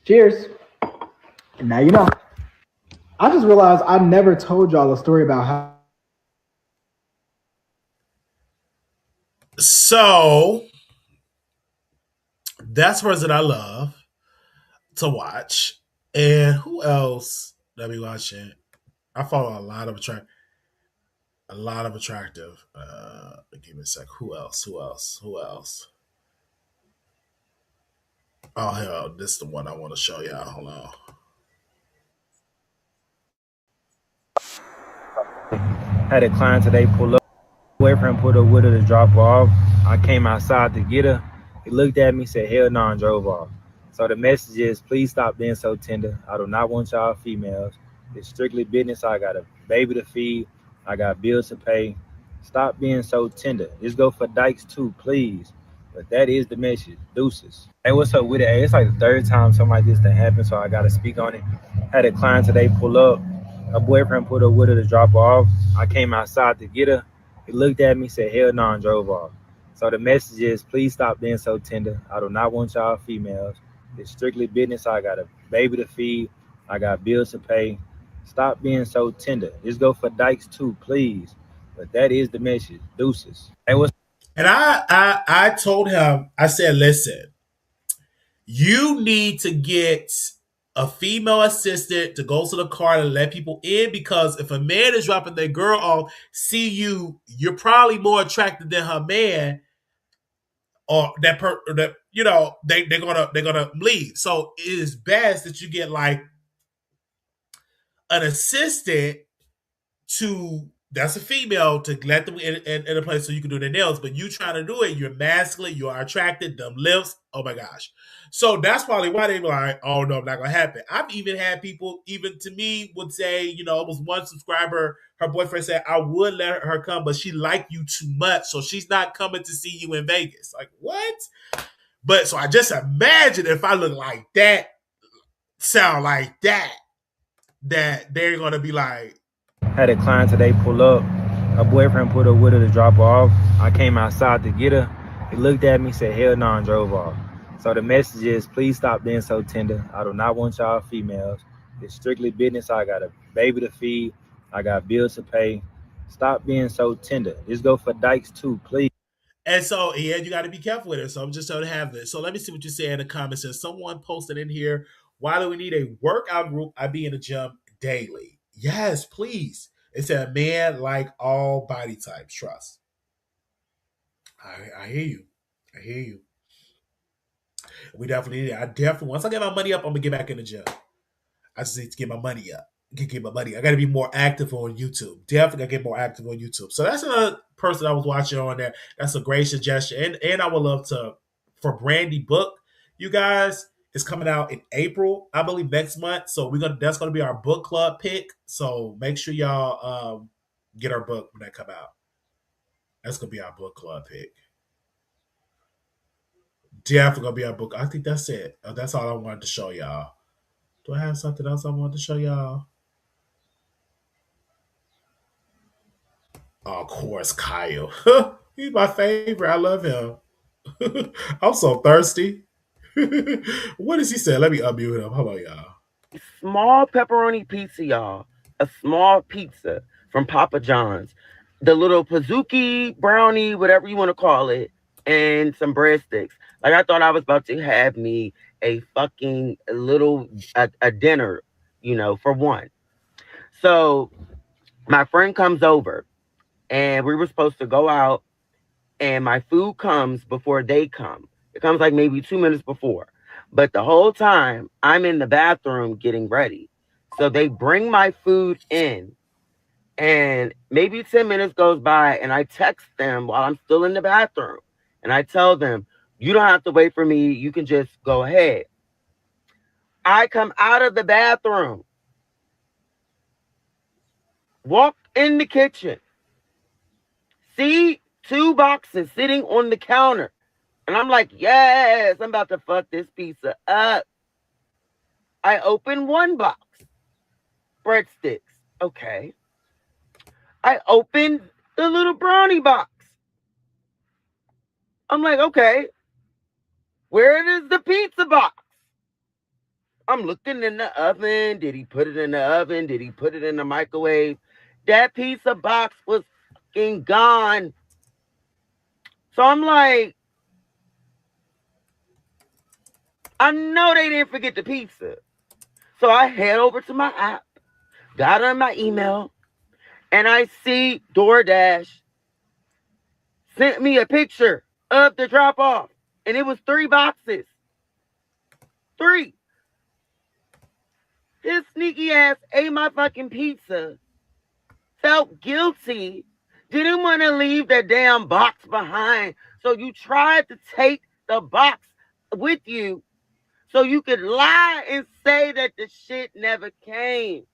cheers. And now you know. I just realized I never told y'all a story about how So that's person I love to watch. And who else that be watching? I follow a lot of attractive. Give me a sec. Who else? Who else? Who else? Oh hell, this is the one I want to show y'all. Hold on. Had a client today pull up. Boyfriend put her with her to drop her off. I came outside to get her. He looked at me, said hell no, and drove off. So the message is please stop being so tender. I do not want y'all females. It's strictly business. I got a baby to feed. I got bills to pay. Stop being so tender. Just go for dykes too, please. But that is the message. Deuces. Hey, what's up with it? Hey, it's like the third time something like this that happened, so I gotta speak on it. Had a client today pull up. Her boyfriend put her with her to drop her off. I came outside to get her. He looked at me, said hell no, and drove off. So the message is please stop being so tender. I do not want y'all females. It's strictly business. I got a baby to feed. I got bills to pay. Stop being so tender. Just go for dykes too, please. But that is the message. Deuces. Hey, what's And I told him, I said, listen, you need to get a female assistant to go to the car and let people in because if a man is dropping their girl off, see you, you're probably more attracted than her man, or that they're gonna leave. So it is best that you get like an assistant to that's a female to let them in a place so you can do their nails. But you trying to do it, you're masculine, you are attracted, them lips. Oh my gosh. So that's probably why they were like, oh no, not gonna happen. I've even had people, even to me, would say, it was one subscriber, her boyfriend said, I would let her come, but she liked you too much. So she's not coming to see you in Vegas. Like, what? But so I just imagine if I look like that, sound like that they're gonna be like, had a client today pull up. Her boyfriend put her with her to drop her off. I came outside to get her. He looked at me, said hell no, and drove off. So the message is please stop being so tender. I do not want y'all females. It's strictly business. I got a baby to feed. I got bills to pay. Stop being so tender. Just go for dykes too, please. and so, yeah, you got to be careful with it. So I'm just trying to have this. So let me see what you say in the comments. Says someone posted in here, why do we need a workout group? I be in the gym daily. Yes, please. It said, man like all body types. Trust. I hear you. I hear you. We definitely need it. I definitely, once I get my money up, I'm going to get back in the gym. I just need to get my money up. Get my money. I got to be more active on YouTube. Definitely got to get more active on YouTube. So that's another person I was watching on there. That's a great suggestion. And I would love to, for Brandy book, you guys, it's coming out in April, I believe next month. So that's gonna be our book club pick. So make sure y'all get our book when that come out. That's gonna be our book club pick. Definitely gonna be our book. I think that's it. That's all I wanted to show y'all. Do I have something else I wanted to show y'all? Oh, of course, Kyle. He's my favorite. I love him. I'm so thirsty. What does he say? Let me unmute him. Hold on, y'all. Small pepperoni pizza, y'all. A small pizza from Papa John's. The little Pazuki brownie, whatever you want to call it, and some breadsticks. Like I thought I was about to have me a fucking little a dinner, for one. So my friend comes over, and we were supposed to go out, and my food comes before they come. It comes like maybe 2 minutes before. But the whole time I'm in the bathroom getting ready. So they bring my food in, and maybe 10 minutes goes by, and I text them while I'm still in the bathroom. And I tell them, you don't have to wait for me. You can just go ahead. I come out of the bathroom, walk in the kitchen, see two boxes sitting on the counter. And I'm like, yes, I'm about to fuck this pizza up. I open one box, breadsticks. Okay. I open the little brownie box. I'm like, okay, where is the pizza box? I'm looking in the oven. Did he put it in the oven? Did he put it in the microwave? That pizza box was fucking gone. So I'm like, I know they didn't forget the pizza. So I head over to my app, got on my email, and I see DoorDash sent me a picture of the drop off. And it was 3 boxes. 3. His sneaky ass ate my fucking pizza, felt guilty, didn't want to leave that damn box behind. So you tried to take the box with you so you could lie and say that the shit never came.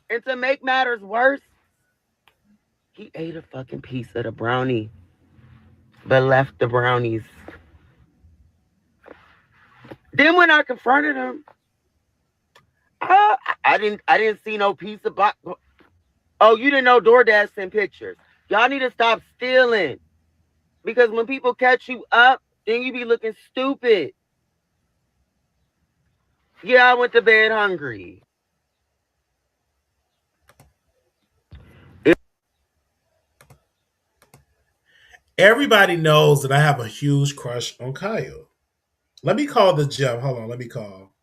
And to make matters worse, he ate a fucking piece of the brownie, but left the brownies. Then when I confronted him, I didn't see no piece of box. Oh, you didn't know DoorDash sent pictures. Y'all need to stop stealing. Because when people catch you up, then you be looking stupid. Yeah, I went to bed hungry. Everybody knows that I have a huge crush on Kyle. Let me call the gym. Hold on, let me call.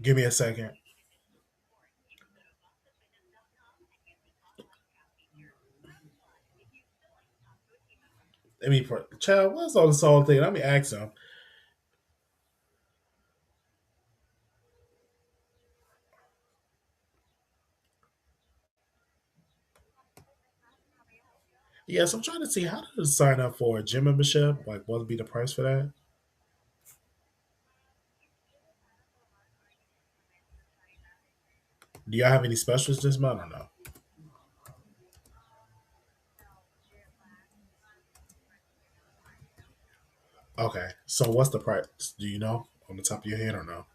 Give me a second. Let me, child, what's all this whole thing? Let me ask him. Yes, I'm trying to see how to sign up for a gym membership. Like, what would be the price for that? Do y'all have any specials this month or no? Okay, so what's the price? Do you know on the top of your head or no?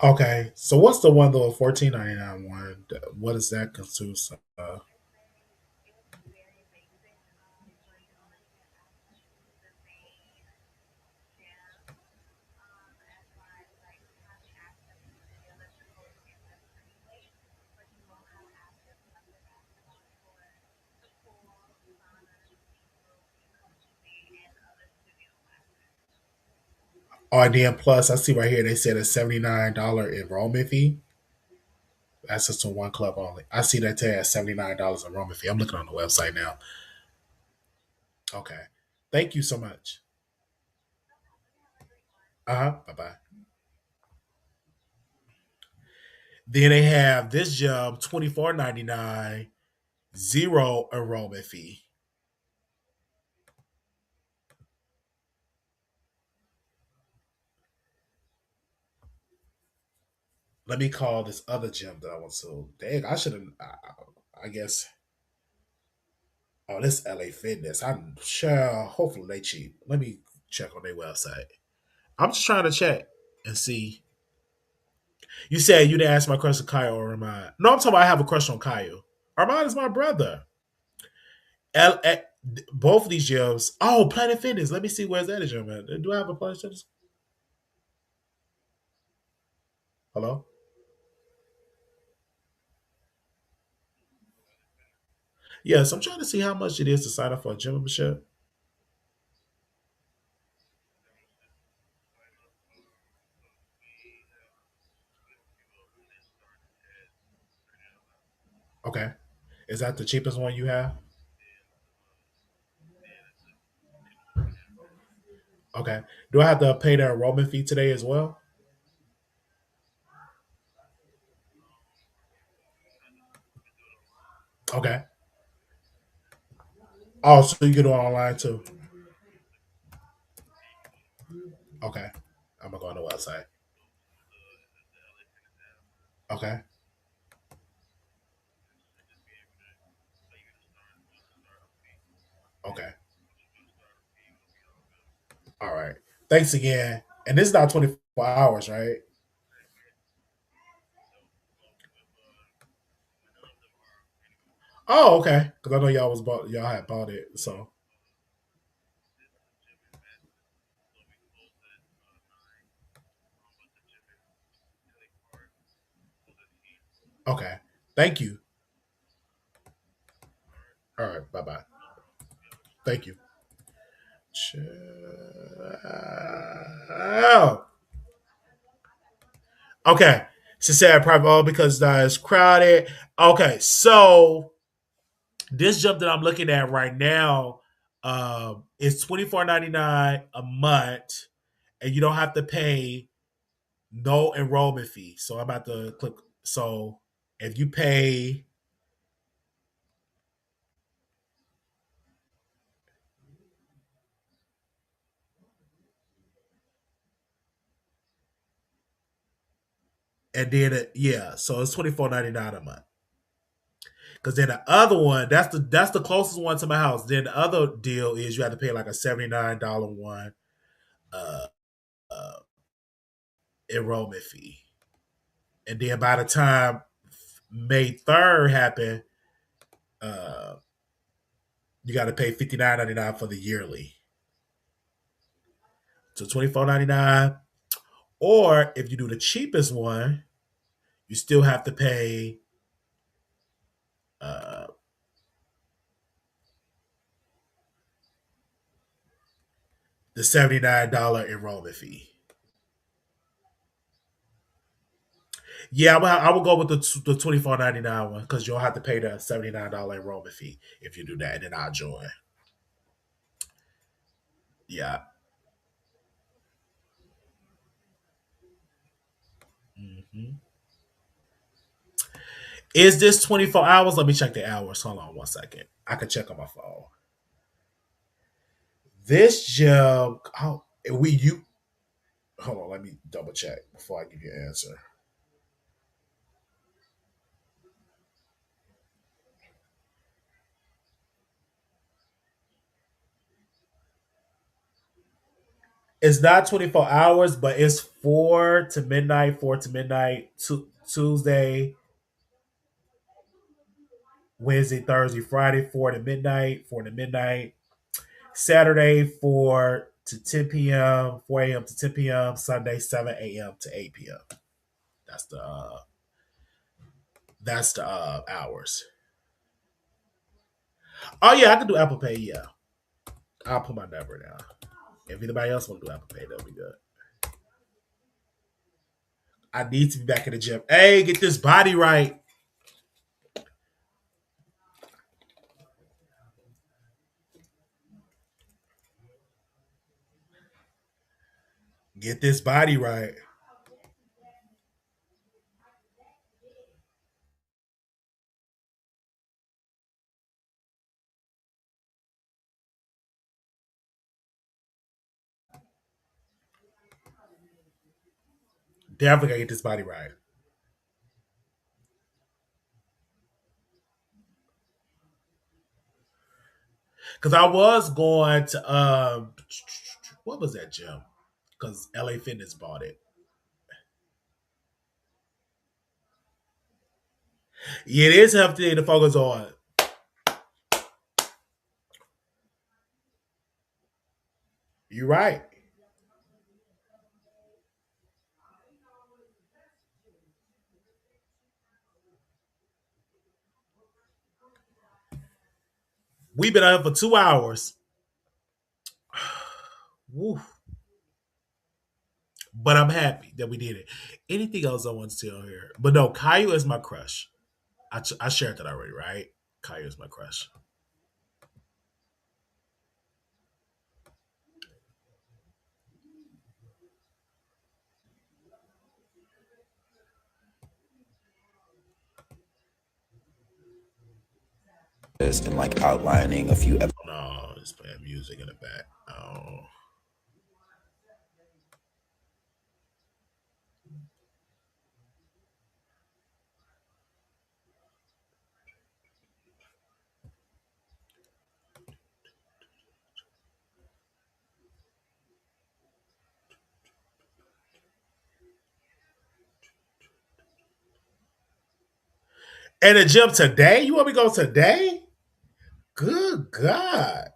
Okay, so what's the one though? 14.99 one. What does that consist of? Oh, and then plus, I see right here they said a $79 enrollment fee. That's just to one club only. I see that tag $79 enrollment fee. I'm looking on the website now. Okay, thank you so much. Uh huh. Bye bye. Then they have this job 24.99, zero enrollment fee. Let me call this other gym that I went to. Dang, I should have. I guess. Oh, this LA Fitness. I'm sure. Hopefully they cheap. Let me check on their website. I'm just trying to check and see. You said you didn't ask my crush on Kyle or Armon. No, I'm talking about I have a crush on Kyle. Armon is my brother. L- eh, both of these gyms. Oh, Planet Fitness. Let me see where's that gym at. Do I have a Planet Fitness? Hello? Yes, I'm trying to see how much it is to sign up for a gym membership. Okay. Is that the cheapest one you have? Okay. Do I have to pay the enrollment fee today as well? Okay. Oh, so you get it online too. Okay. I'm gonna go on the website. Okay. Okay. All right. Thanks again. And this is not 24 hours, right? Oh, okay. Because I know y'all had bought it. So okay. Thank you. All right. Bye bye. Thank you. Oh. Okay. She said private because it's crowded. Okay, so this jump that I'm looking at right now is $24.99 a month, and you don't have to pay no enrollment fee. So I'm about to click. So if you pay, and then yeah, so it's $24.99 a month. Because then the other one, that's the closest one to my house. Then the other deal is you have to pay like a $79 one uh, uh, enrollment fee, and then by the time May 3rd happened, uh, you got to pay $59.99 for the yearly. So $24.99. Or if you do the cheapest one, you still have to pay uh, the $79 enrollment fee. Yeah, I will go with the $24.99 one because you'll have to pay the $79 enrollment fee if you do that, and then I'll join. Yeah. hmm Is this 24 hours? Let me check the hours. Hold on 1 second. I can check on my phone. This gym, oh, we you hold on. Let me double check before I give you an answer. It's not 24 hours, but it's 4 to midnight, Tuesday, Wednesday, Thursday, Friday, 4 to midnight, Saturday, 4 to 10 p.m., 4 a.m. to 10 p.m., Sunday, 7 a.m. to 8 p.m. That's the hours. Oh yeah, I can do Apple Pay. Yeah, I'll put my number down. If anybody else want to do Apple Pay, that'll be good. I need to be back in the gym. Hey, get this body right. Get this body right. Definitely gotta get this body right. Because I was going to what was that gym? Because LA Fitness bought it. Yeah, it is healthy to focus on. You're right. We've been out for 2 hours. Woo. But I'm happy that we did it. Anything else I want to say on here? But no, Caillou is my crush. I shared that already, right? Caillou is my crush. and like outlining a few No, just playing music in the back. Oh. And the gym today? You want me to go today? Good God.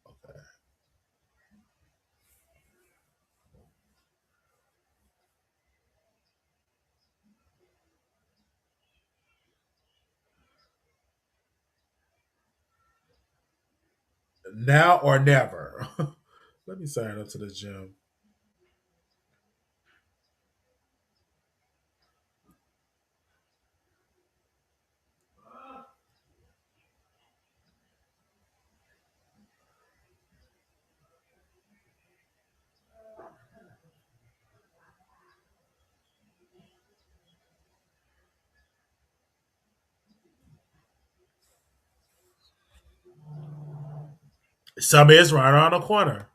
Okay. Now or never. Let me sign up to the gym. Summer is right around the corner.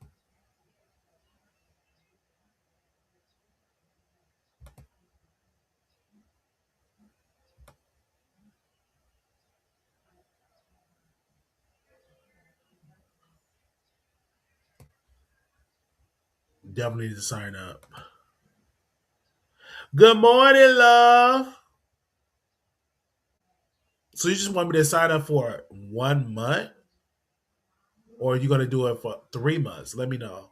Definitely need to sign up. Good morning, love. So you just want me to sign up for 1 month? Or are you going to do it for 3 months? Let me know.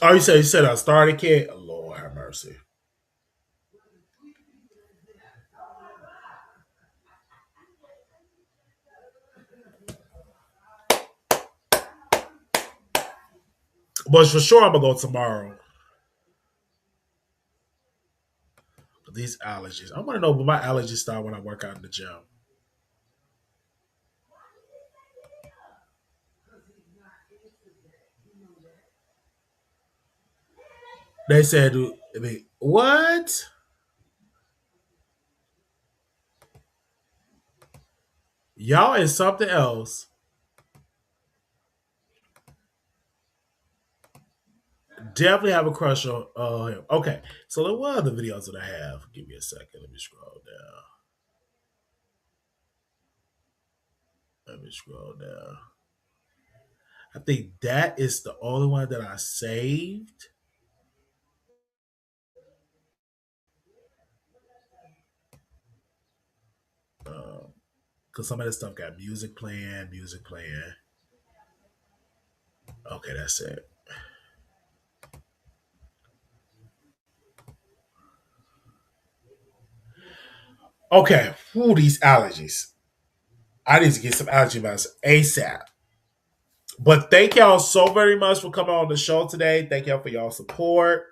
Oh, you said I started, kid? Oh, Lord have mercy. But for sure, I'm going to go tomorrow. These allergies. I want to know when my allergies start when I work out in the gym. They said, what? Y'all is something else. Definitely have a crush on him. Okay, so what other videos did I have? Give me a second. Let me scroll down. Let me scroll down. I think that is the only one that I saved. Because some of this stuff got music playing, music playing. Okay, that's it. Okay, whew, these allergies. I need to get some allergy medicine ASAP. But thank y'all so very much for coming on the show today. Thank y'all for y'all support.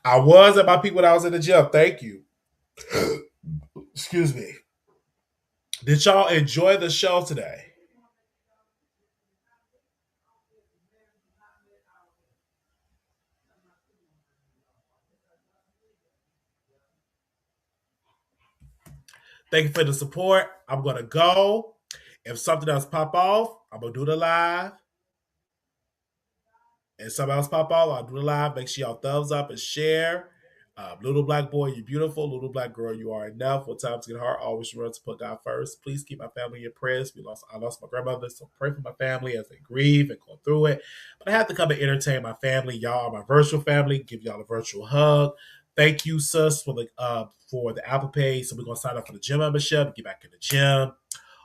I was at my peak when I was in the gym. Thank you. Excuse me. Did y'all enjoy the show today? Thank you for the support. I'm gonna go. If something else pop off, I'm gonna do the live. If something else pop off, I'll do the live. Make sure y'all thumbs up and share. Little black boy, you beautiful. Little black girl, you are enough. When times get hard, always remember to put God first. Please keep my family in your prayers. I lost my grandmother, so pray for my family as they grieve and go through it. But I have to come and entertain my family. Y'all are my virtual family. Give y'all a virtual hug. Thank you, sis, for the Apple Pay. So we're gonna sign up for the gym membership. Get back in the gym.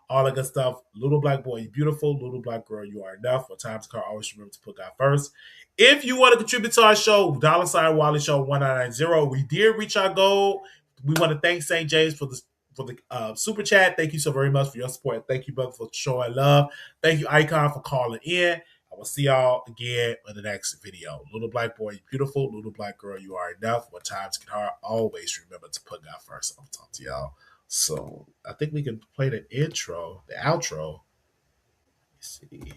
All that good stuff. Little black boy, you beautiful. Little black girl, you are enough. When times car, always remember to put God first. If you want to contribute to our show, $Wally Show 1990. We did reach our goal. We want to thank St. James for the super chat. Thank you so very much for your support. Thank you, brother, for showing love. Thank you, Icon, for calling in. I will see y'all again in the next video. Little black boy, you beautiful. Little black girl, you are enough. When times get hard, always remember to put God first. I'll talk to y'all. So I think we can play the intro, the outro. Let's see.